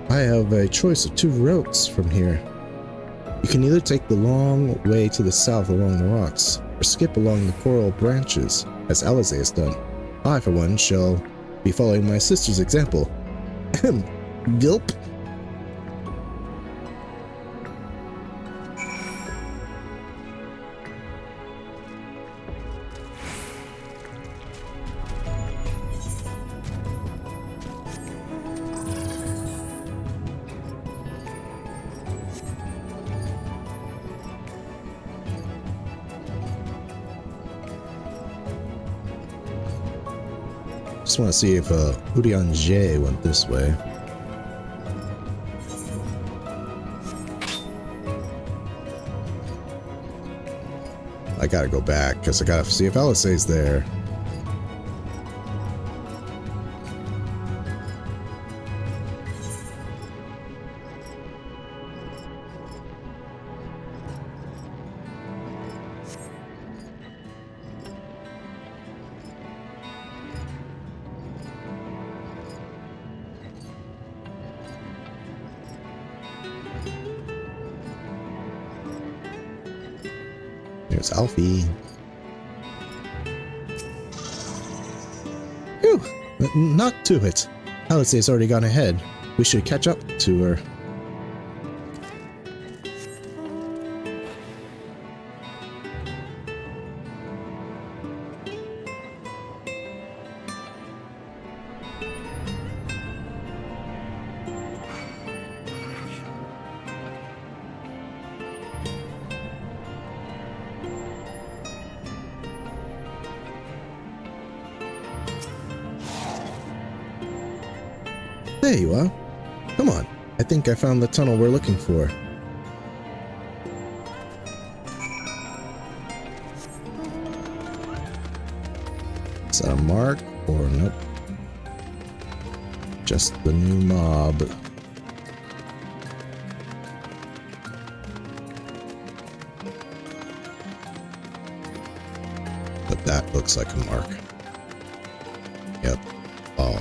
I have a choice of two routes from here. You can either take the long way to the south along the rocks, or skip along the coral branches, as Alize has done. I, for one, shall be following my sister's example. Gulp. Just want to see if Urianger went this way. I gotta go back because I gotta see if Alice's there. There's Alfie. Phew! Not to it. Alice's already gone ahead. We should catch up to her. There you are. Come on. I think I found the tunnel we're looking for. Is that a mark or nope? Just the new mob. But that looks looks like a mark. Yep. Oh.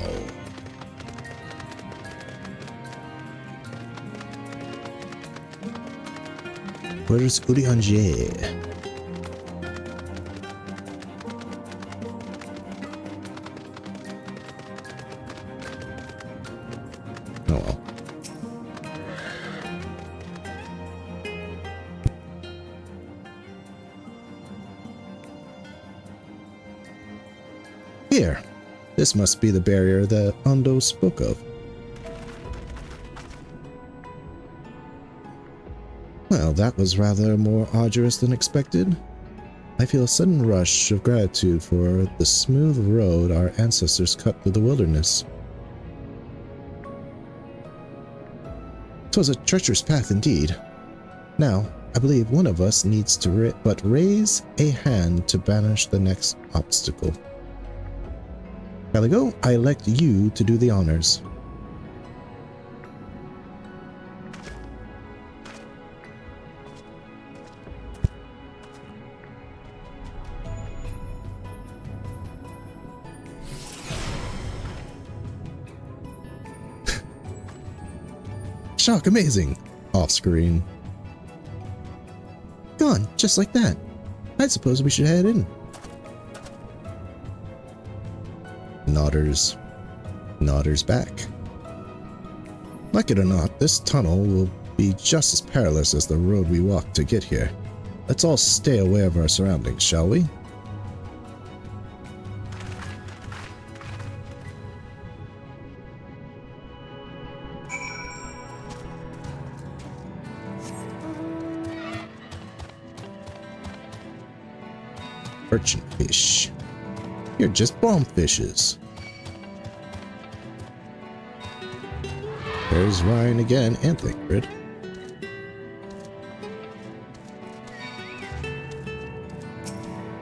Where's Urianger? Oh well. Here. This must be the barrier that Ondo spoke of. Well, that was rather more arduous than expected. I feel a sudden rush of gratitude for the smooth road our ancestors cut through the wilderness. 'Twas a treacherous path indeed. Now, I believe one of us needs to raise a hand to banish the next obstacle. Caligo, I elect you to do the honors. Shock, amazing! Off screen. Gone, just like that. I suppose we should head in. Nodder's back. Like it or not, this tunnel will be just as perilous as the road we walked to get here. Let's all stay aware of our surroundings, shall we? Urchin fish. You're just bomb fishes. There's Ryan again, and Liquid.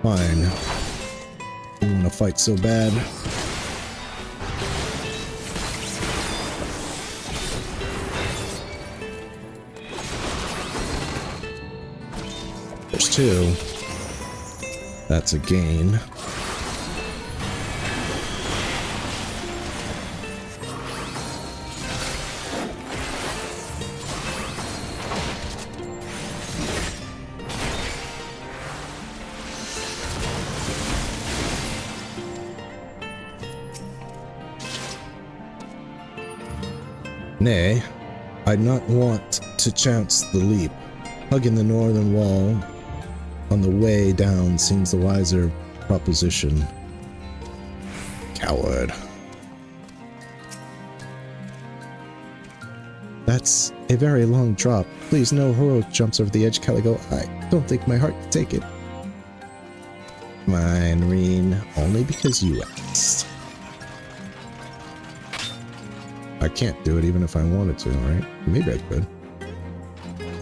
Fine. You want to fight so bad? There's two. That's a gain. Nay, I'd not want to chance the leap. Hugging the northern wall on the way down seems the wiser proposition. Coward. That's a very long drop. Please, no heroic jumps over the edge, Caligo. I don't think my heart can take it. Mine, Reen, only because you asked. I can't do it even if I wanted to, right? Maybe I could.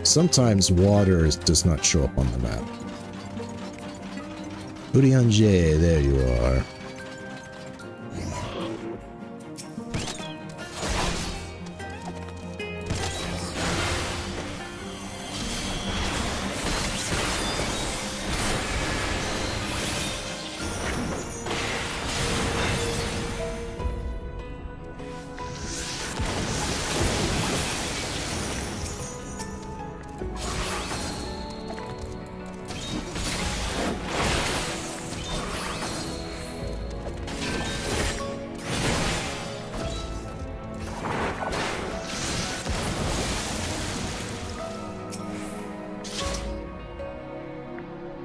Sometimes water does not show up on the map. Urianger, there you are.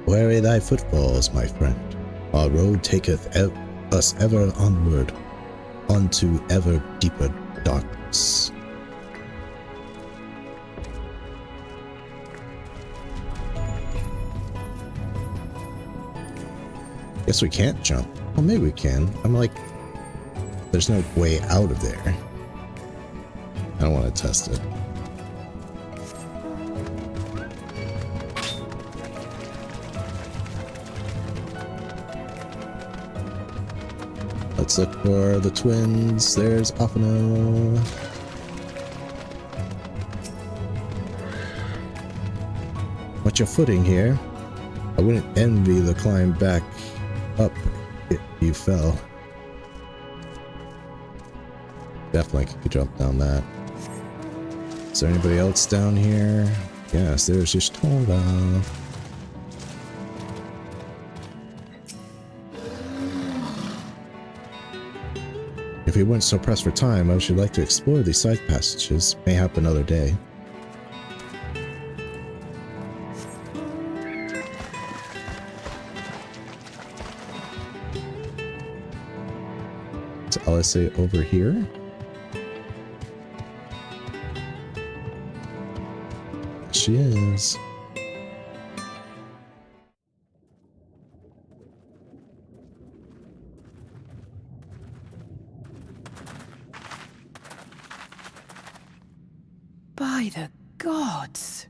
Wary thy footfalls, my friend. Our road taketh us ever onward, unto ever deeper darkness. Guess we can't jump. Well, maybe we can. I'm like, there's no way out of there. I don't want to test it. Let's look for the twins. There's Afano. What's your footing here? I wouldn't envy the climb back up if you fell. Definitely could jump down that. Is there anybody else down here? Yes, there's Y'shtola. If we weren't so pressed for time, I should like to explore these side passages. Mayhap another day. Is LSA over here? She is. By the gods!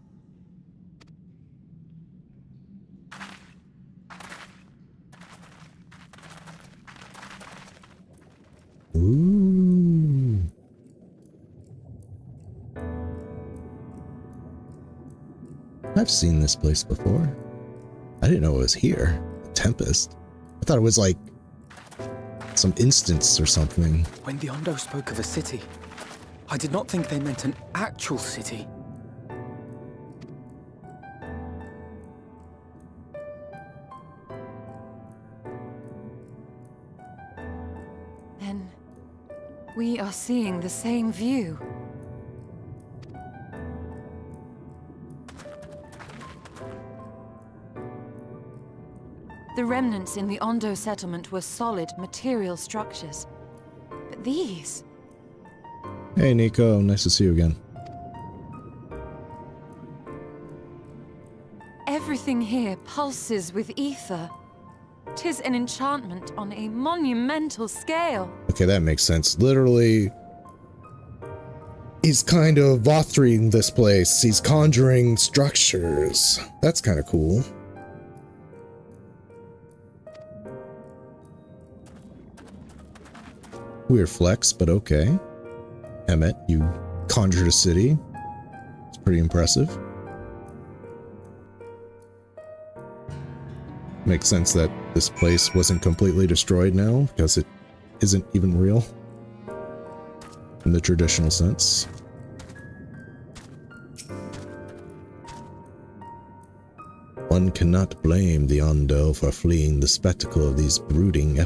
Ooh. I've seen this place before. I didn't know it was here. Tempest. I thought it was like some instance or something. When the Ondo spoke of a city, I did not think they meant an actual city. Then we are seeing the same view. The remnants in the Ondo settlement were solid, material structures. But these... Hey Nico, nice to see you again. Everything here pulses with ether. 'Tis an enchantment on a monumental scale. Okay, that makes sense. Literally, he's kind of Vothring this place. He's conjuring structures. That's kind of cool. Weird flex, but okay. Emmett, you conjured a city. It's pretty impressive. Makes sense that this place wasn't completely destroyed now, because it isn't even real. In the traditional sense. One cannot blame the Ondo for fleeing the spectacle of these brooding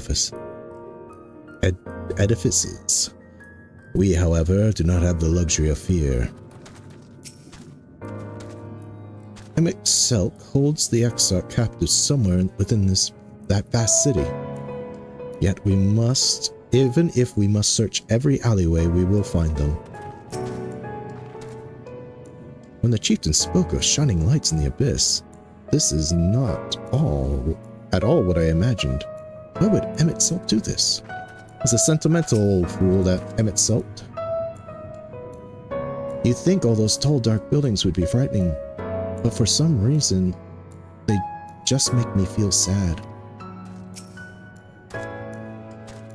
edifices. We, however, do not have the luxury of fear. Emmett Selk holds the Exarch captive somewhere within that vast city. Yet we must, even if we must search every alleyway, we will find them. When the chieftain spoke of shining lights in the abyss, this is not at all what I imagined. Why would Emmett Selk do this? Is a sentimental old fool that Emmett Selk. You'd think all those tall dark buildings would be frightening, but for some reason, they just make me feel sad.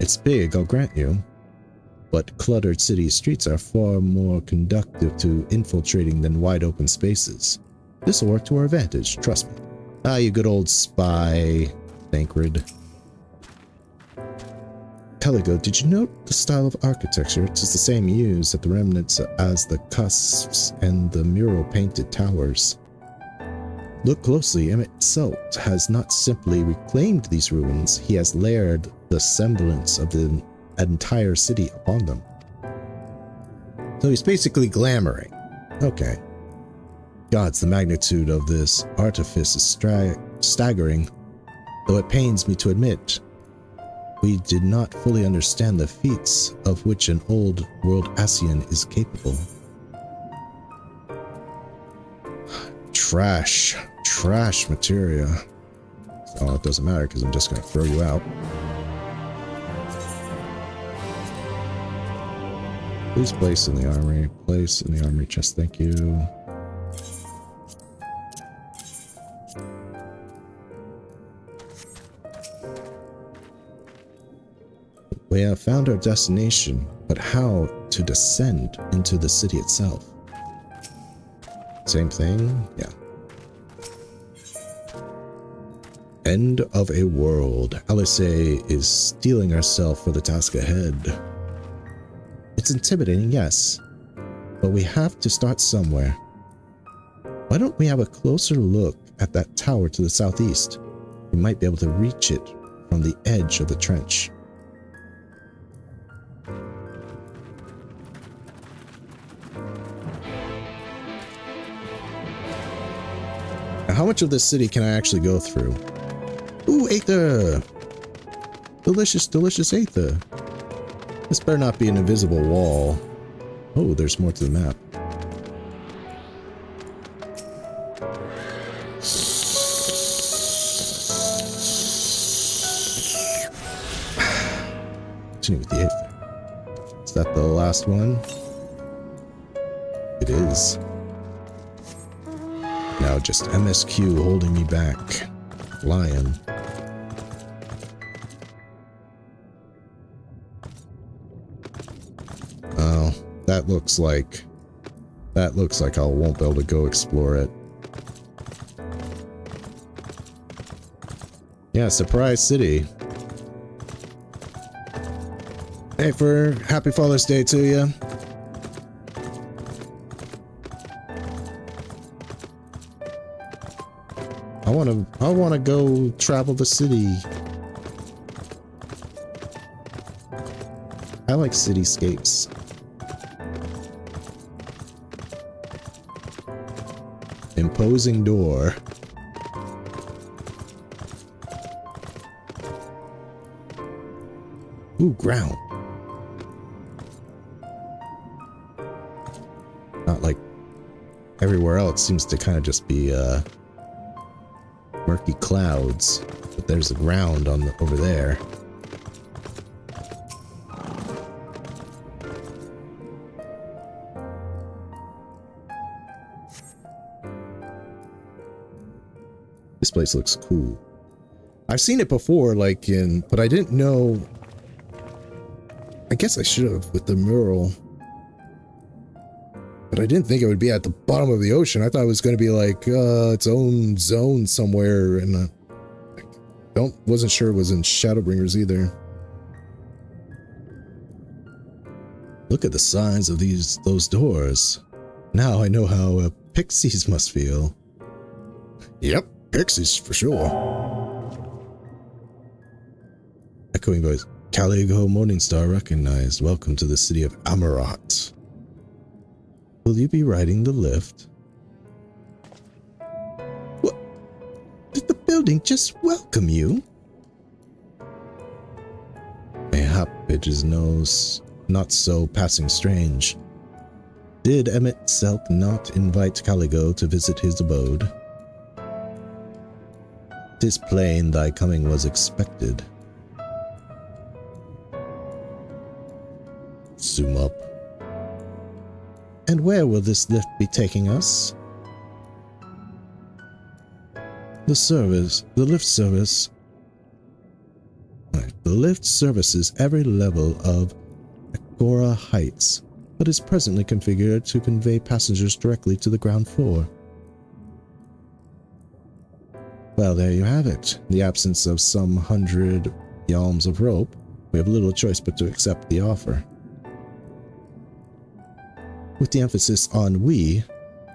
It's big, I'll grant you, but cluttered city streets are far more conducive to infiltrating than wide open spaces. This'll work to our advantage, trust me. Ah, you good old spy, Thancred. Pelago, did you note the style of architecture? It is the same used at the remnants as the cusps and the mural-painted towers. Look closely, Emmett Selk has not simply reclaimed these ruins, he has layered the semblance of the entire city upon them. So he's basically glamoring. Okay. Gods, the magnitude of this artifice is staggering, though it pains me to admit, we did not fully understand the feats of which an old world Ascian is capable. Trash materia. Oh, it doesn't matter because I'm just going to throw you out. Please place in the armory. Place in the armory chest. Thank you. We have found our destination, but how to descend into the city itself? Same thing? Yeah. End of a world. Alice is steeling herself for the task ahead. It's intimidating, yes, but we have to start somewhere. Why don't we have a closer look at that tower to the southeast? We might be able to reach it from the edge of the trench. Now, how much of this city can I actually go through? Ooh, Aether! Delicious, delicious Aether. This better not be an invisible wall. Oh, there's more to the map. Continue with the Aether. Is that the last one? It is. Now just MSQ holding me back. Lion. Oh, that looks like I won't be able to go explore it. Yeah, surprise city. Hey, happy Father's Day to you. I wanna go travel the city. I like cityscapes. Imposing door. Ooh, ground. Not like everywhere else seems to kind of just be murky clouds, but there's the ground on over there. This place looks cool. I've seen it before, but I didn't know. I guess I should have with the mural. But I didn't think it would be at the bottom of the ocean. I thought it was going to be like its own zone somewhere, and wasn't sure it was in Shadowbringers either. Look at the size of those doors. Now I know how pixies must feel. Yep, pixies for sure. Echoing voice. Caligo Morningstar recognized. Welcome to the city of Amarat. Will you be riding the lift? What? Did the building just welcome you? Mayhap it is not so passing strange. Did Emmett Selk not invite Caligo to visit his abode? 'Tis plain thy coming was expected. Zoom up. And where will this lift be taking us? The lift services every level of Agora Heights, but is presently configured to convey passengers directly to the ground floor. Well, there you have it. In the absence of some 100 yalms of rope, we have little choice but to accept the offer. With the emphasis on we,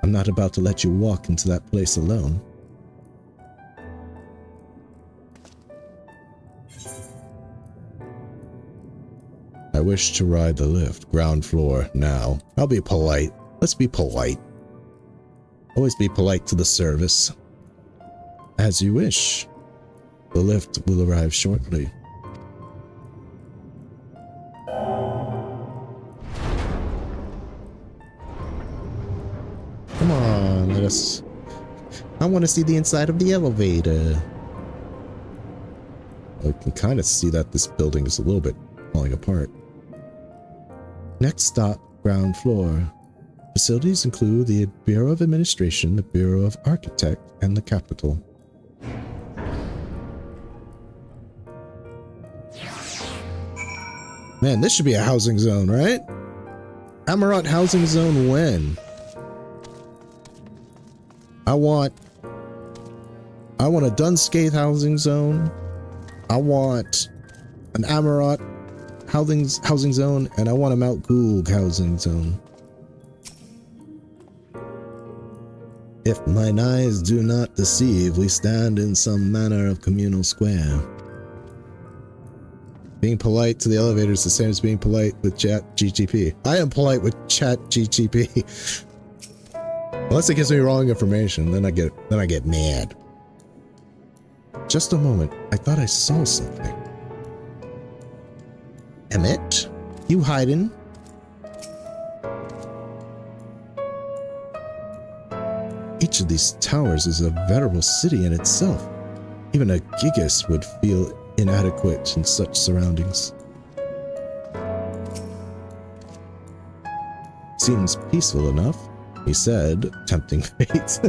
I'm not about to let you walk into that place alone. I wish to ride the lift, ground floor, now. I'll be polite. Let's be polite. Always be polite to the service. As you wish. The lift will arrive shortly. Come on, I want to see the inside of the elevator. I can kind of see that this building is a little bit falling apart. Next stop, ground floor. Facilities include the Bureau of Administration, the Bureau of Architect, and the Capitol. Man, this should be a housing zone, right? Amarat housing zone when? I want I want a Dunscaith housing zone. I want an Amarat housing zone, and I want a Mount Gould housing zone. If mine eyes do not deceive, we stand in some manner of communal square. Being polite to the elevator is the same as being polite with ChatGTP. I am polite with ChatGTP. Unless it gives me wrong information, then I get mad. Just a moment, I thought I saw something. Emmett? You hiding? Each of these towers is a veritable city in itself. Even a Gigas would feel inadequate in such surroundings. Seems peaceful enough, he said, tempting fate.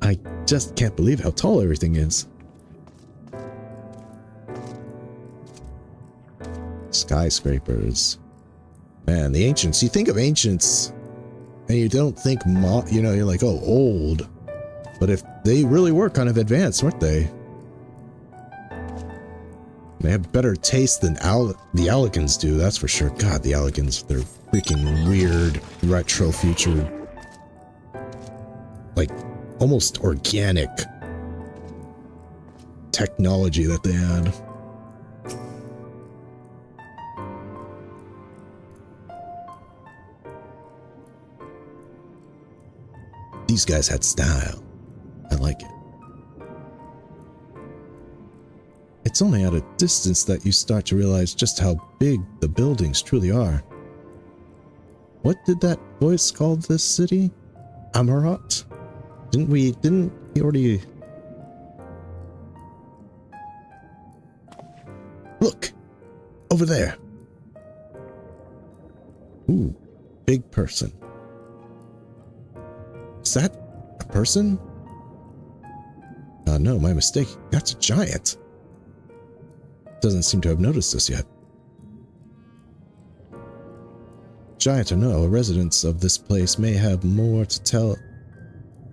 I just can't believe how tall everything is. Skyscrapers. Man, the ancients. You think of ancients, and you don't think, you're like, oh, old. But if they really were kind of advanced, weren't they? They have better taste than the Alicans do, that's for sure. God, the Alicans, they're freaking weird, retro future, like almost organic technology that they had. These guys had style. I like it. It's only at a distance that you start to realize just how big the buildings truly are. What did that voice call this city? Amarat? Didn't he already... Look! Over there! Ooh, big person. Is that a person? No, my mistake. That's a giant. Doesn't seem to have noticed us yet. Giant or no, residents of this place may have more to tell,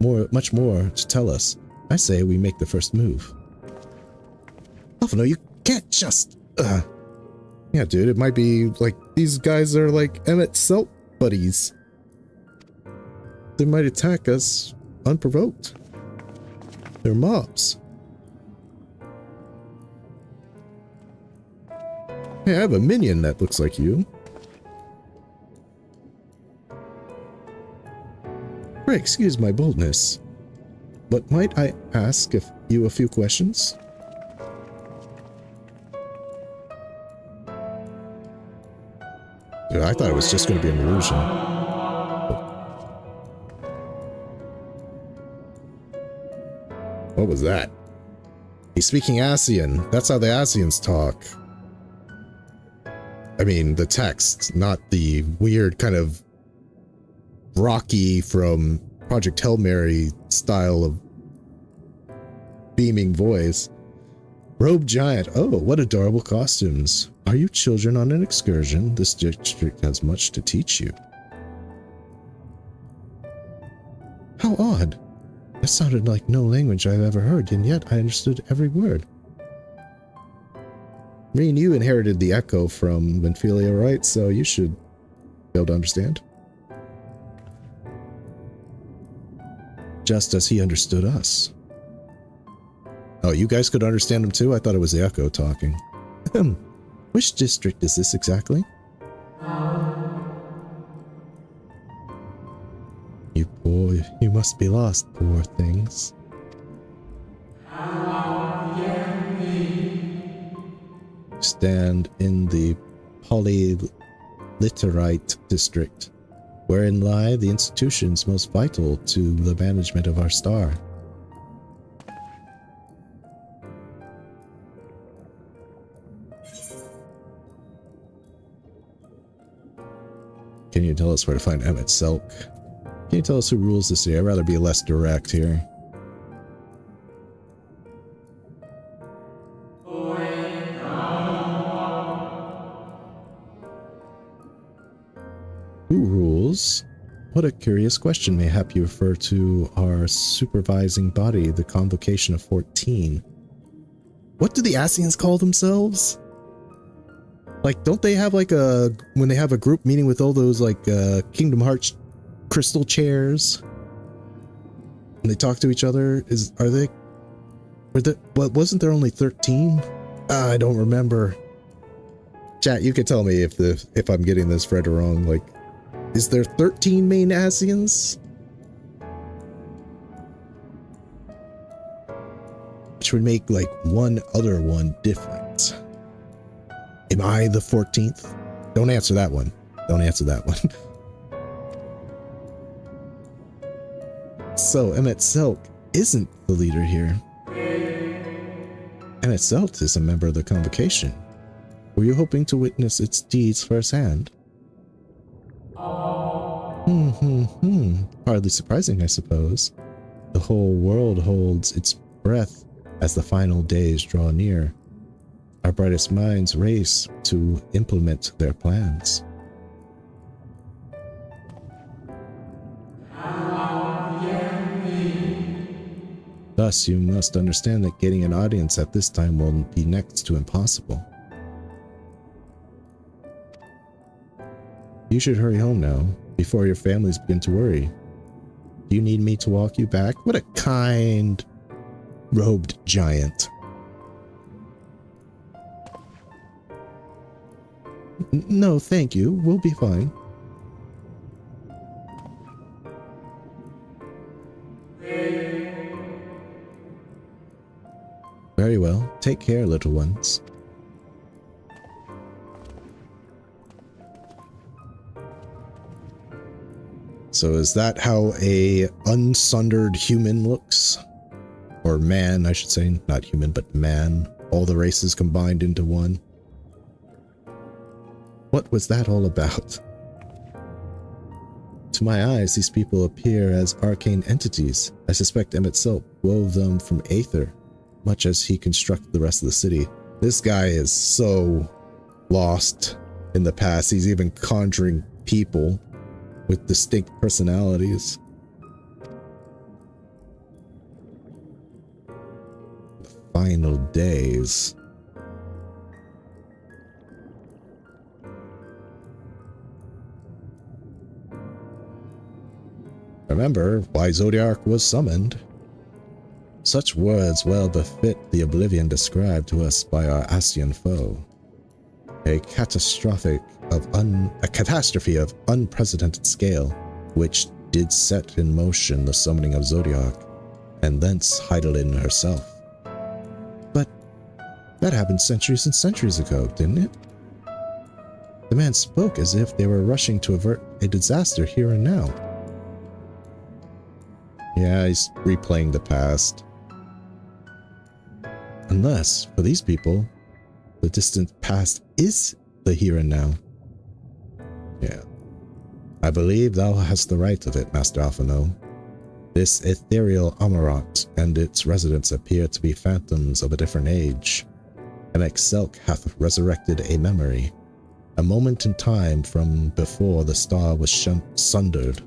much more to tell us. I say we make the first move. Oh no, you can't just. Yeah, dude, it might be like these guys are like Emmett Selk buddies. They might attack us unprovoked. They're mobs. Hey, I have a minion that looks like you. Pray excuse my boldness, but might I ask you a few questions? Dude, I thought it was just going to be an illusion. What was that? He's speaking Ascian. That's how the Ascians talk. I mean, the text, not the weird kind of Rocky from Project Hail Mary style of beaming voice. Robe giant. Oh, what adorable costumes. Are you children on an excursion? This district has much to teach you. How odd. That sounded like no language I've ever heard, and yet I understood every word. Reen, you inherited the echo from Venphilia, right? So you should be able to understand. Just as he understood us. Oh, you guys could understand him too? I thought it was the echo talking. Which district is this exactly? You must be lost, poor things. Stand in the Polyliterite district, wherein lie the institutions most vital to the management of our star. Can you tell us where to find Emmett Selk? Can you tell us who rules the city? I'd rather be less direct here. Who rules? What a curious question. Mayhap you refer to our supervising body, the Convocation of 14. What do the Ascians call themselves? Like, don't they have like when they have a group meeting with all those like Kingdom Hearts crystal chairs? And they talk to each other? Wasn't there only 13? I don't remember. Chat, you could tell me if I'm getting this right or wrong. Like, is there 13 main Ascians? Which would make like one other one different. Am I the 14th? Don't answer that one. Don't answer that one. So, Emmett Silk isn't the leader here. Emmett Silk is a member of the Convocation. Were you hoping to witness its deeds firsthand? Hardly surprising, I suppose. The whole world holds its breath as the final days draw near. Our brightest minds race to implement their plans. Thus, you must understand that getting an audience at this time will be next to impossible. You should hurry home now, before your families begin to worry. Do you need me to walk you back? What a kind, robed giant. No, thank you. We'll be fine. Very well. Take care, little ones. So is that how a unsundered human looks? Or man, I should say. Not human, but man. All the races combined into one. What was that all about? To my eyes, these people appear as arcane entities. I suspect Emmett Silk wove them from aether, much as he constructed the rest of the city. This guy is so lost in the past. He's even conjuring people with distinct personalities. The final days. Remember why Zodiac was summoned. Such words well befit the oblivion described to us by our Ascian foe. A catastrophe of unprecedented scale, which did set in motion the summoning of Zodiac, and thence Heidelin herself. But that happened centuries and centuries ago, didn't it? The man spoke as if they were rushing to avert a disaster here and now. Yeah, he's replaying the past. Unless, for these people, the distant past is the here and now. Yeah. I believe thou hast the right of it, Master Alphino. This ethereal Amarant and its residents appear to be phantoms of a different age. Emmett Silk hath resurrected a memory, a moment in time from before the star was sundered.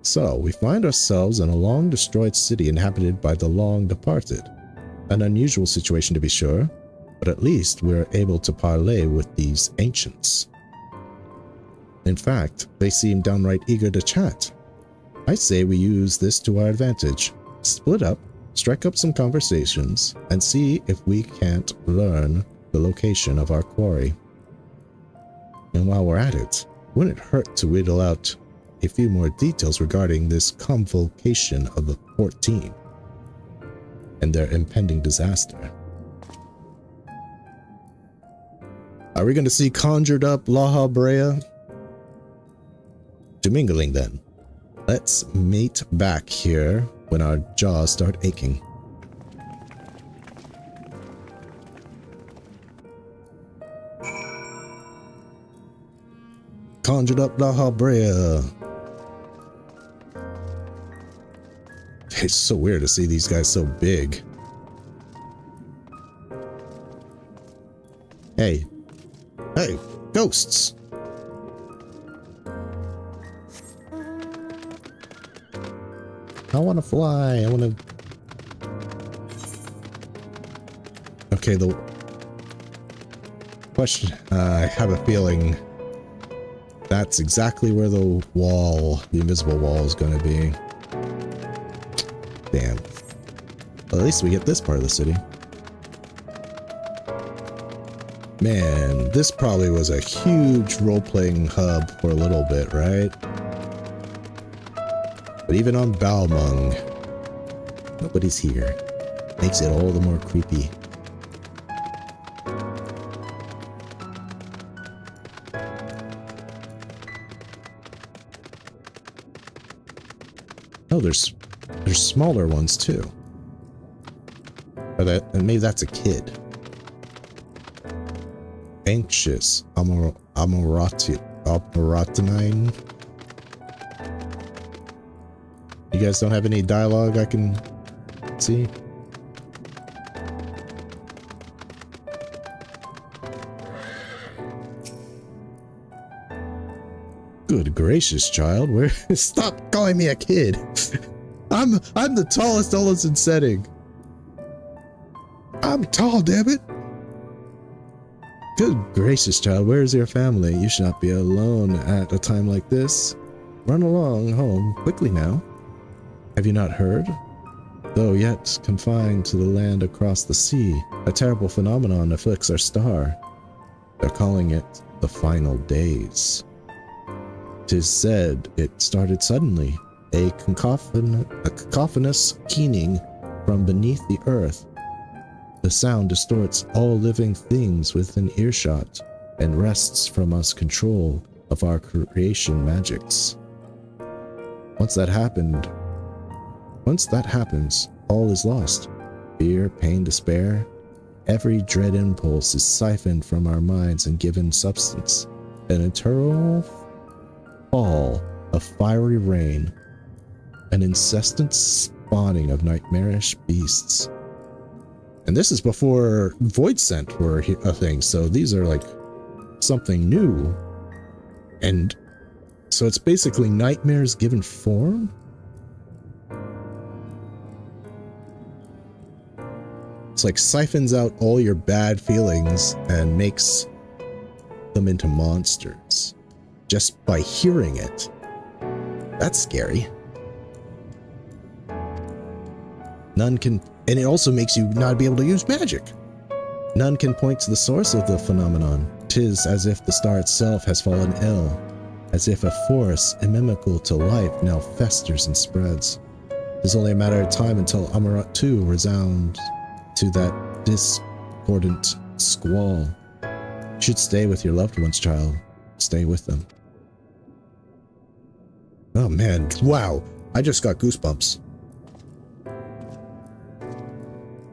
So, we find ourselves in a long-destroyed city inhabited by the long-departed. An unusual situation to be sure, but at least we're able to parley with these ancients. In fact, they seem downright eager to chat. I say we use this to our advantage. Split up, strike up some conversations, and see if we can't learn the location of our quarry. And while we're at it, wouldn't it hurt to whittle out a few more details regarding this convocation of the 14 and their impending disaster. Are we going to see conjured up Laha Brea? To mingling then. Let's meet back here when our jaws start aching. Conjured up Laha Brea. It's so weird to see these guys so big. Hey. Hey, ghosts! I want to fly. I want to... Okay, the question... I have a feeling that's exactly where the wall, the invisible wall, is going to be. Damn. Well, at least we get this part of the city. Man, this probably was a huge role-playing hub for a little bit, right? But even on Balmung, nobody's here. Makes it all the more creepy. Oh, there's smaller ones too. Or and maybe that's a kid. Anxious, Amoratinine. You guys don't have any dialogue I can see? Good gracious, child. Where? Stop calling me a kid. I'm the tallest Ellison setting. I'm tall, damn it. Good gracious, child. Where is your family? You should not be alone at a time like this. Run along home quickly now. Have you not heard? Though yet confined to the land across the sea, a terrible phenomenon afflicts our star. They're calling it the final days. 'Tis said it started suddenly, a cacophonous keening from beneath the earth. The sound distorts all living things within earshot and wrests from us control of our creation magics. Once that happens, all is lost. Fear, pain, despair. Every dread impulse is siphoned from our minds and given substance. An eternal fall of fiery rain. An incessant spawning of nightmarish beasts. And this is before Void Scent were a thing, so these are like something new. And so it's basically nightmares given form? It's like siphons out all your bad feelings and makes them into monsters just by hearing it. That's scary. None can, and it also makes you not be able to use magic. None can point to the source of the phenomenon. 'Tis as if the star itself has fallen ill, as if a force inimical to life now festers and spreads. 'Tis only a matter of time until Amarat too resounds to that discordant squall. You should stay with your loved ones, child. Stay with them. Oh man, wow. I just got goosebumps.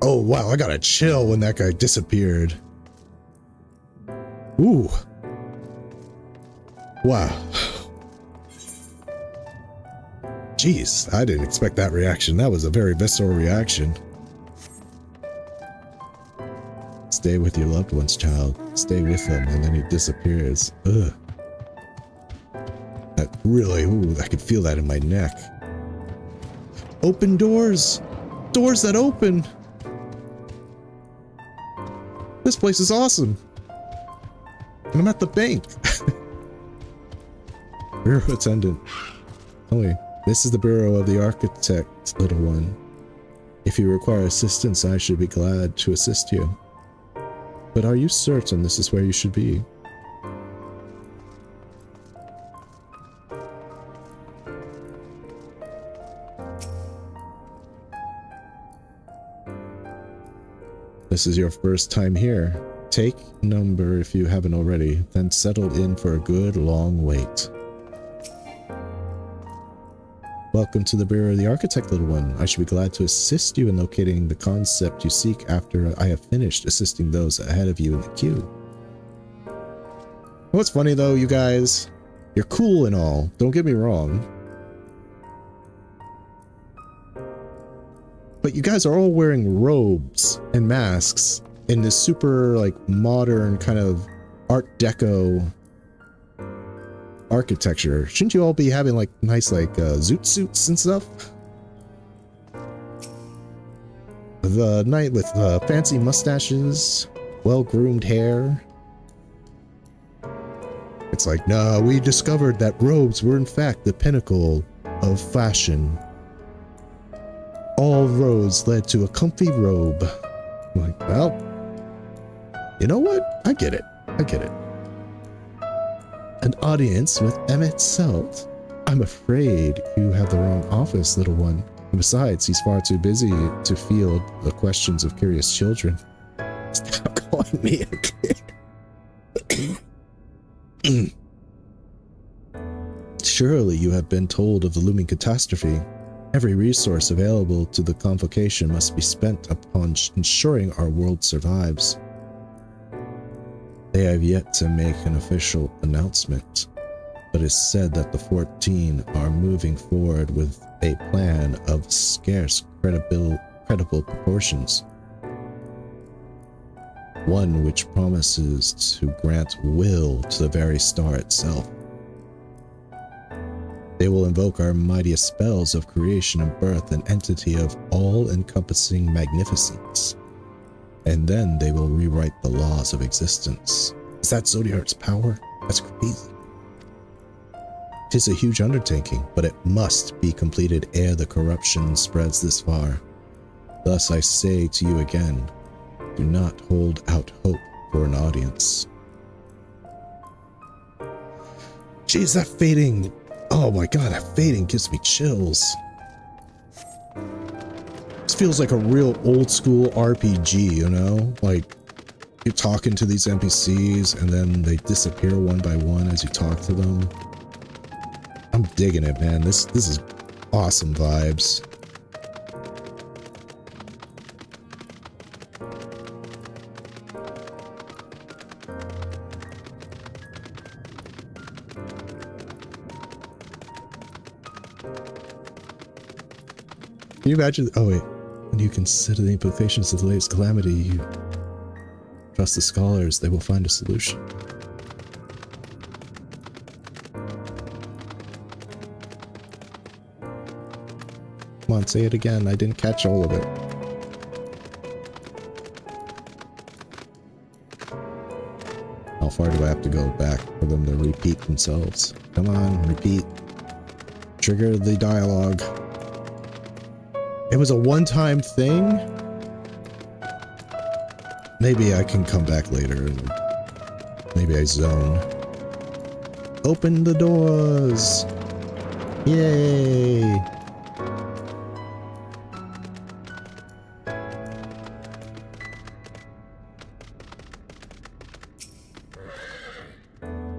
Oh wow, I got a chill when that guy disappeared. Ooh. Wow. Jeez, I didn't expect that reaction. That was a very visceral reaction. Stay with your loved ones, child. Stay with them, and then he disappears. Ugh. That really, ooh, I could feel that in my neck. Open doors! Doors that open! This place is awesome! And I'm at the bank! Bureau attendant. Oh wait, this is the Bureau of the Architect, little one. If you require assistance, I should be glad to assist you. But are you certain this is where you should be? This is your first time here. Take number if you haven't already, then settle in for a good long wait. Welcome to the Bureau of the Architect, little one. I should be glad to assist you in locating the concept you seek after I have finished assisting those ahead of you in the queue. What's funny though, you guys? You're cool and all, don't get me wrong. But you guys are all wearing robes and masks in this super like modern kind of Art Deco architecture, shouldn't you all be having like nice like zoot suits and stuff? The knight with fancy mustaches, well-groomed hair. It's like, nah, we discovered that robes were in fact the pinnacle of fashion. All roads led to a comfy robe. I'm like, well, you know what? I get it. I get it. An audience with Emmett Selt. I'm afraid you have the wrong office, little one. And besides, he's far too busy to field the questions of curious children. Stop calling me a kid. Surely you have been told of the looming catastrophe. Every resource available to the convocation must be spent upon ensuring our world survives. They have yet to make an official announcement, but it's said that the 14 are moving forward with a plan of scarce credible proportions. One which promises to grant will to the very star itself. They will invoke our mightiest spells of creation and birth, an entity of all-encompassing magnificence. And then they will rewrite the laws of existence. Is that Zodiart's power? That's crazy. It is a huge undertaking, but it must be completed ere the corruption spreads this far. Thus I say to you again, do not hold out hope for an audience. Jeez, that fading. Oh my god, that fading gives me chills. This feels like a real old school RPG, you know? Like, you're talking to these NPCs and then they disappear one by one as you talk to them. I'm digging it, man. This is awesome vibes. Can you imagine? Oh wait, when you consider the implications of the latest calamity, you trust the scholars, they will find a solution. Come on, say it again. I didn't catch all of it. How far do I have to go back for them to repeat themselves? Come on, repeat. Trigger the dialogue. It was a one-time thing? Maybe I can come back later and maybe I zone. Open the doors! Yay!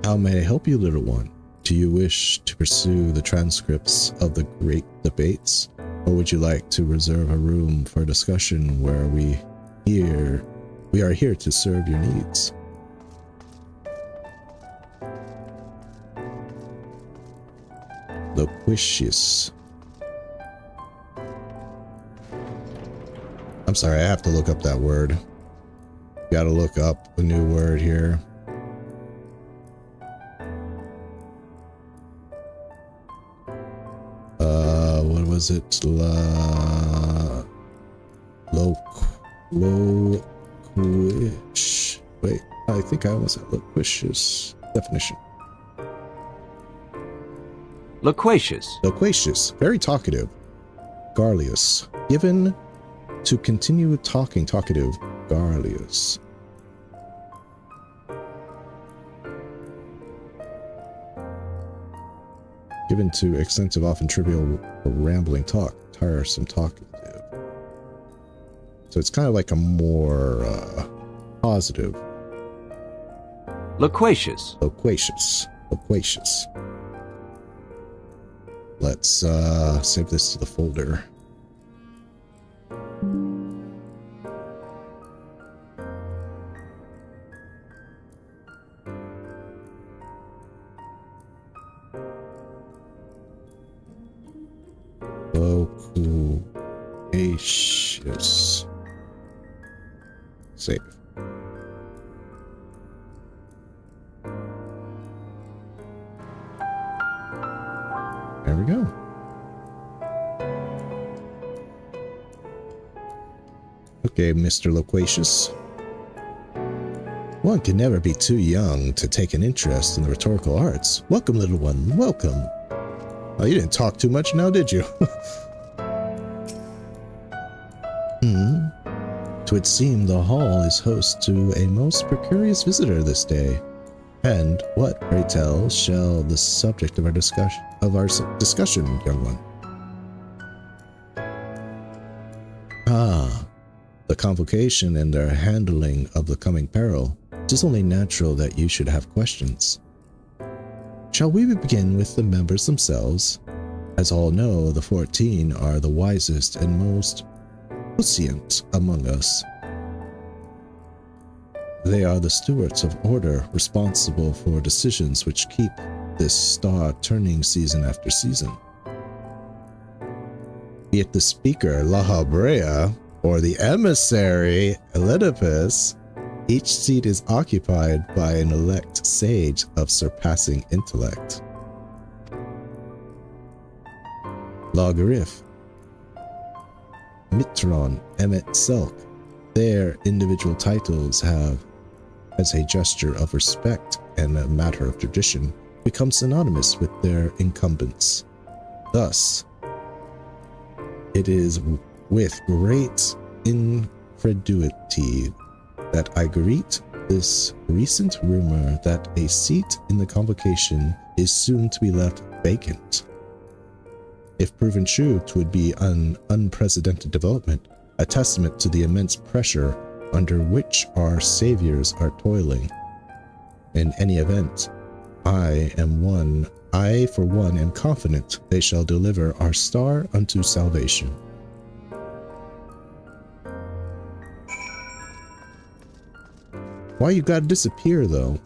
How may I help you, little one? Do you wish to pursue the transcripts of the great debates? Or would you like to reserve a room for discussion where we are here to serve your needs? Loquacious. I'm sorry, I have to look up that word. Gotta look up a new word here. What was it? Loquish. Wait, I think I almost said loquacious. Definition. Loquacious. Loquacious. Very talkative. Garrulous. Given to continue talking. Talkative. Garrulous. Given to extensive, often trivial or rambling talk. Tiresome talkative. So it's kind of like a more positive. Loquacious. Loquacious. Loquacious. Let's save this to the folder. Loquacious. Save. Okay, Mr. Loquacious. One can never be too young to take an interest in the rhetorical arts. Welcome, little one, welcome. Oh, you didn't talk too much now, did you? Twould seem the hall is host to a most precarious visitor this day. And what, pray tell, shall the subject of our discussion, young one? Ah, the convocation and their handling of the coming peril. It is only natural that you should have questions. Shall we begin with the members themselves? As all know, the 14 are the wisest and most prescient among us. They are the stewards of order, responsible for decisions which keep this star turning season after season. Be it the speaker, La Habrea, or the emissary, Elidipus, each seat is occupied by an elect sage of surpassing intellect. Lagarif, Mitron, Emmet Selk, their individual titles have, as a gesture of respect and a matter of tradition, become synonymous with their incumbents. Thus, it is with great incredulity that I greet this recent rumor that a seat in the convocation is soon to be left vacant. If proven true, it would be an unprecedented development, a testament to the immense pressure under which our saviors are toiling. In any event, I for one am confident they shall deliver our star unto salvation. Why you gotta disappear though?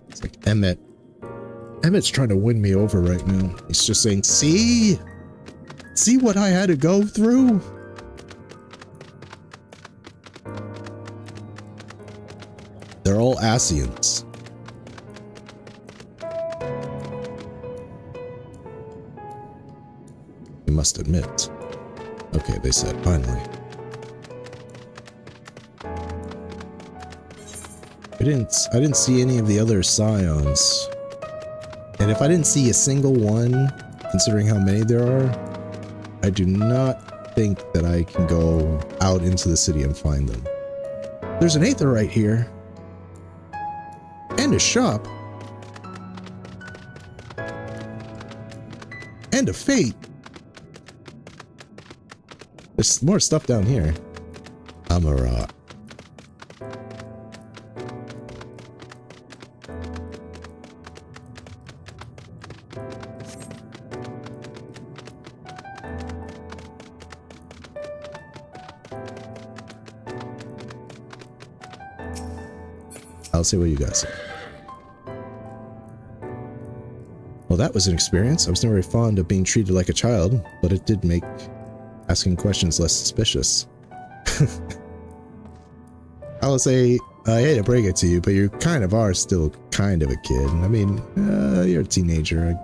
It's like Emmett's trying to win me over right now. He's just saying, see what I had to go through? They're all Asians. You must admit. Okay, they said, finally. I didn't see any of the other scions. And if I didn't see a single one, considering how many there are, I do not think that I can go out into the city and find them. There's an Aether right here. And a shop. And a fate. There's more stuff down here. Amarat. I'll say what you guys say. Well, that was an experience. I was never fond of being treated like a child, but it did make asking questions less suspicious. I'll say, I hate to break it to you, but you kind of are still kind of a kid. I mean, you're a teenager.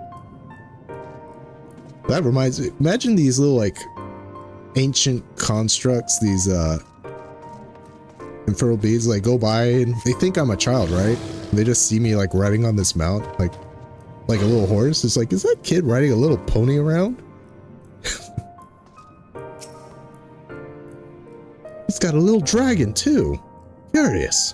That reminds me, imagine these little, like, ancient constructs, these, infernal beads, like, go by and they think I'm a child, right? They just see me, like, riding on this mount, like a little horse. It's like, is that kid riding a little pony around? It's got a little dragon, too. Curious.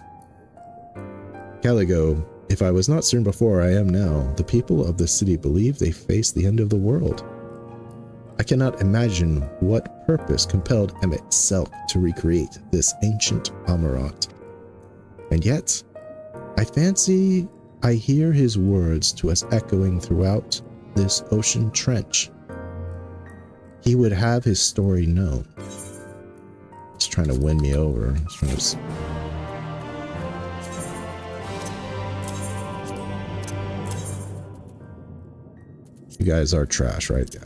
Caligo, if I was not certain before, I am now. The people of the city believe they face the end of the world. I cannot imagine what purpose compelled Emmet Selk to recreate this ancient Amarat. And yet, I fancy I hear his words to us echoing throughout this ocean trench. He would have his story known. He's trying to win me over. He's trying to... You guys are trash, right? Yeah.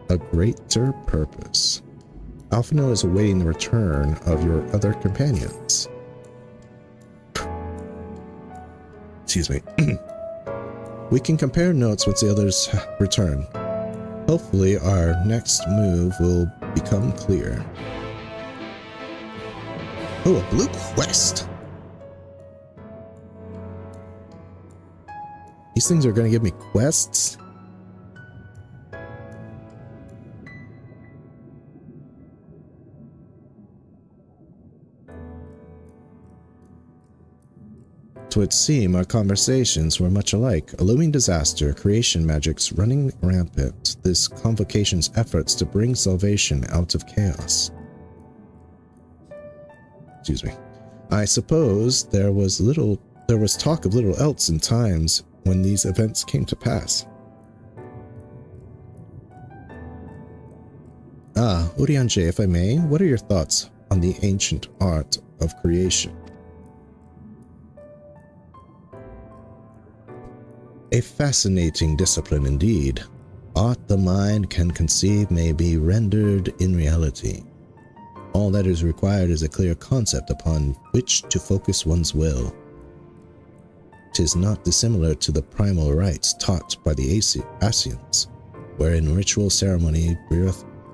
A greater purpose. Alphino is awaiting the return of your other companions. Excuse me. We can compare notes once the others return. Hopefully our next move will become clear. Oh, a blue quest! These things are going to give me quests? It would seem our conversations were much alike. A looming disaster, creation magics running rampant, this convocation's efforts to bring salvation out of chaos. Excuse me. I suppose there was talk of little else in times when these events came to pass. Ah, Urianger, if I may, what are your thoughts on the ancient art of creation? A fascinating discipline indeed. Art the mind can conceive may be rendered in reality. All that is required is a clear concept upon which to focus one's will. 'Tis not dissimilar to the primal rites taught by the Asians, wherein ritual ceremony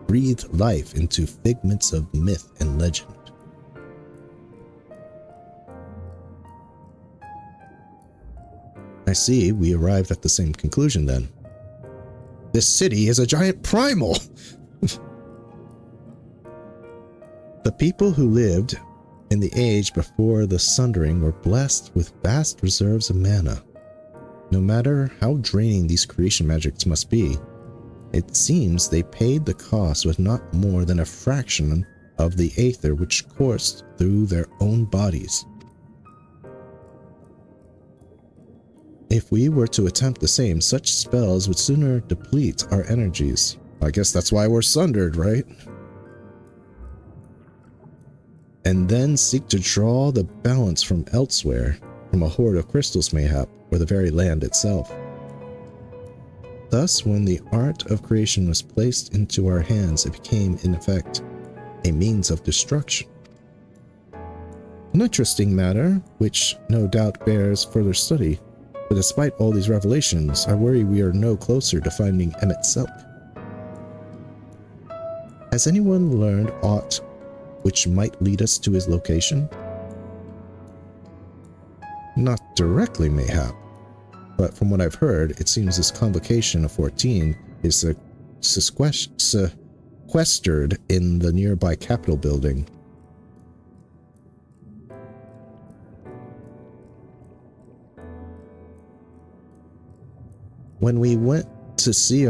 breathed life into figments of myth and legend. I see we arrived at the same conclusion then. This city is a giant primal! The people who lived in the age before the Sundering were blessed with vast reserves of mana. No matter how draining these creation magics must be, it seems they paid the cost with not more than a fraction of the aether which coursed through their own bodies. If we were to attempt the same, such spells would sooner deplete our energies. I guess that's why we're sundered, right? And then seek to draw the balance from elsewhere, from a hoard of crystals mayhap, or the very land itself. Thus, when the art of creation was placed into our hands, it became, in effect, a means of destruction. An interesting matter, which no doubt bears further study. But despite all these revelations, I worry we are no closer to finding Emmett Selk. Has anyone learned aught which might lead us to his location? Not directly, mayhap, but from what I've heard, it seems this convocation of 14 is sequestered in the nearby Capitol building. When we went to see it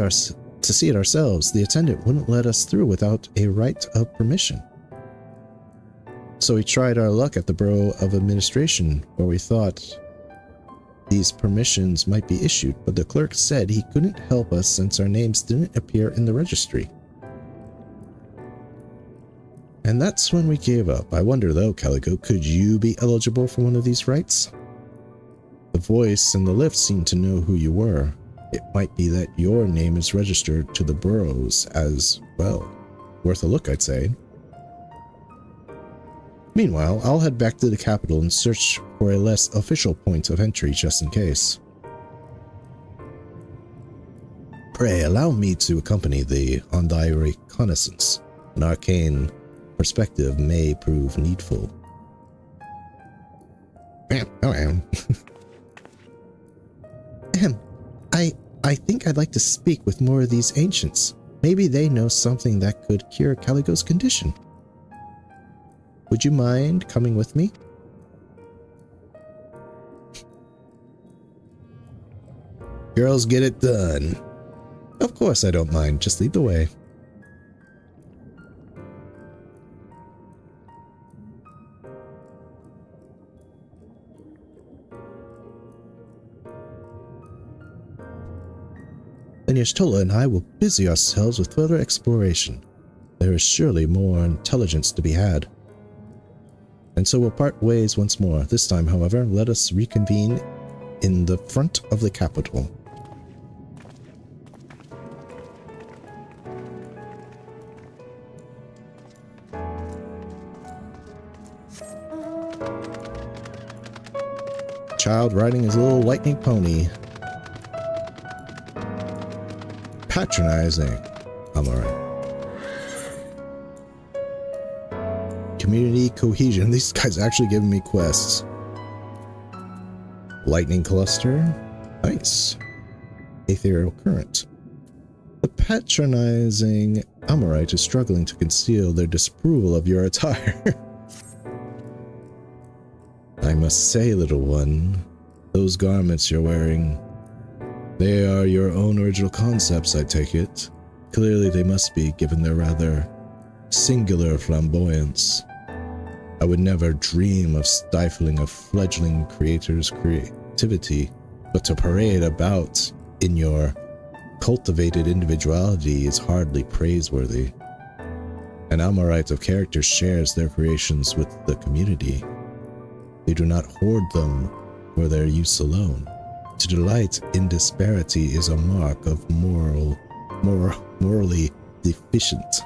ourselves, the attendant wouldn't let us through without a right of permission. So we tried our luck at the Bureau of Administration, where we thought these permissions might be issued, but the clerk said he couldn't help us since our names didn't appear in the registry. And that's when we gave up. I wonder though, Calico, could you be eligible for one of these rights? The voice in the lift seemed to know who you were. It might be that your name is registered to the boroughs as well. Worth a look, I'd say. Meanwhile, I'll head back to the capital and search for a less official point of entry just in case. Pray allow me to accompany thee on thy reconnaissance. An arcane perspective may prove needful. I think I'd like to speak with more of these ancients. Maybe they know something that could cure Calico's condition. Would you mind coming with me? Girls get it done. Of course I don't mind, just lead the way. Then Y'shtola and I will busy ourselves with further exploration. There is surely more intelligence to be had. And so we'll part ways once more. This time, however, let us reconvene in the front of the capital. child riding his little lightning pony. Patronizing. I'm alright. Community cohesion. These guys actually giving me quests. Lightning cluster. Nice. Ethereal current. The patronizing Amorite is struggling to conceal their disapproval of your attire. I must say, little one, those garments you're wearing, they are your own original concepts, I take it. Clearly they must be, given their rather singular flamboyance. I would never dream of stifling a fledgling creator's creativity, but to parade about in your cultivated individuality is hardly praiseworthy. An Amorite of character shares their creations with the community. They do not hoard them for their use alone. To delight in disparity is a mark of morally deficient.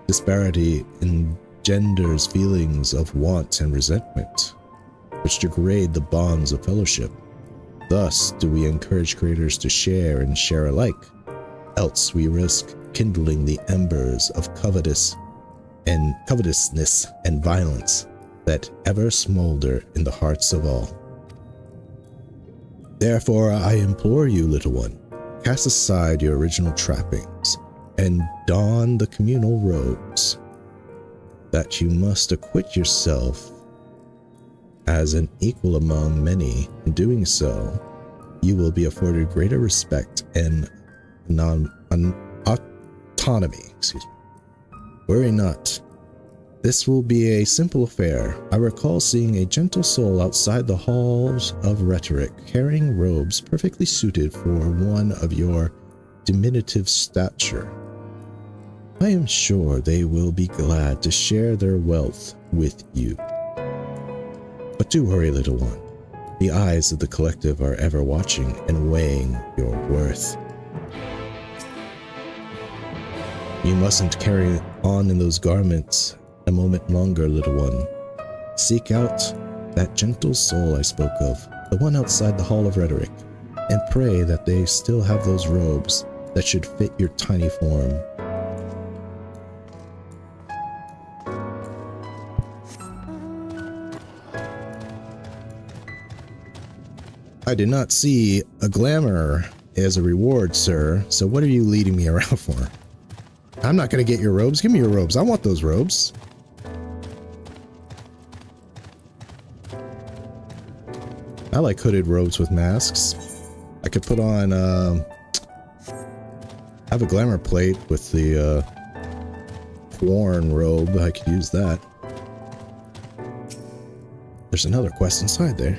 Disparity engenders feelings of want and resentment, which degrade the bonds of fellowship. Thus do we encourage creators to share and share alike, else we risk kindling the embers of covetousness and violence that ever smolder in the hearts of all. Therefore, I implore you, little one, cast aside your original trappings and don the communal robes, that you must acquit yourself as an equal among many. In doing so, you will be afforded greater respect and autonomy. Worry not. This will be a simple affair. I recall seeing a gentle soul outside the halls of rhetoric, carrying robes perfectly suited for one of your diminutive stature. I am sure they will be glad to share their wealth with you. But do hurry, little one. The eyes of the collective are ever watching and weighing your worth. You mustn't carry on in those garments a moment longer, little one. Seek out that gentle soul I spoke of, the one outside the Hall of Rhetoric, and pray that they still have those robes that should fit your tiny form. I did not see a glamour as a reward, sir, so what are you leading me around for? I'm not going to get your robes. Give me your robes. I want those robes. I like hooded robes with masks. I could put on, I have a glamour plate with the, worn robe. I could use that. There's another quest inside there.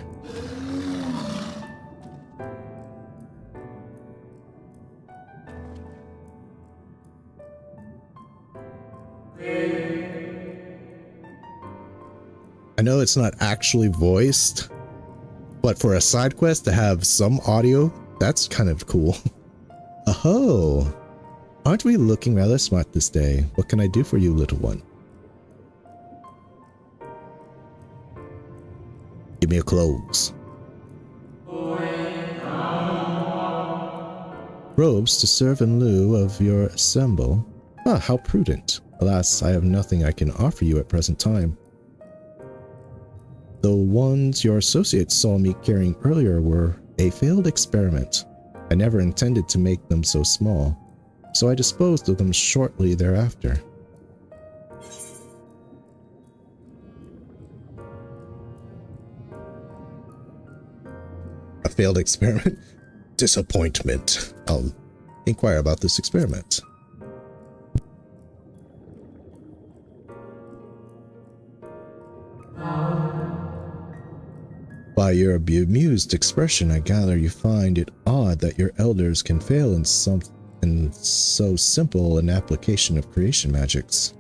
I know it's not actually voiced, but for a side quest to have some audio, that's kind of cool. Oh, aren't we looking rather smart this day? What can I do for you, little one? Give me your clothes. Robes to serve in lieu of your assemble. Ah, how prudent. Alas, I have nothing I can offer you at present time. The ones your associates saw me carrying earlier were a failed experiment. I never intended to make them so small, so I disposed of them shortly thereafter. A failed experiment? Disappointment. I'll inquire about this experiment. By your bemused expression, I gather you find it odd that your elders can fail in so simple an application of creation magics.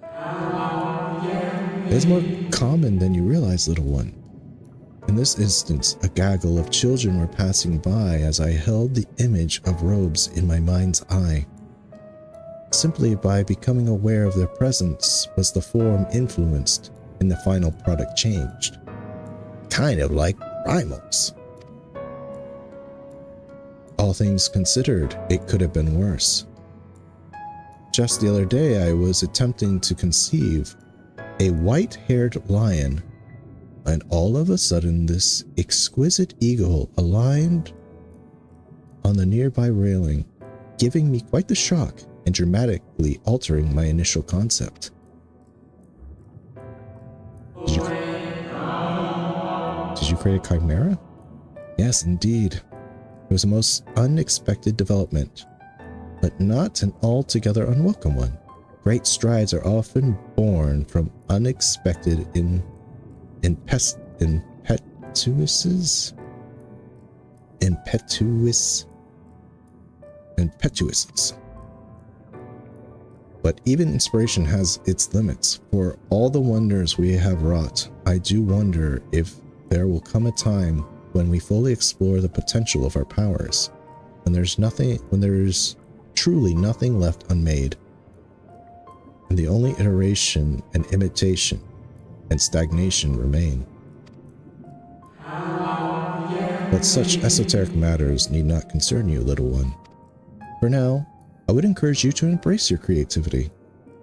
It is more common than you realize, little one. In this instance, a gaggle of children were passing by as I held the image of robes in my mind's eye. Simply by becoming aware of their presence was the form influenced and the final product changed. kind of like primals. All things considered, it could have been worse. Just the other day, I was attempting to conceive a white-haired lion, and all of a sudden this exquisite eagle aligned on the nearby railing, giving me quite the shock and dramatically altering my initial concept. Did you create a chimera? Yes, indeed. It was a most unexpected development, but not an altogether unwelcome one. Great strides are often born from unexpected impetuouses. But even inspiration has its limits. For all the wonders we have wrought, I do wonder if there will come a time when we fully explore the potential of our powers, when there's truly nothing left unmade, and the only iteration and imitation and stagnation remain. But such esoteric matters need not concern you, little one. For now, I would encourage you to embrace your creativity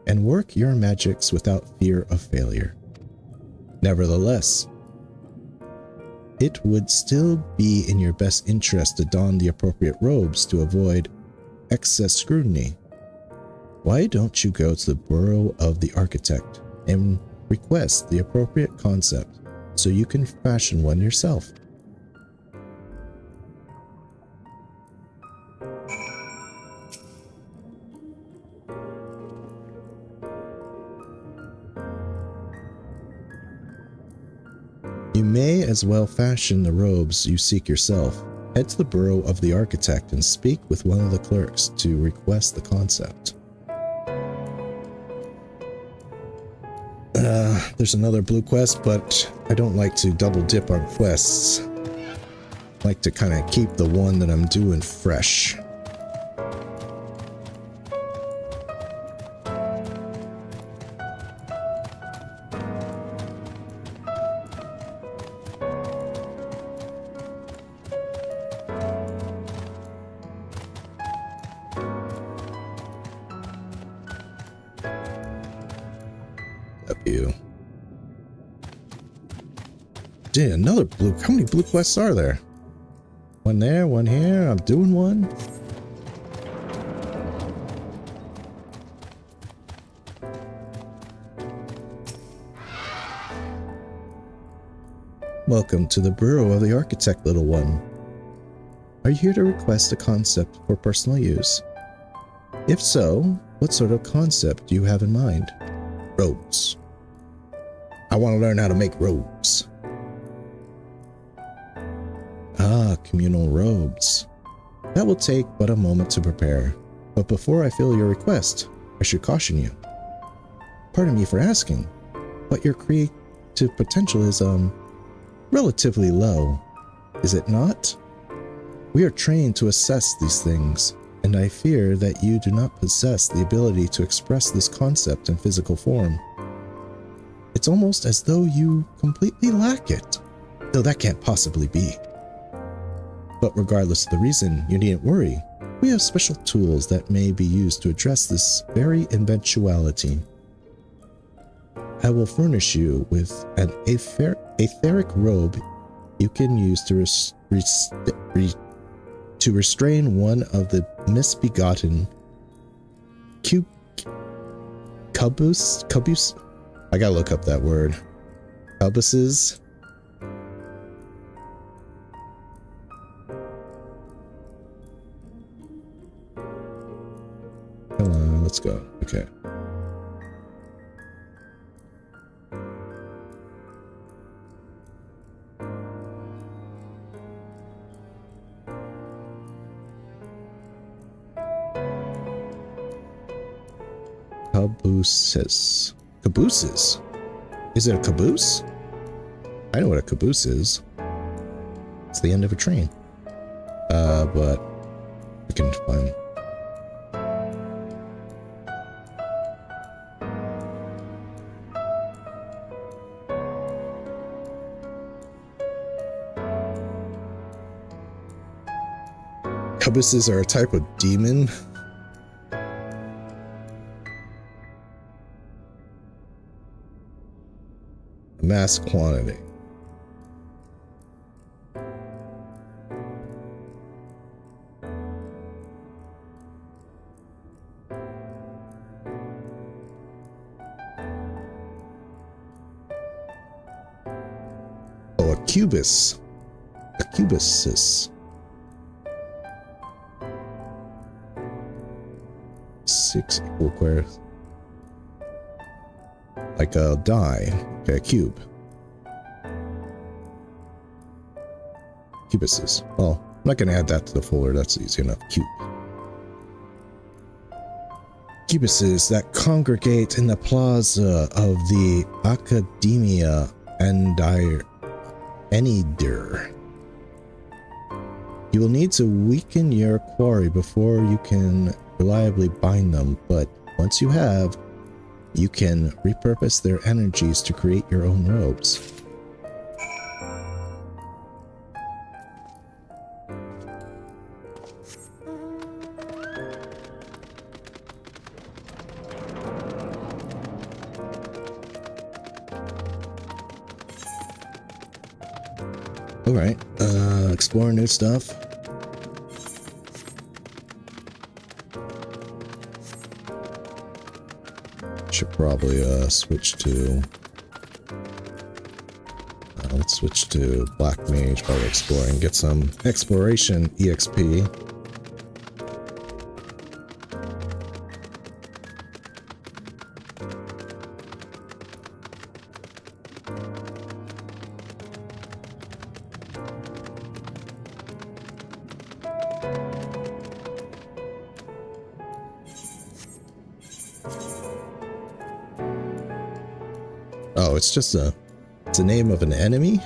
and work your magics without fear of failure. Nevertheless, it would still be in your best interest to don the appropriate robes to avoid excess scrutiny. Why don't you go to the Bureau of the Architect and request the appropriate concept so you can fashion one yourself? You may as well fashion the robes you seek yourself. Head to the Bureau of the Architect and speak with one of the clerks to request the concept. There's another blue quest, but I don't like to double dip on quests. I like to kind of keep the one that I'm doing fresh. Dude, another blue. How many blue quests are there? One there, one here. I'm doing one. Welcome to the Bureau of the Architect, little one. Are you here to request a concept for personal use? If so, what sort of concept do you have in mind? Robes. I want to learn how to make robes. Ah, communal robes. That will take but a moment to prepare. But before I fill your request, I should caution you. Pardon me for asking, but your creative potential is, relatively low, is it not? We are trained to assess these things, and I fear that you do not possess the ability to express this concept in physical form. It's almost as though you completely lack it, though that can't possibly be. But regardless of the reason, you needn't worry. We have special tools that may be used to address this very eventuality. I will furnish you with an etheric robe you can use to restrain one of the misbegotten cubus. I gotta look up that word. Cubuses. Come on, let's go. Okay. Cabooses. Cabooses? Is it a caboose? I know what a caboose is. It's the end of a train. But we can find. Abuses are a type of demon. Mass quantity. Oh, a cubus. A cubusis. 6 equal squares. Like a die. Okay, a cube. Cubuses. Well, I'm not going to add that to the folder. That's easy enough. Cube. Cubuses that congregate in the plaza of the Academia Enidir. You will need to weaken your quarry before you can reliably bind them, but once you have, you can repurpose their energies to create your own robes. Alright, explore new stuff. Should probably switch to let's switch to Black Mage while we're exploring. Get some exploration EXP. Oh, it's just it's a name of an enemy?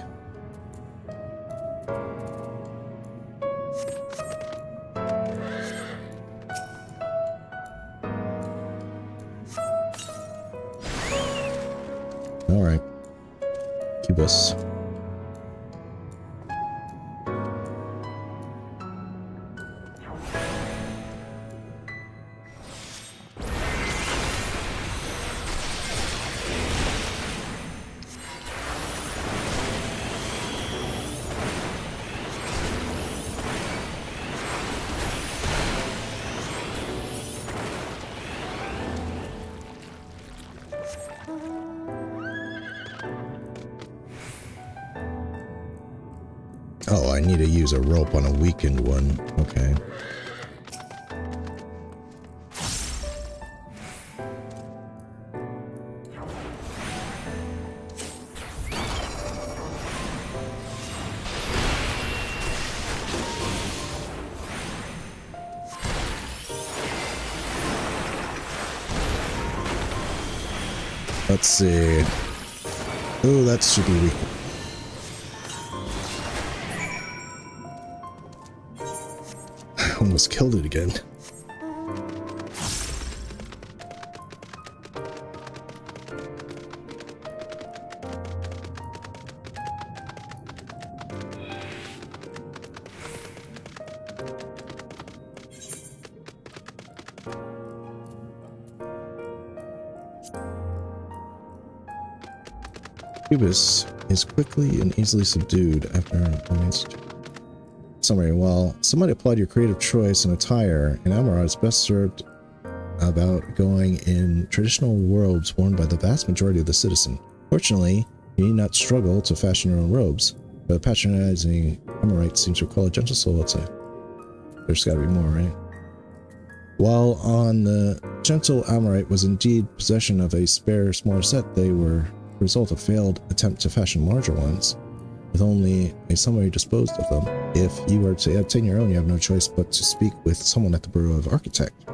Alright. Cubus. Oh, I need to use a rope on a weakened one. Okay. Let's see. Oh, that should be weak. Almost killed it again. Cubus is quickly and easily subdued after an almost. Summary: while somebody applied your creative choice in attire, an Amaurot is best served about going in traditional robes worn by the vast majority of the citizen. Fortunately, you need not struggle to fashion your own robes, but a patronizing Amaurot seems to recall a gentle soul outside. There's gotta be more, right? While on the gentle Amaurot was indeed possession of a spare smaller set, they were the result of failed attempt to fashion larger ones. With only a summary disposed of them. If you were to obtain your own, you have no choice but to speak with someone at the Bureau of Architect.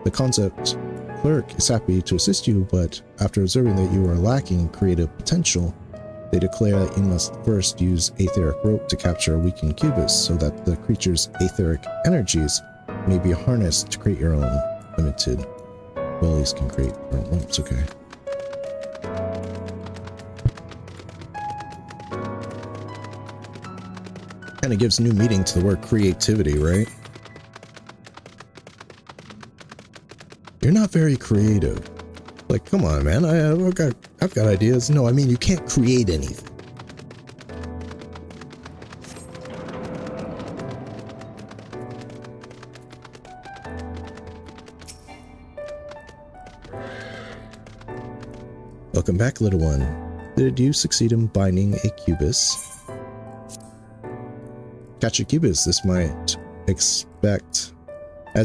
The concept clerk is happy to assist you, but after observing that you are lacking creative potential, they declare that you must first use etheric rope to capture a weakened cubus so that the creature's etheric energies may be harnessed to create your own limited. Well, these can create their own ropes, okay. Kind of gives new meaning to the word creativity, right? not very creative. Like, come on, man. I've got ideas. No, I mean, you can't create anything. Welcome back, little one. Did you succeed in binding a cubus? Catch a cubus, as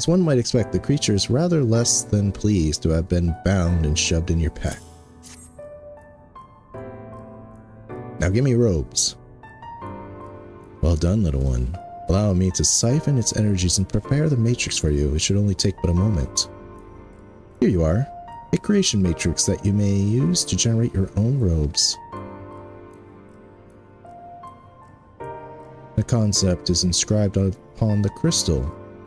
one might expect, the creature is rather less than pleased to have been bound and shoved in your pack. Now give me robes. Well done, little one. Allow me to siphon its energies and prepare the matrix for you. It should only take but a moment. Here you are. A creation matrix that you may use to generate your own robes. The concept is inscribed upon the crystal,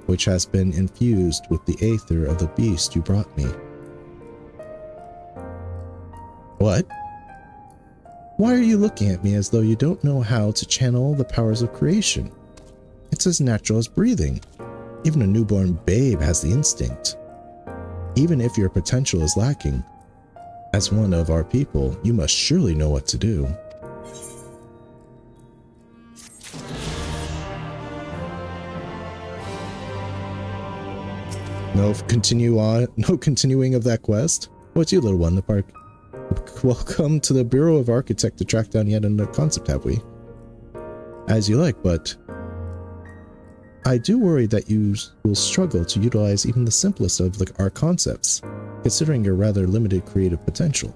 which has been infused with the aether of the beast you brought me. What? Why are you looking at me as though you don't know how to channel the powers of creation? It's as natural as breathing. Even a newborn babe has the instinct. Even if your potential is lacking, as one of our people, you must surely know what to do. No continuing of that quest? What's you, little one? The park. Welcome to the Bureau of Architect to track down yet another concept, have we? As you like, but I do worry that you will struggle to utilize even the simplest of our concepts, considering your rather limited creative potential.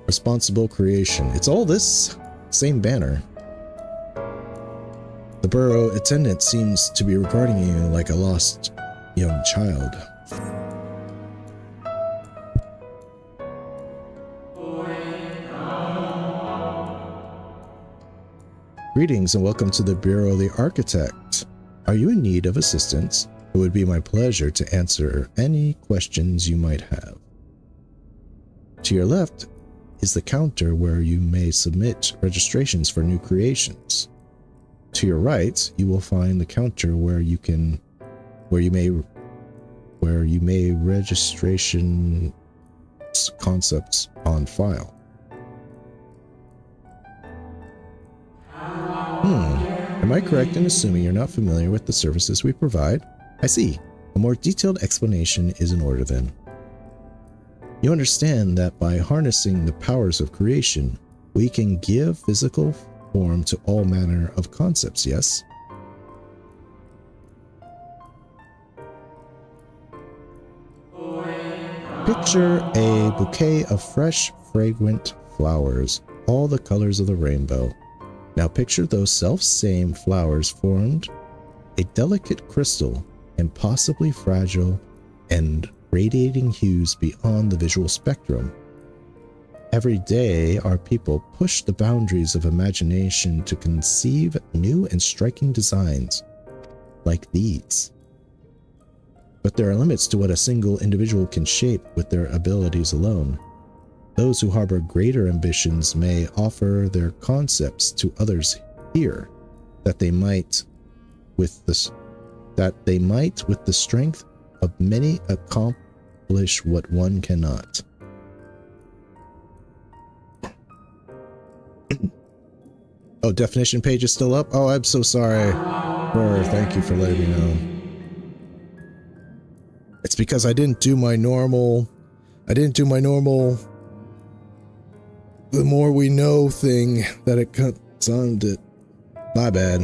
Responsible creation. It's all this same banner. The Bureau attendant seems to be regarding you like a lost young child. Greetings and welcome to the Bureau of the Architect. Are you in need of assistance? It would be my pleasure to answer any questions you might have. To your left is the counter where you may submit registrations for new creations. To your right, you will find the counter where you may registration concepts on file. Am I correct in assuming you're not familiar with the services we provide? I see. A more detailed explanation is in order then. You understand that by harnessing the powers of creation, we can give physical form to all manner of concepts, yes? Picture a bouquet of fresh, fragrant flowers, all the colors of the rainbow. Now picture those self-same flowers formed a delicate crystal, impossibly fragile and radiating hues beyond the visual spectrum. Every day, our people push the boundaries of imagination to conceive new and striking designs like these. But there are limits to what a single individual can shape with their abilities alone. Those who harbor greater ambitions may offer their concepts to others here, that they might, with the strength of many, accomplish what one cannot. Oh, definition page is still up? Oh, I'm so sorry. Thank you for letting me know. It's because I didn't do my normal the more we know thing that it cuts on it. My bad.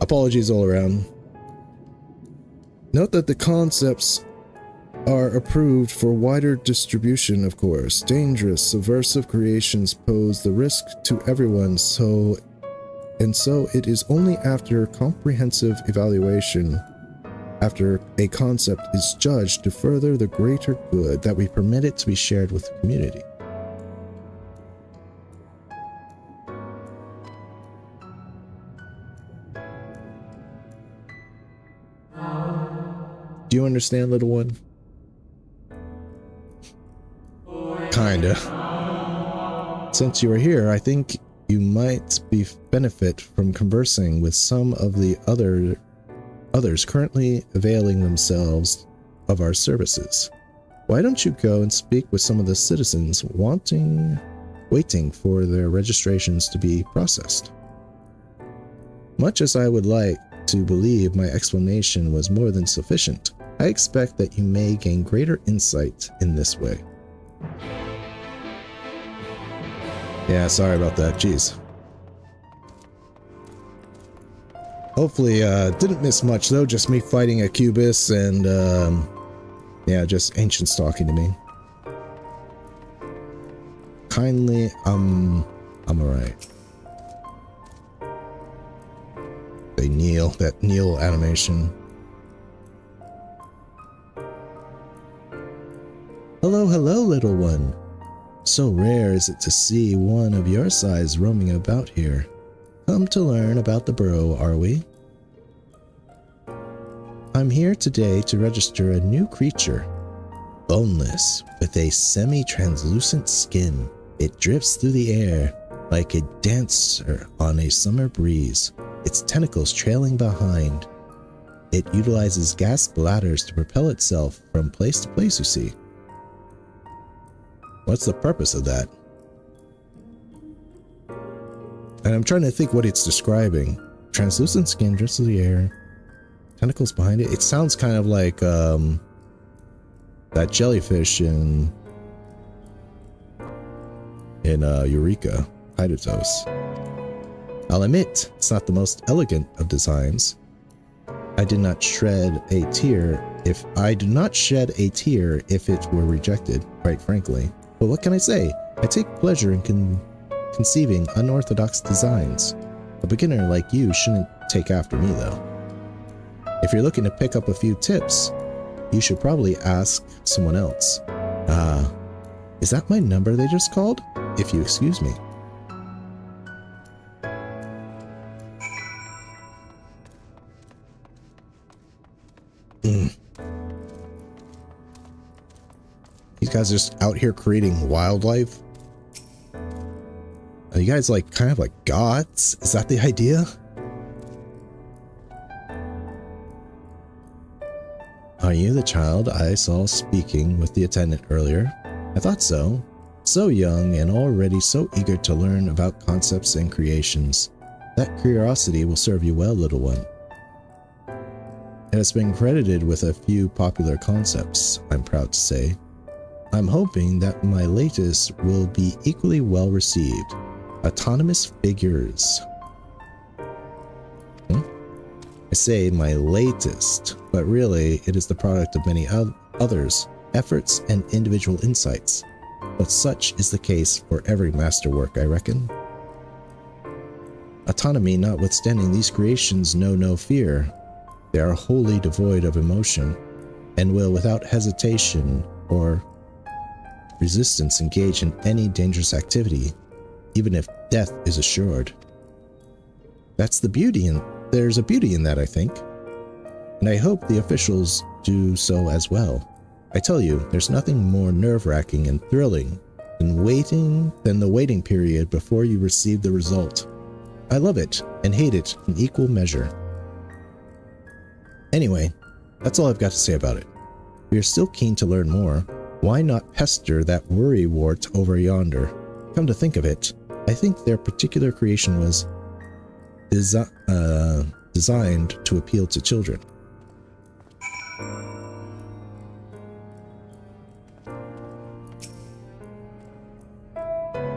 Apologies all around. Note that the concepts are approved for wider distribution, of course. Dangerous, subversive creations pose the risk to everyone, so it is only after comprehensive evaluation, after a concept is judged to further the greater good, that we permit it to be shared with the community. Do you understand, little one? Kinda. Since you are here, I think you might benefit from conversing with some of the others currently availing themselves of our services. Why don't you go and speak with some of the citizens waiting for their registrations to be processed? Much as I would like to believe my explanation was more than sufficient, I expect that you may gain greater insight in this way. Yeah, sorry about that. Jeez. Hopefully, didn't miss much though. Just me fighting a Cubus and, yeah, just ancients talking to me. Kindly, I'm alright. They kneel, that kneel animation. Hello, hello, little one. So rare is it to see one of your size roaming about here. Come to learn about the burrow, are we? I'm here today to register a new creature. Boneless, with a semi-translucent skin. It drifts through the air like a dancer on a summer breeze, its tentacles trailing behind. It utilizes gas bladders to propel itself from place to place, you see. What's the purpose of that? And I'm trying to think what it's describing. Translucent skin drifts through the air. Tentacles behind it. It sounds kind of like that jellyfish in Eureka, Hydatos. I'll admit, it's not the most elegant of designs. I did not shed a tear if it were rejected, quite frankly. But what can I say? I take pleasure in conceiving unorthodox designs. A beginner like you shouldn't take after me, though. If you're looking to pick up a few tips, you should probably ask someone else. Is that my number they just called? If you excuse me. These guys are just out here creating wildlife. Are you guys like kind of like gods? Is that the idea? Are you the child I saw speaking with the attendant earlier? I thought so. So young and already so eager to learn about concepts and creations. That curiosity will serve you well, little one. It has been credited with a few popular concepts, I'm proud to say. I'm hoping that my latest will be equally well received. Autonomous figures. I say my latest, but really it is the product of many others' efforts and individual insights. But such is the case for every masterwork, I reckon. Autonomy notwithstanding, these creations know no fear. They are wholly devoid of emotion, and will without hesitation or resistance engage in any dangerous activity, even if death is assured. That's the beauty there's a beauty in that, I think. And I hope the officials do so as well. I tell you, there's nothing more nerve-wracking and thrilling than the waiting period before you receive the result. I love it and hate it in equal measure. Anyway, that's all I've got to say about it. If you're still keen to learn more, why not pester that worrywart over yonder? Come to think of it, I think their particular creation was designed to appeal to children.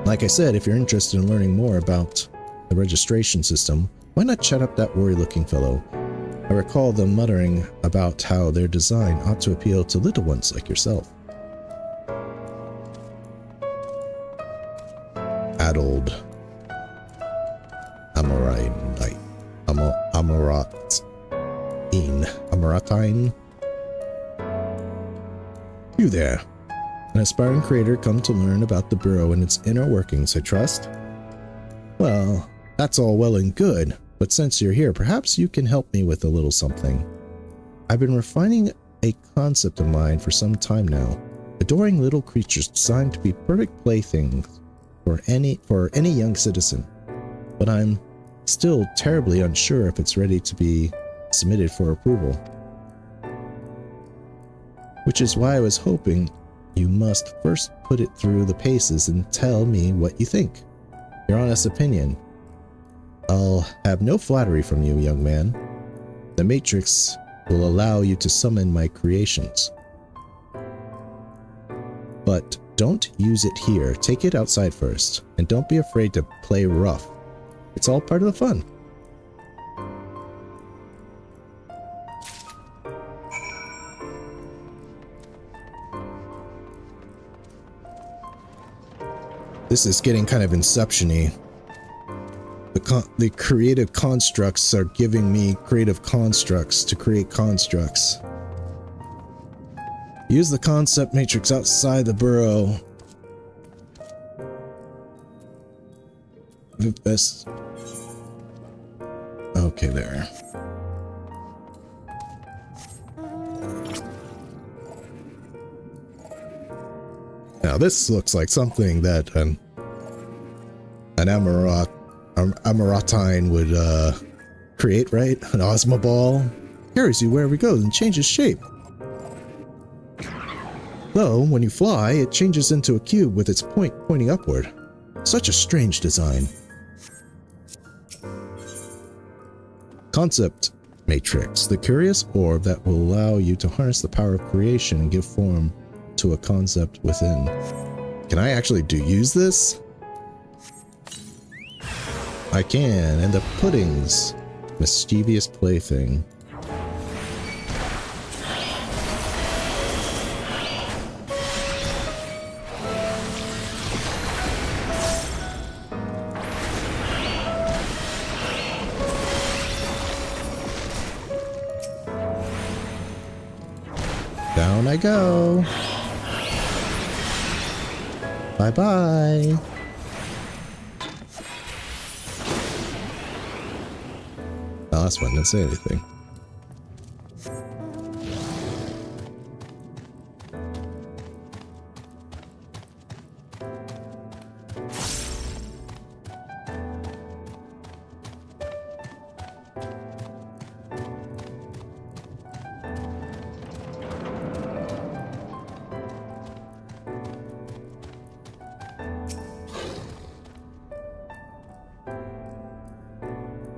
Like I said, if you're interested in learning more about the registration system, why not chat up that worry-looking fellow? I recall them muttering about how their design ought to appeal to little ones like yourself. Addled. Amaratine. You there. An aspiring creator come to learn about the Bureau and its inner workings, I trust? Well, that's all well and good, but since you're here, perhaps you can help me with a little something. I've been refining a concept of mine for some time now, adoring little creatures designed to be perfect playthings for any young citizen, but I'm still terribly unsure if it's ready to be submitted for approval. Which is why I was hoping you must first put it through the paces and tell me what you think. Your honest opinion. I'll have no flattery from you, young man. The Matrix will allow you to summon my creations. But don't use it here. Take it outside first, and don't be afraid to play rough. It's all part of the fun. This is getting kind of Inception-y. The creative constructs are giving me creative constructs to create constructs. Use the concept matrix outside the burrow. The best. Okay, there. Now this looks like something that an Amaratine would create, right? An Osmoball carries you wherever it goes and changes shape. Though, when you fly, it changes into a cube with its point pointing upward. Such a strange design. Concept Matrix, the curious orb that will allow you to harness the power of creation and give form to a concept within. Can I actually use this? I can, and the puddings. Mischievous plaything. Down I go. Bye-bye. Oh, that's fun. Didn't say anything.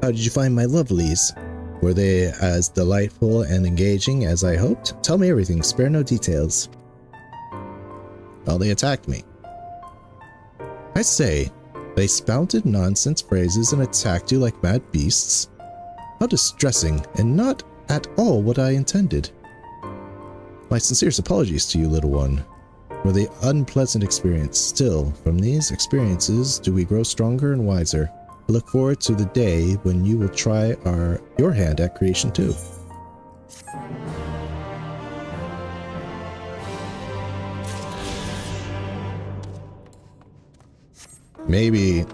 How did you find my lovelies? Were they as delightful and engaging as I hoped? Tell me everything, spare no details. Well, they attacked me. I say, they spouted nonsense phrases and attacked you like mad beasts. How distressing, and not at all what I intended. My sincerest apologies to you, little one, for the unpleasant experience. Still, from these experiences do we grow stronger and wiser. I look forward to the day when you will try your hand at creation too. Maybe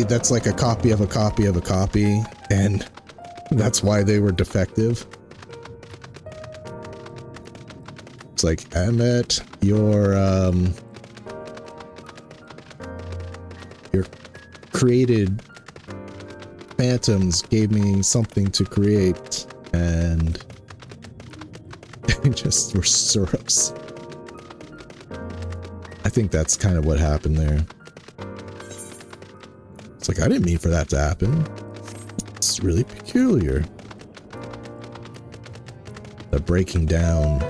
that's like a copy of a copy of a copy, and that's why they were defective. It's like, Emmet, your created phantoms gave me something to create, and it just were syrups. I think that's kind of what happened there. It's like, I didn't mean for that to happen. It's really peculiar. The breaking down.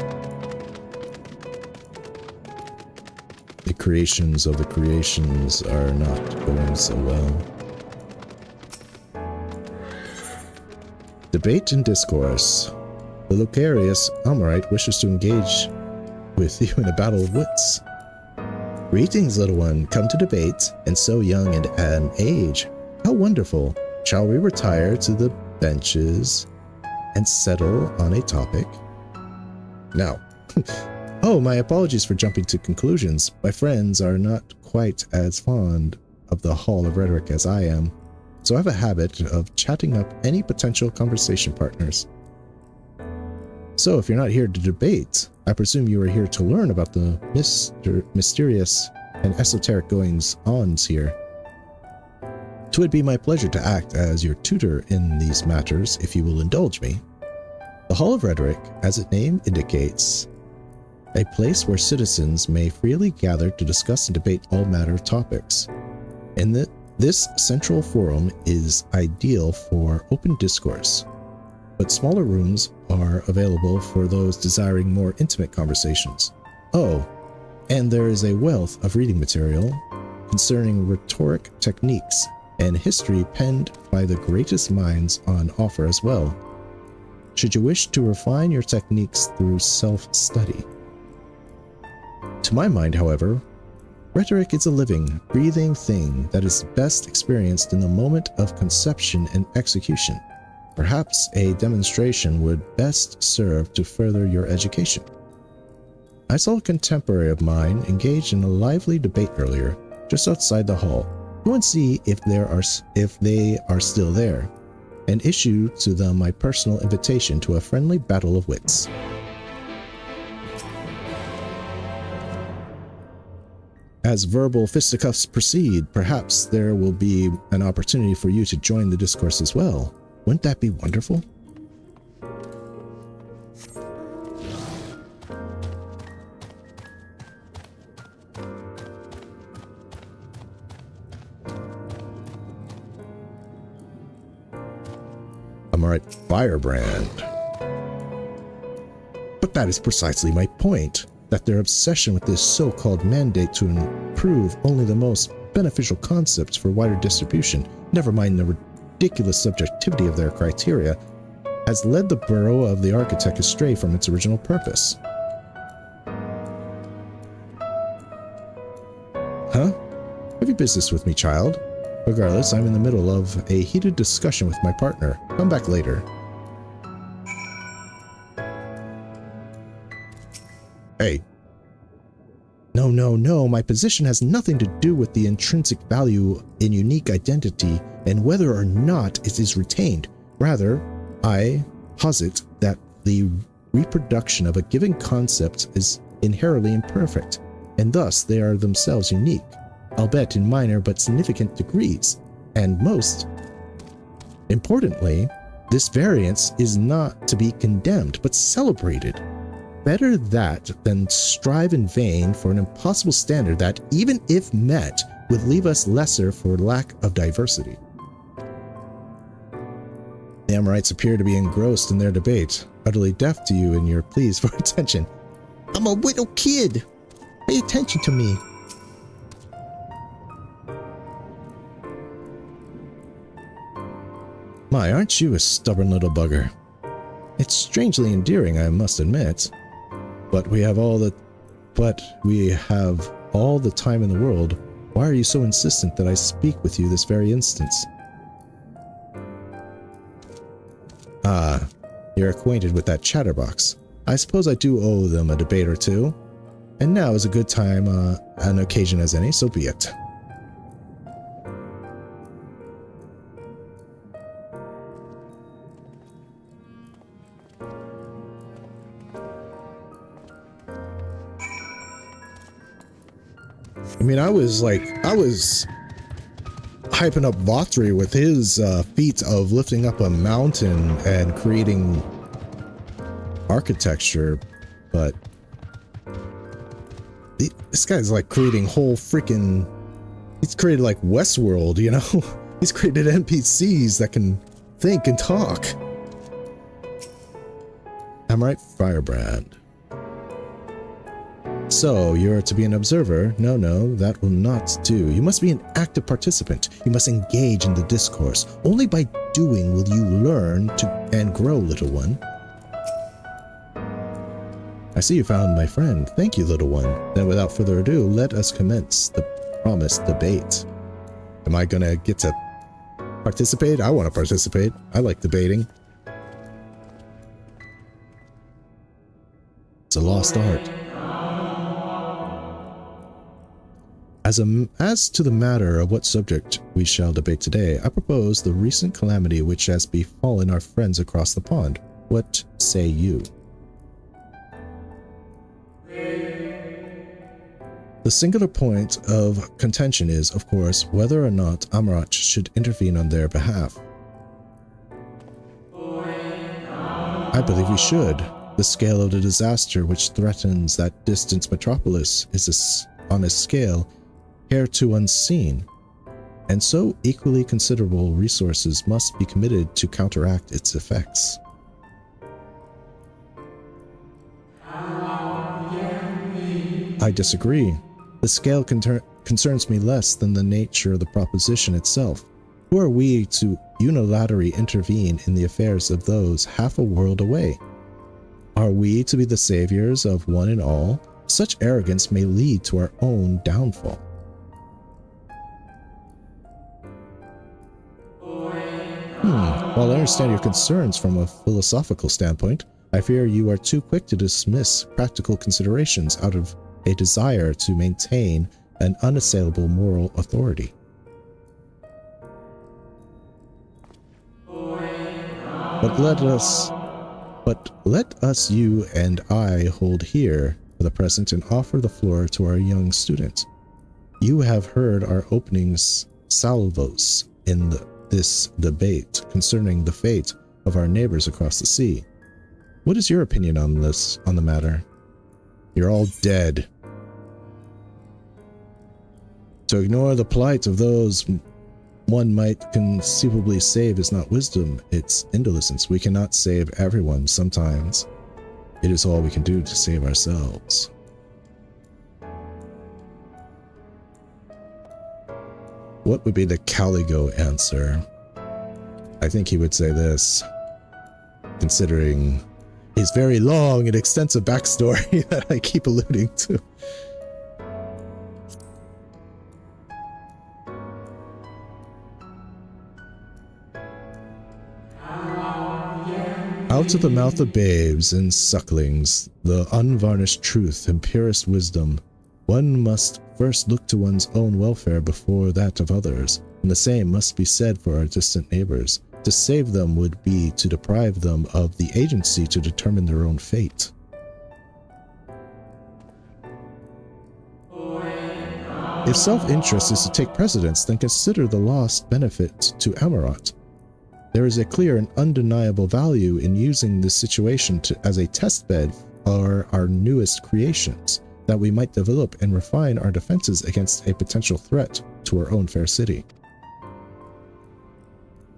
The creations of the creations are not going so well. Debate and discourse. The Lucarius Amarite wishes to engage with you in a battle of wits. Greetings, little one. Come to debate, and so young and an age. How wonderful. Shall we retire to the benches and settle on a topic? Now. Oh, my apologies for jumping to conclusions. My friends are not quite as fond of the Hall of Rhetoric as I am, so I have a habit of chatting up any potential conversation partners. So if you're not here to debate, I presume you are here to learn about the mysterious and esoteric goings-ons here. 'Twould be my pleasure to act as your tutor in these matters, if you will indulge me. The Hall of Rhetoric, as its name indicates, a place where citizens may freely gather to discuss and debate all matter of topics. And this central forum is ideal for open discourse, but smaller rooms are available for those desiring more intimate conversations. Oh, and there is a wealth of reading material concerning rhetoric techniques and history penned by the greatest minds on offer as well, should you wish to refine your techniques through self-study. To my mind, however, rhetoric is a living, breathing thing that is best experienced in the moment of conception and execution. Perhaps a demonstration would best serve to further your education. I saw a contemporary of mine engaged in a lively debate earlier, just outside the hall. Go and see if they are still there, and issue to them my personal invitation to a friendly battle of wits. As verbal fisticuffs proceed, perhaps there will be an opportunity for you to join the discourse as well. Wouldn't that be wonderful? I'm alright, Firebrand. But that is precisely my point, that their obsession with this so-called mandate to improve only the most beneficial concepts for wider distribution, never mind the ridiculous subjectivity of their criteria, has led the Bureau of the Architect astray from its original purpose. Huh? Have you business with me, child? Regardless, I'm in the middle of a heated discussion with my partner. Come back later. Hey. No, my position has nothing to do with the intrinsic value in unique identity and whether or not it is retained. Rather, I posit that the reproduction of a given concept is inherently imperfect, and thus they are themselves unique, albeit in minor but significant degrees, and most importantly, this variance is not to be condemned but celebrated. Better that than strive in vain for an impossible standard that, even if met, would leave us lesser for lack of diversity. The Amorites appear to be engrossed in their debate, utterly deaf to you in your pleas for attention. I'm a little kid! Pay attention to me! My, aren't you a stubborn little bugger? It's strangely endearing, I must admit. But we have all the time in the world. Why are you so insistent that I speak with you this very instance? Ah, you're acquainted with that chatterbox. I suppose I do owe them a debate or two. And now is a good time, an occasion as any, so be it. I mean, I was hyping up Vothri with his feat of lifting up a mountain and creating architecture, but this guy's like creating whole freaking... He's created like Westworld, you know? He's created NPCs that can think and talk. I'm right, Firebrand. So, you're to be an observer? No, that will not do. You must be an active participant. You must engage in the discourse. Only by doing will you learn and grow, little one. I see you found my friend. Thank you, little one. Then without further ado, let us commence the promised debate. Am I gonna get to participate? I want to participate. I like debating. It's a lost art. As to the matter of what subject we shall debate today, I propose the recent calamity which has befallen our friends across the pond. What say you? The singular point of contention is, of course, whether or not Amarat should intervene on their behalf. I believe we should. The scale of the disaster which threatens that distant metropolis is on a scale hitherto unseen, and so equally considerable resources must be committed to counteract its effects. I disagree. The scale concerns me less than the nature of the proposition itself. Who are we to unilaterally intervene in the affairs of those half a world away? Are we to be the saviors of one and all? Such arrogance may lead to our own downfall. While I understand your concerns from a philosophical standpoint, I fear you are too quick to dismiss practical considerations out of a desire to maintain an unassailable moral authority. But let us, you and I, hold here for the present and offer the floor to our young student. You have heard our opening salvos in this debate concerning the fate of our neighbors across the sea. What is your opinion on the matter? You're all dead. To ignore the plight of those one might conceivably save is not wisdom, it's indolence. We cannot save everyone sometimes. It is all we can do to save ourselves. What would be the Caligo answer? I think he would say this, considering his very long and extensive backstory that I keep alluding to. Out of the mouth of babes and sucklings, the unvarnished truth and purest wisdom, one must first look to one's own welfare before that of others, and the same must be said for our distant neighbors. To save them would be to deprive them of the agency to determine their own fate. If self-interest is to take precedence, then consider the lost benefit to Amarat. There is a clear and undeniable value in using this situation as a testbed for our newest creations, that we might develop and refine our defenses against a potential threat to our own fair city.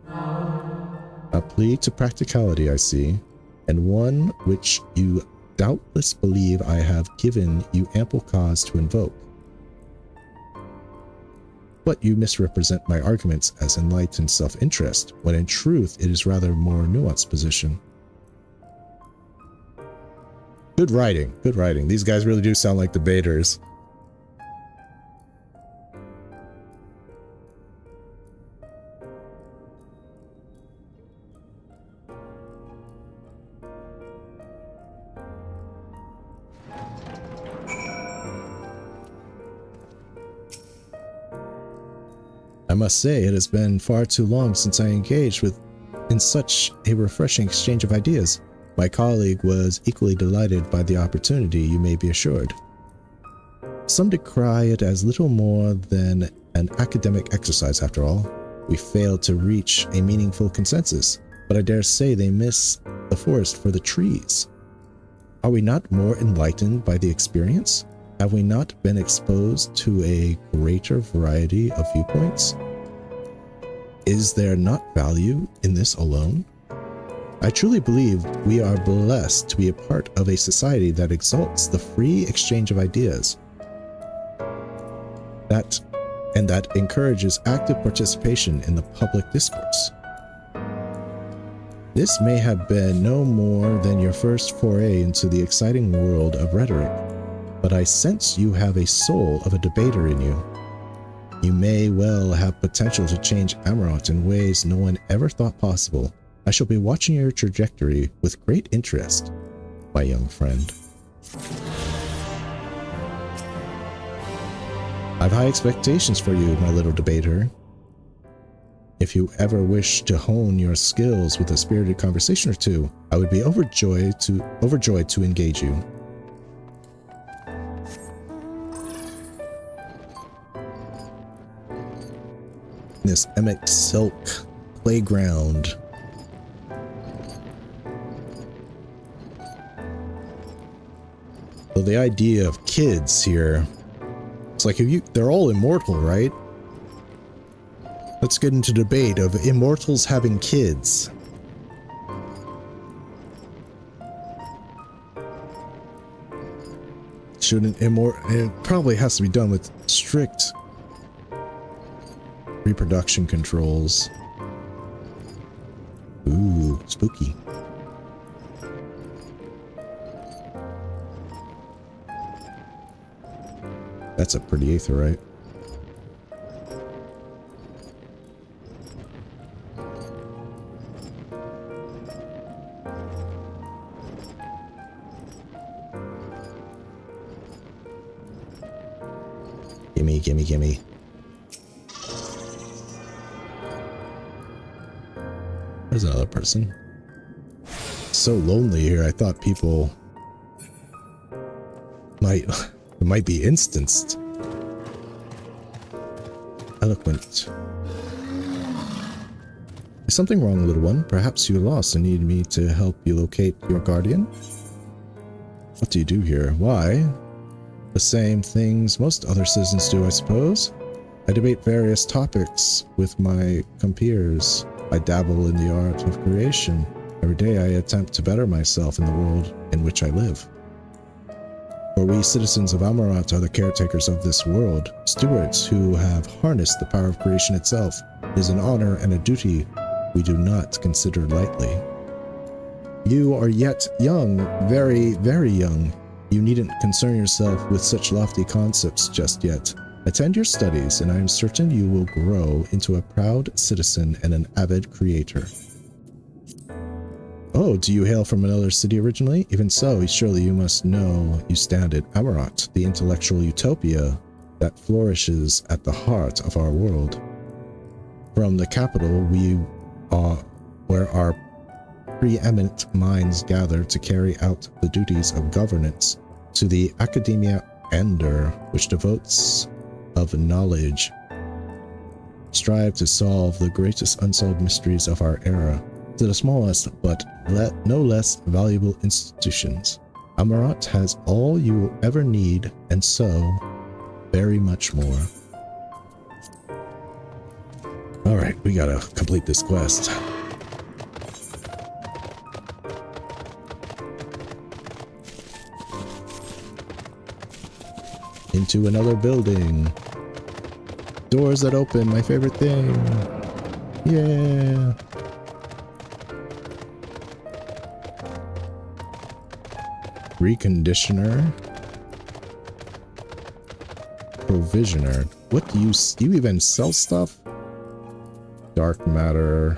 A plea to practicality, I see, and one which you doubtless believe I have given you ample cause to invoke. But you misrepresent my arguments as enlightened self-interest, when in truth it is rather a more nuanced position. Good writing, good writing. These guys really do sound like debaters. I must say, it has been far too long since I engaged in such a refreshing exchange of ideas. My colleague was equally delighted by the opportunity, you may be assured. Some decry it as little more than an academic exercise after all. We failed to reach a meaningful consensus, but I dare say they miss the forest for the trees. Are we not more enlightened by the experience? Have we not been exposed to a greater variety of viewpoints? Is there not value in this alone? I truly believe we are blessed to be a part of a society that exalts the free exchange of ideas, that encourages active participation in the public discourse. This may have been no more than your first foray into the exciting world of rhetoric, but I sense you have a soul of a debater in you. You may well have potential to change Amarat in ways no one ever thought possible. I shall be watching your trajectory with great interest, my young friend. I've high expectations for you, my little debater. If you ever wish to hone your skills with a spirited conversation or two, I would be overjoyed to engage you. famous Emmett Silk playground. So the idea of kids here, it's like they're all immortal, right? Let's get into debate of immortals having kids. Shouldn't it probably has to be done with strict reproduction controls. Ooh, spooky. That's a pretty aetherite. Gimme, gimme, gimme. There's another person. So lonely here. I thought people might be instanced. Eloquent. Is something wrong, little one? Perhaps you're lost and need me to help you locate your guardian? What do you do here? Why? The same things most other citizens do, I suppose. I debate various topics with my compeers. I dabble in the art of creation. Every day I attempt to better myself in the world in which I live. For we citizens of Amarat are the caretakers of this world, stewards who have harnessed the power of creation itself. It is an honor and a duty we do not consider lightly. You are yet young, very, very young. You needn't concern yourself with such lofty concepts just yet. Attend your studies, and I am certain you will grow into a proud citizen and an avid creator. Oh, do you hail from another city originally? Even so, surely you must know you stand at Amarat, the intellectual utopia that flourishes at the heart of our world. From the capital, where our preeminent minds gather to carry out the duties of governance, to the Academia Ender, which devotes of knowledge, strive to solve the greatest unsolved mysteries of our era, to the smallest but no less valuable institutions. Amarat has all you will ever need, and so, very much more. Alright, we gotta complete this quest. Into another building. Doors that open, my favorite thing. Yeah. Reconditioner. Provisioner. What do you even sell stuff? Dark matter.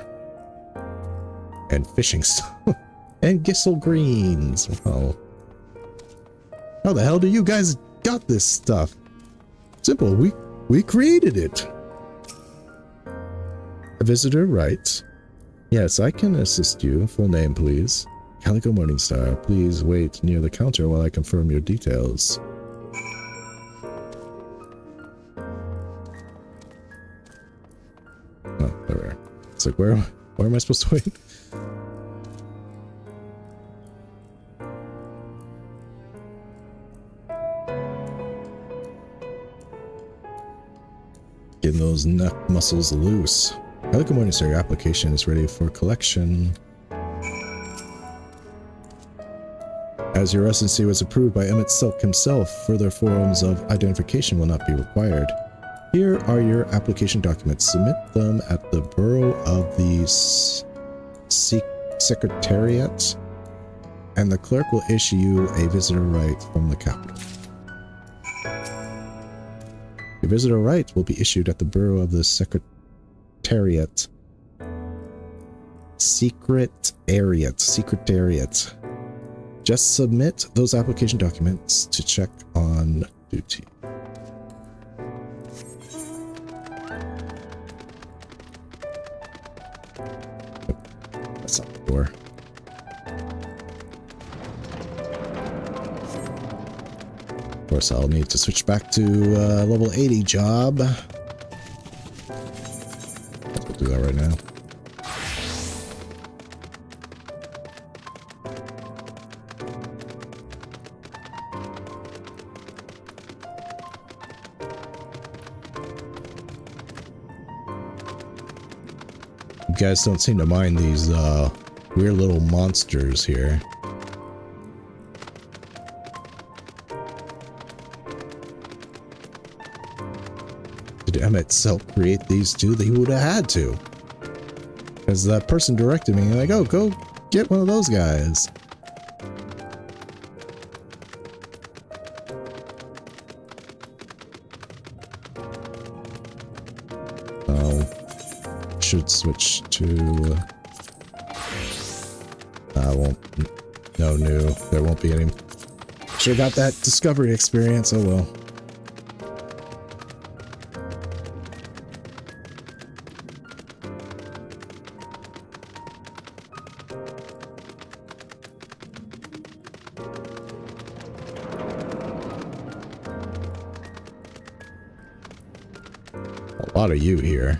And fishing stuff. And Gissel greens. Wow. How the hell do you guys got this stuff? Simple, we created it. A visitor writes, yes, I can assist you. Full name, please. Calico Morningstar. Please wait near the counter while I confirm your details. Oh, there we are. It's like, where am I supposed to wait? Getting those neck muscles loose. Calico Morningstar, your application is ready for collection. As your residency was approved by Emmett Silk himself, further forms of identification will not be required. Here are your application documents. Submit them at the Bureau of the Secretariat, and the clerk will issue you a visitor right from the capital. Your visitor right will be issued at the Bureau of the Secretariat. Secretariat. Just submit those application documents to check on duty. That's not the door. Of course, I'll need to switch back to level 80 job. do that right now. You guys don't seem to mind these weird little monsters here. Did Emmett Selk create these two? He would have had to. Because that person directed me, like, oh, go get one of those guys. Oh. Should switch to... I won't... No new. There won't be any... Should've got that discovery experience, oh well. A lot of you here.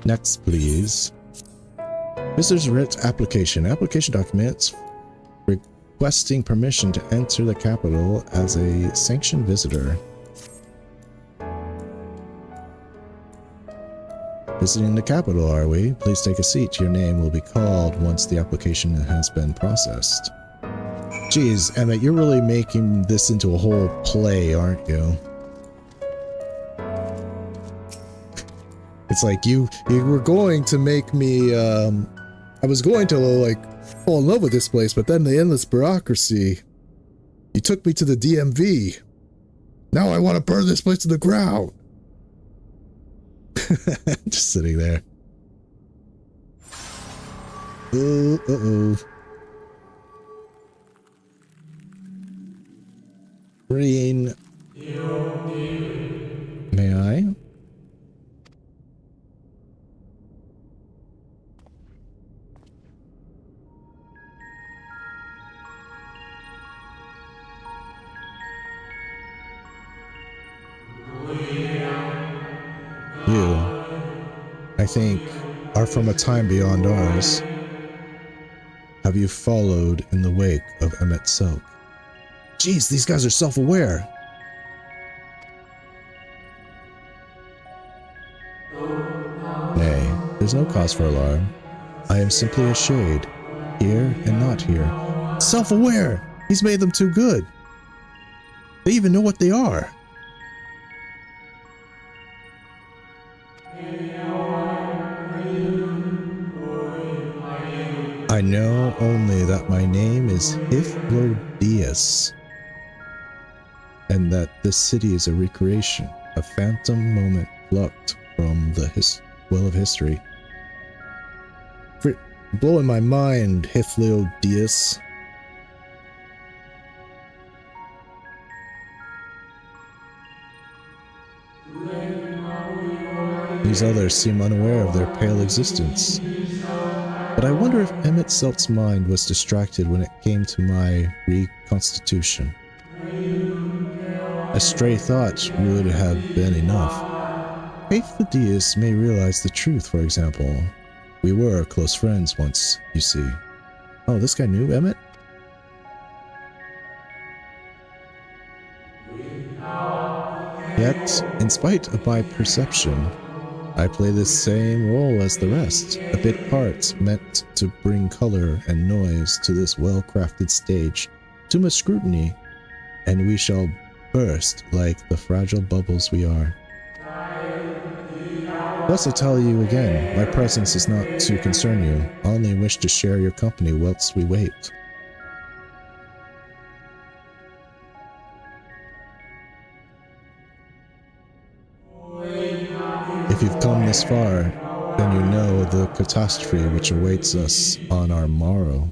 Next, please. Visitor's writ application. Application documents requesting permission to enter the capital as a sanctioned visitor. Visiting the capital, are we? Please take a seat. Your name will be called once the application has been processed. Jeez, Emmett, you're really making this into a whole play, aren't you? It's like you were going to make me, I was going to, like, fall in love with this place, but then the endless bureaucracy. You took me to the DMV. Now I want to burn this place to the ground. Just sitting there. Uh-oh. Green. May I? You, I think, are from a time beyond ours. Have you followed in the wake of Emmett Selk? Jeez, these guys are self-aware. Nay, there's no cause for alarm. I am simply a shade, here and not here. Self-aware! He's made them too good. They even know what they are. I know only that my name is Hythlodius, and that this city is a recreation, a phantom moment plucked from the well of history. Blowing my mind, Hythlodius. These others seem unaware of their pale existence. But I wonder if Emmett Selk's mind was distracted when it came to my reconstitution. A stray thought would have been enough. Hythlodius may realize the truth, for example. We were close friends once, you see. Oh, this guy knew Emmett? Yet, in spite of my perception, I play the same role as the rest, a bit part meant to bring color and noise to this well-crafted stage. Too much scrutiny, and we shall burst like the fragile bubbles we are. Thus I tell you again, my presence is not to concern you. I only wish to share your company whilst we wait. If you've come this far, then you know the catastrophe which awaits us on our morrow.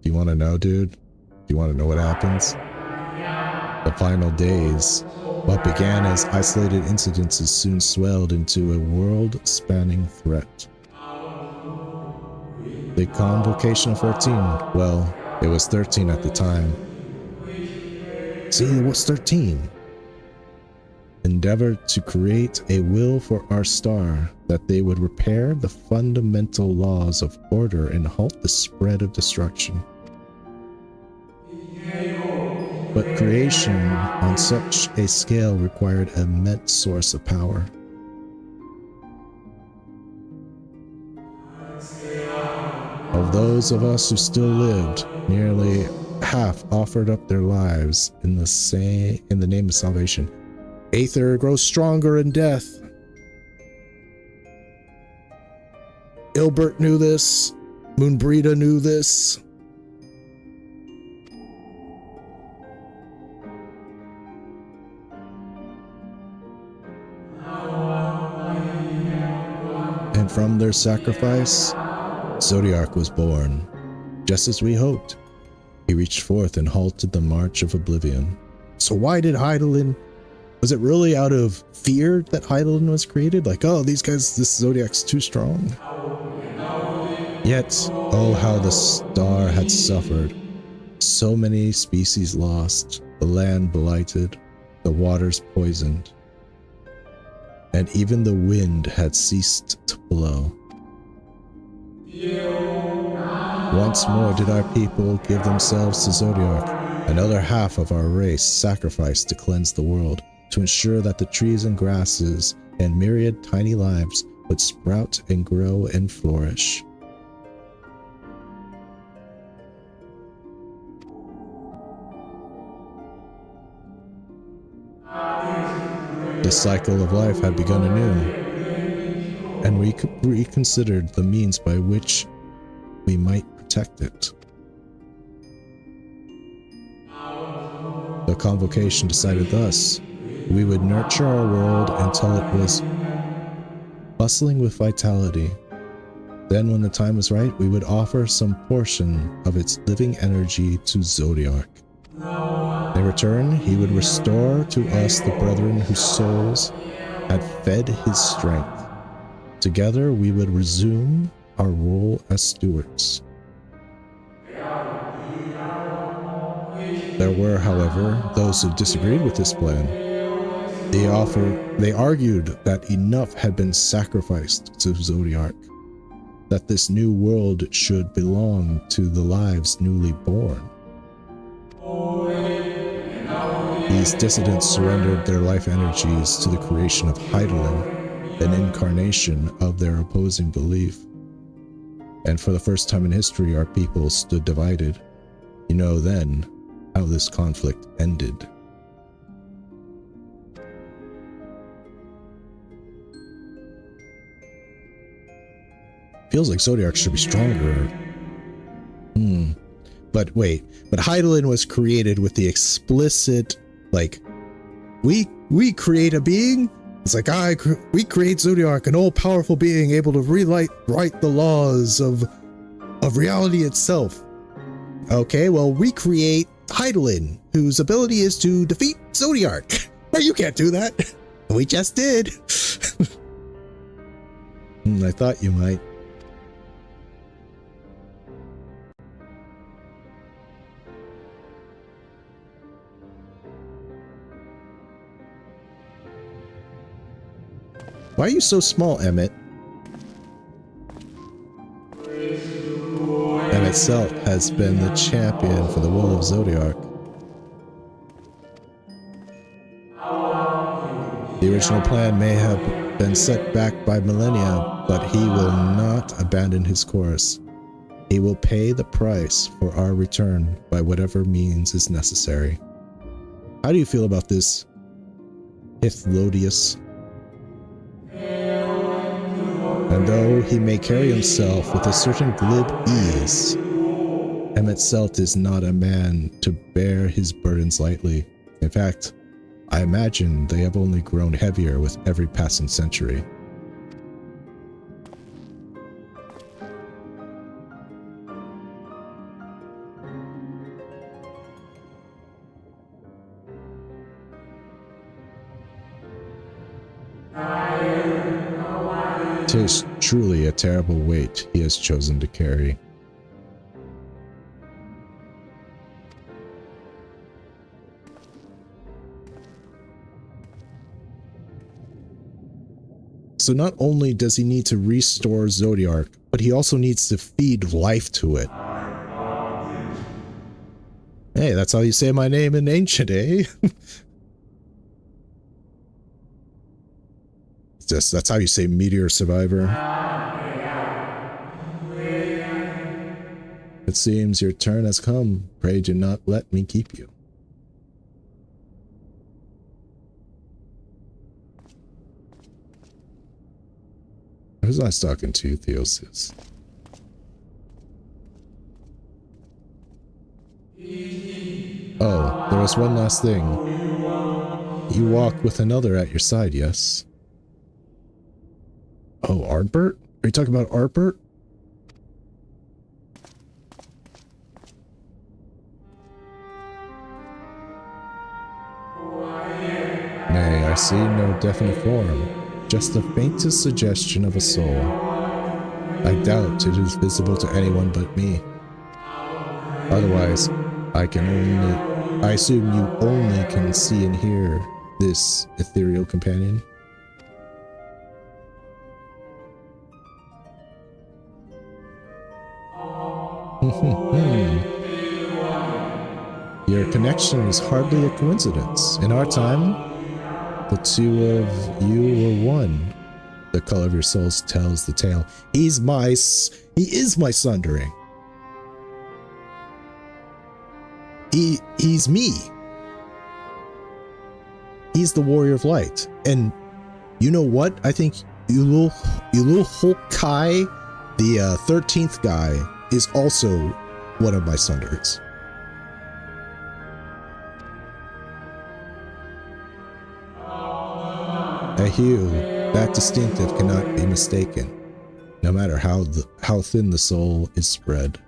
Do you want to know, dude? Do you want to know what happens? The final days. What began as isolated incidences soon swelled into a world-spanning threat. The convocation of 14, well, it was 13 at the time. See, what's 13? Endeavor to create a will for our star, that they would repair the fundamental laws of order and halt the spread of destruction. But creation on such a scale required an immense source of power. Of those of us who still lived, nearly half offered up their lives in the name of salvation. Aether grows stronger in death. Ilbert knew this. Moonbrita knew this. And from their sacrifice, Zodiac was born, just as we hoped. He reached forth and halted the march of oblivion. So why did Hydaelyn... Was it really out of fear that Hydaelyn was created? Like, oh, these guys, this Zodiac's too strong. Yet, oh, how the star had suffered. So many species lost, the land blighted, the waters poisoned, and even the wind had ceased to blow. Once more did our people give themselves to Zodiac. Another half of our race sacrificed to cleanse the world, to ensure that the trees and grasses and myriad tiny lives would sprout and grow and flourish. The cycle of life had begun anew, and we reconsidered the means by which we might protect it. The convocation decided thus: we would nurture our world until it was bustling with vitality. Then, when the time was right, we would offer some portion of its living energy to Zodiac. In return, he would restore to us the brethren whose souls had fed his strength. Together, we would resume our role as stewards. There were, however, those who disagreed with this plan. They argued that enough had been sacrificed to Zodiac, that this new world should belong to the lives newly born. These dissidents surrendered their life energies to the creation of Hydaelyn, an incarnation of their opposing belief. And for the first time in history, our people stood divided. You know then how this conflict ended. Feels like Zodiac should be stronger. But wait, but Hydaelyn was created with the explicit, like, we create a being? It's like, we create Zodiac, an all-powerful being able to rewrite the laws of reality itself. Okay, well, we create Hydaelyn, whose ability is to defeat Zodiac. Well, you can't do that. We just did. I thought you might. Why are you so small, Emmett? Emmett Selt has been the champion for the will of Zodiac. The original plan may have been set back by millennia, but he will not abandon his course. He will pay the price for our return by whatever means is necessary. How do you feel about this, Hythlodius? And though he may carry himself with a certain glib ease, Emmett Selt is not a man to bear his burdens lightly. In fact, I imagine they have only grown heavier with every passing century. Tis truly a terrible weight he has chosen to carry. So not only does he need to restore Zodiark, but he also needs to feed life to it. Hey, that's how you say my name in Ancient, eh? That's how you say Meteor Survivor. It seems your turn has come. Pray do not let me keep you. Who's I talking to, Theosis? Oh, there was one last thing. You walk with another at your side, yes? Oh, Artbert? Are you talking about Artbert? Nay, I see no definite form, just the faintest suggestion of a soul. I doubt it is visible to anyone but me. Otherwise, I assume you only can see and hear this ethereal companion. Your connection is hardly a coincidence. In our time, the two of you were one. The color of your souls tells the tale. He is my sundering. He's me. He's the warrior of light. And you know what? I think Ulul Hulkai, the 13th guy, is also one of my sunderers. A hue that distinctive cannot be mistaken, no matter how thin the soul is spread.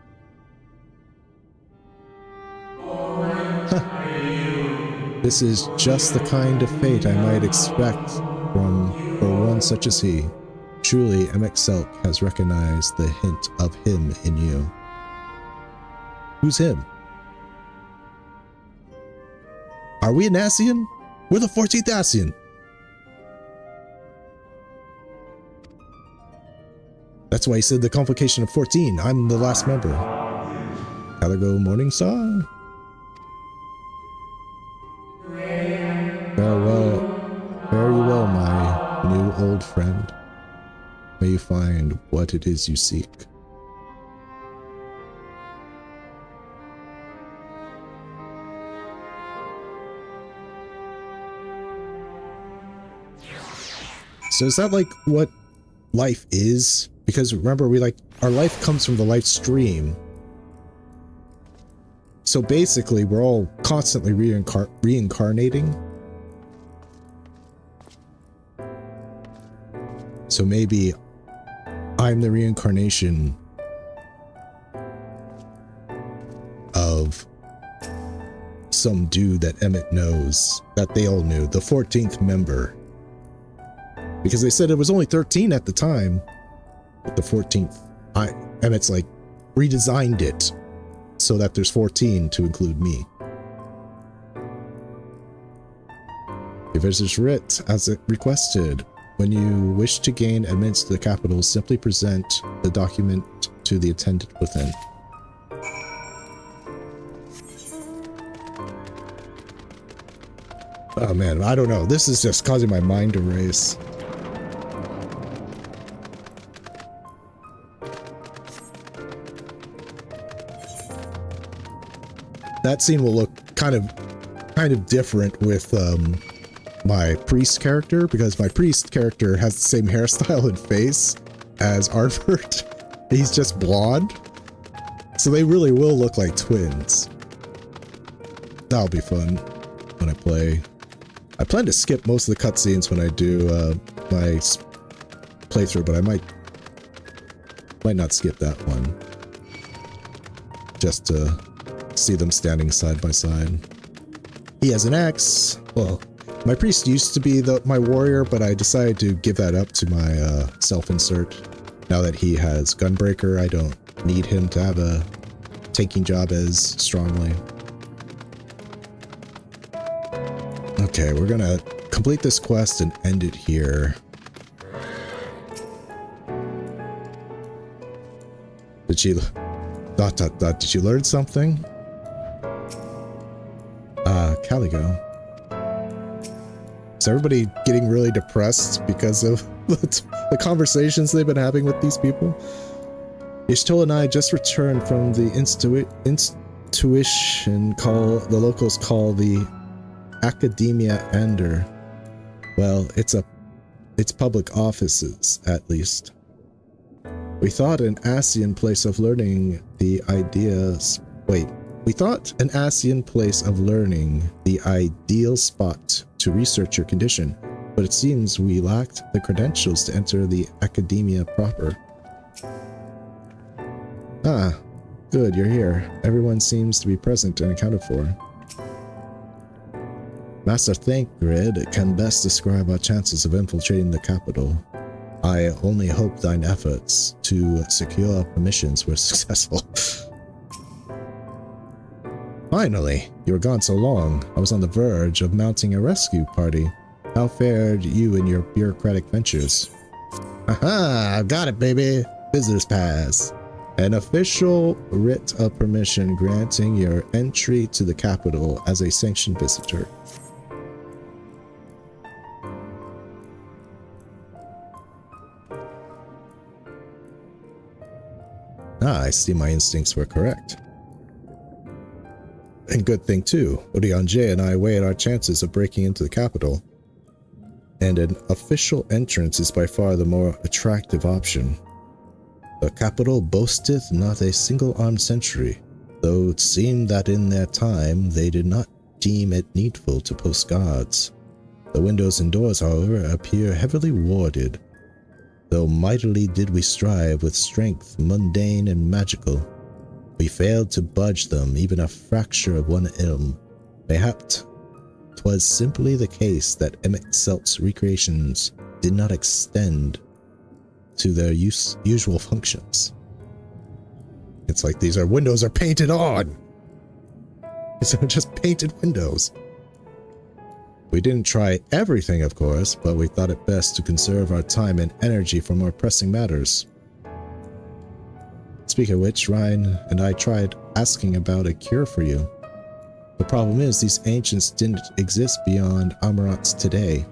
This is just the kind of fate I might expect for one such as he. Truly, Emexelk has recognized the hint of him in you. Who's him? Are we an Ascian? We're the 14th Ascian. That's why he said the complication of 14. I'm the last member. Caligo Morningstar? Fare you well, my new old friend. May you find what it is you seek. So is that like what life is? Because remember, our life comes from the life stream. So basically, we're all constantly reincarnating. So maybe I'm the reincarnation of some dude that Emmett knows, that they all knew, the 14th member. Because they said it was only 13 at the time. But the 14th, Emmett's like redesigned it so that there's 14 to include me. Your visitor's writ as it requested. When you wish to gain admittance to the capital, simply present the document to the attendant within. Oh man, I don't know. This is just causing my mind to race. That scene will look kind of different with my priest character, because my priest character has the same hairstyle and face as Artbert. He's just blonde. So they really will look like twins. That'll be fun when I play. I plan to skip most of the cutscenes when I do my playthrough, but I might not skip that one. Just to see them standing side by side. He has an axe. Well, my priest used to be my warrior, but I decided to give that up to my self-insert. Now that he has Gunbreaker, I don't need him to have a taking job as strongly. Okay, we're gonna complete this quest and end it here. Did you... ... Did you learn something? Caligo. Is everybody getting really depressed because of the conversations they've been having with these people? Ishtola and I just returned from the intuition call the locals call the Academia Ander. Well, it's public offices, at least. We thought an Asian place of learning the ideas... Wait. We thought an Asian place of learning the ideal spot to research your condition, but it seems we lacked the credentials to enter the Academia proper. Ah, good, you're here. Everyone seems to be present and accounted for. Master Thancred can best describe our chances of infiltrating the capital. I only hope thine efforts to secure permissions were successful. Finally, you were gone so long. I was on the verge of mounting a rescue party. How fared you in your bureaucratic ventures? Aha! I've got it, baby! Visitor's pass. An official writ of permission granting your entry to the capital as a sanctioned visitor. Ah, I see my instincts were correct. And good thing too, Odianje and I weighed our chances of breaking into the capital. And an official entrance is by far the more attractive option. The capital boasteth not a single armed sentry, though it seemed that in their time they did not deem it needful to post guards. The windows and doors, however, appear heavily warded, though mightily did we strive with strength mundane and magical. We failed to budge them even a fracture of one ilm. Mayhap 'twas simply the case that Emet-Selt's recreations did not extend to their usual functions. It's like these windows are painted on! These are just painted windows. We didn't try everything, of course, but we thought it best to conserve our time and energy for more pressing matters. Speaking of which, Ryan and I tried asking about a cure for you. The problem is, these ancients didn't exist beyond Amarants today.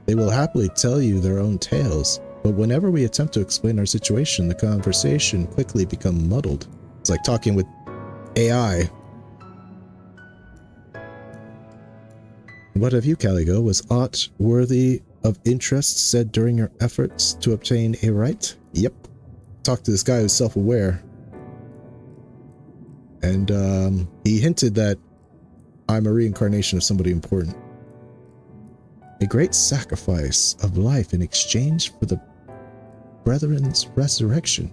They will happily tell you their own tales, but whenever we attempt to explain our situation, the conversation quickly becomes muddled. It's like talking with AI. What of you, Caligo? Was aught worthy of interest said during your efforts to obtain a right? Yep. Talk to this guy who's self-aware. And he hinted that I'm a reincarnation of somebody important. A great sacrifice of life in exchange for the brethren's resurrection.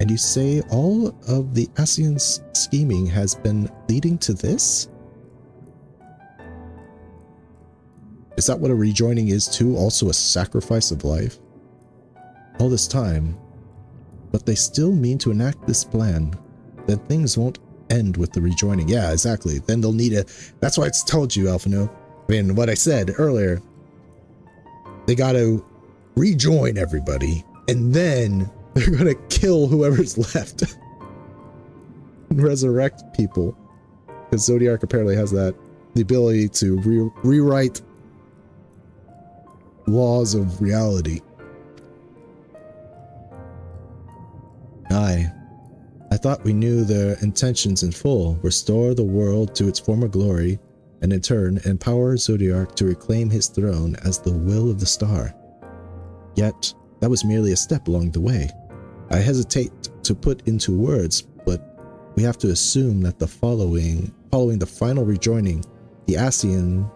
And you say all of the Asian's scheming has been leading to this? Is that what a rejoining is too? Also a sacrifice of life? All this time, but they still mean to enact this plan, then things won't end with the rejoining. Yeah, exactly. Then they'll need a... That's why it's told you, Alphino. I mean, what I said earlier, they gotta rejoin everybody, and then they're gonna kill whoever's left. And resurrect people. Because Zodiac apparently has that, the ability to rewrite laws of reality. Aye. I thought we knew their intentions in full, restore the world to its former glory, and in turn empower Zodiac to reclaim his throne as the will of the star. Yet, that was merely a step along the way. I hesitate to put into words, but we have to assume that following the final rejoining, the Asians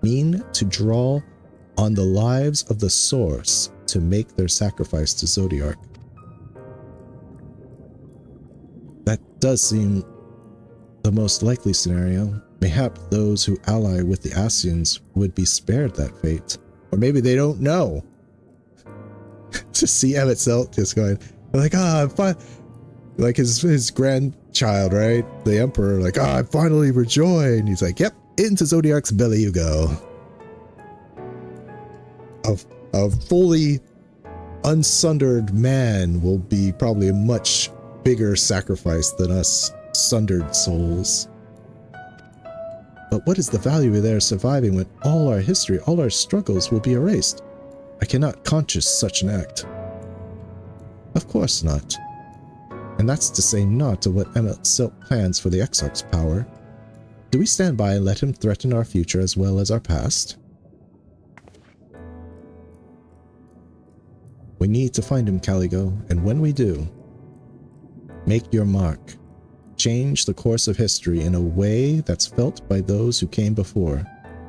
mean to draw on the lives of the source to make their sacrifice to Zodiac. That does seem the most likely scenario. Mayhap those who ally with the Asians would be spared that fate. Or maybe they don't know. To see Emet-Selt just going, like, like his grandchild, right? The Emperor, like, I finally rejoined. He's like, yep, into Zodiac's belly you go. A fully unsundered man will be probably a much bigger sacrifice than us sundered souls. But what is the value of their surviving when all our history, all our struggles will be erased? I cannot conscience such an act. Of course not. And that's to say naught of what Emmett Silk plans for the Exarch's power. Do we stand by and let him threaten our future as well as our past? We need to find him, Caligo, and when we do, make your mark. Change the course of history in a way that's felt by those who came before,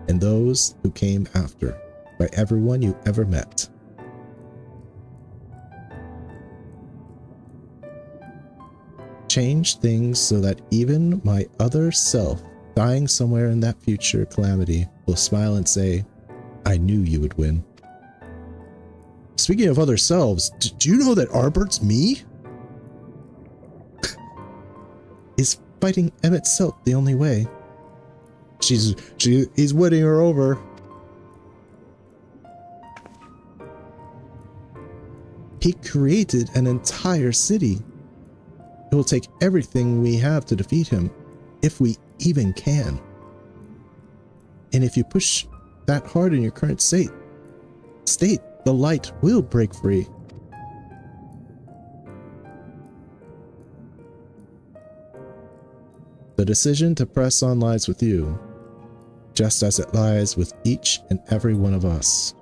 and those who came after, by everyone you ever met. Change things so that even my other self, dying somewhere in that future calamity, will smile and say, I knew you would win. Speaking of other selves, do you know that Arbert's me? Is fighting Emmett Silk the only way? He's winning her over. He created an entire city. It will take everything we have to defeat him, if we even can. And if you push that hard in your current state, the light will break free. The decision to press on lies with you, just as it lies with each and every one of us.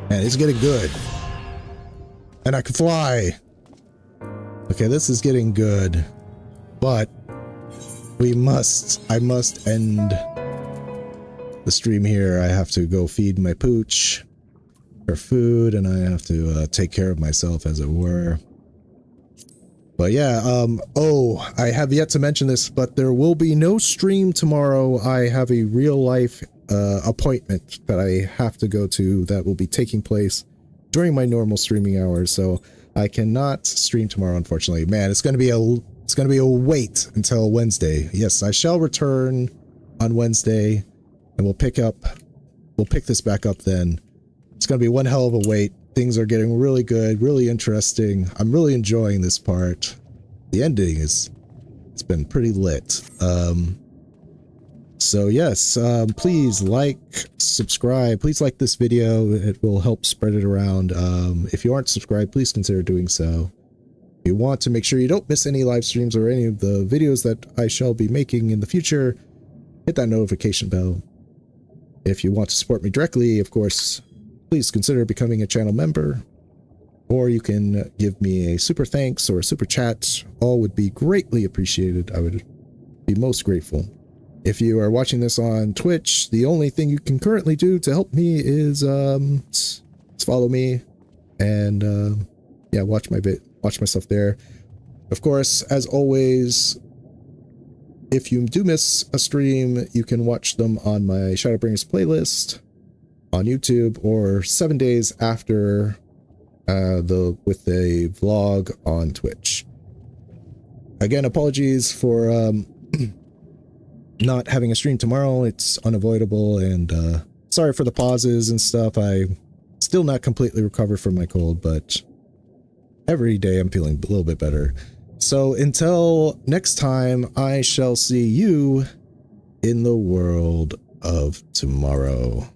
Man, it's getting good. And I can fly. Okay, this is getting good. But I must end the stream here. I have to go feed my pooch her food, and I have to take care of myself, as it were. But yeah, oh, I have yet to mention this, but there will be no stream tomorrow. I have a real life appointment that I have to go to that will be taking place during my normal streaming hours, so I cannot stream tomorrow, unfortunately. Man, it's gonna be a wait until Wednesday. Yes, I shall return on Wednesday, and we'll pick this back up then. It's gonna be one hell of a wait. Things are getting really good, really interesting. I'm really enjoying this part. The ending it's been pretty lit. So yes, please like, subscribe, please like this video. It will help spread it around. If you aren't subscribed, please consider doing so. If you want to make sure you don't miss any live streams or any of the videos that I shall be making in the future, hit that notification bell. If you want to support me directly, of course, please consider becoming a channel member, or you can give me a super thanks or a super chat. All would be greatly appreciated. I would be most grateful. If you are watching this on Twitch, the only thing you can currently do to help me is follow me and yeah, watch my stuff there. Of course, as always, if you do miss a stream, you can watch them on my Shadowbringers playlist on YouTube, or 7 days after with a vlog on Twitch. Again, apologies for not having a stream tomorrow. It's unavoidable, and sorry for the pauses and stuff. I'm still not completely recovered from my cold, but every day I'm feeling a little bit better. So until next time, I shall see you in the world of tomorrow.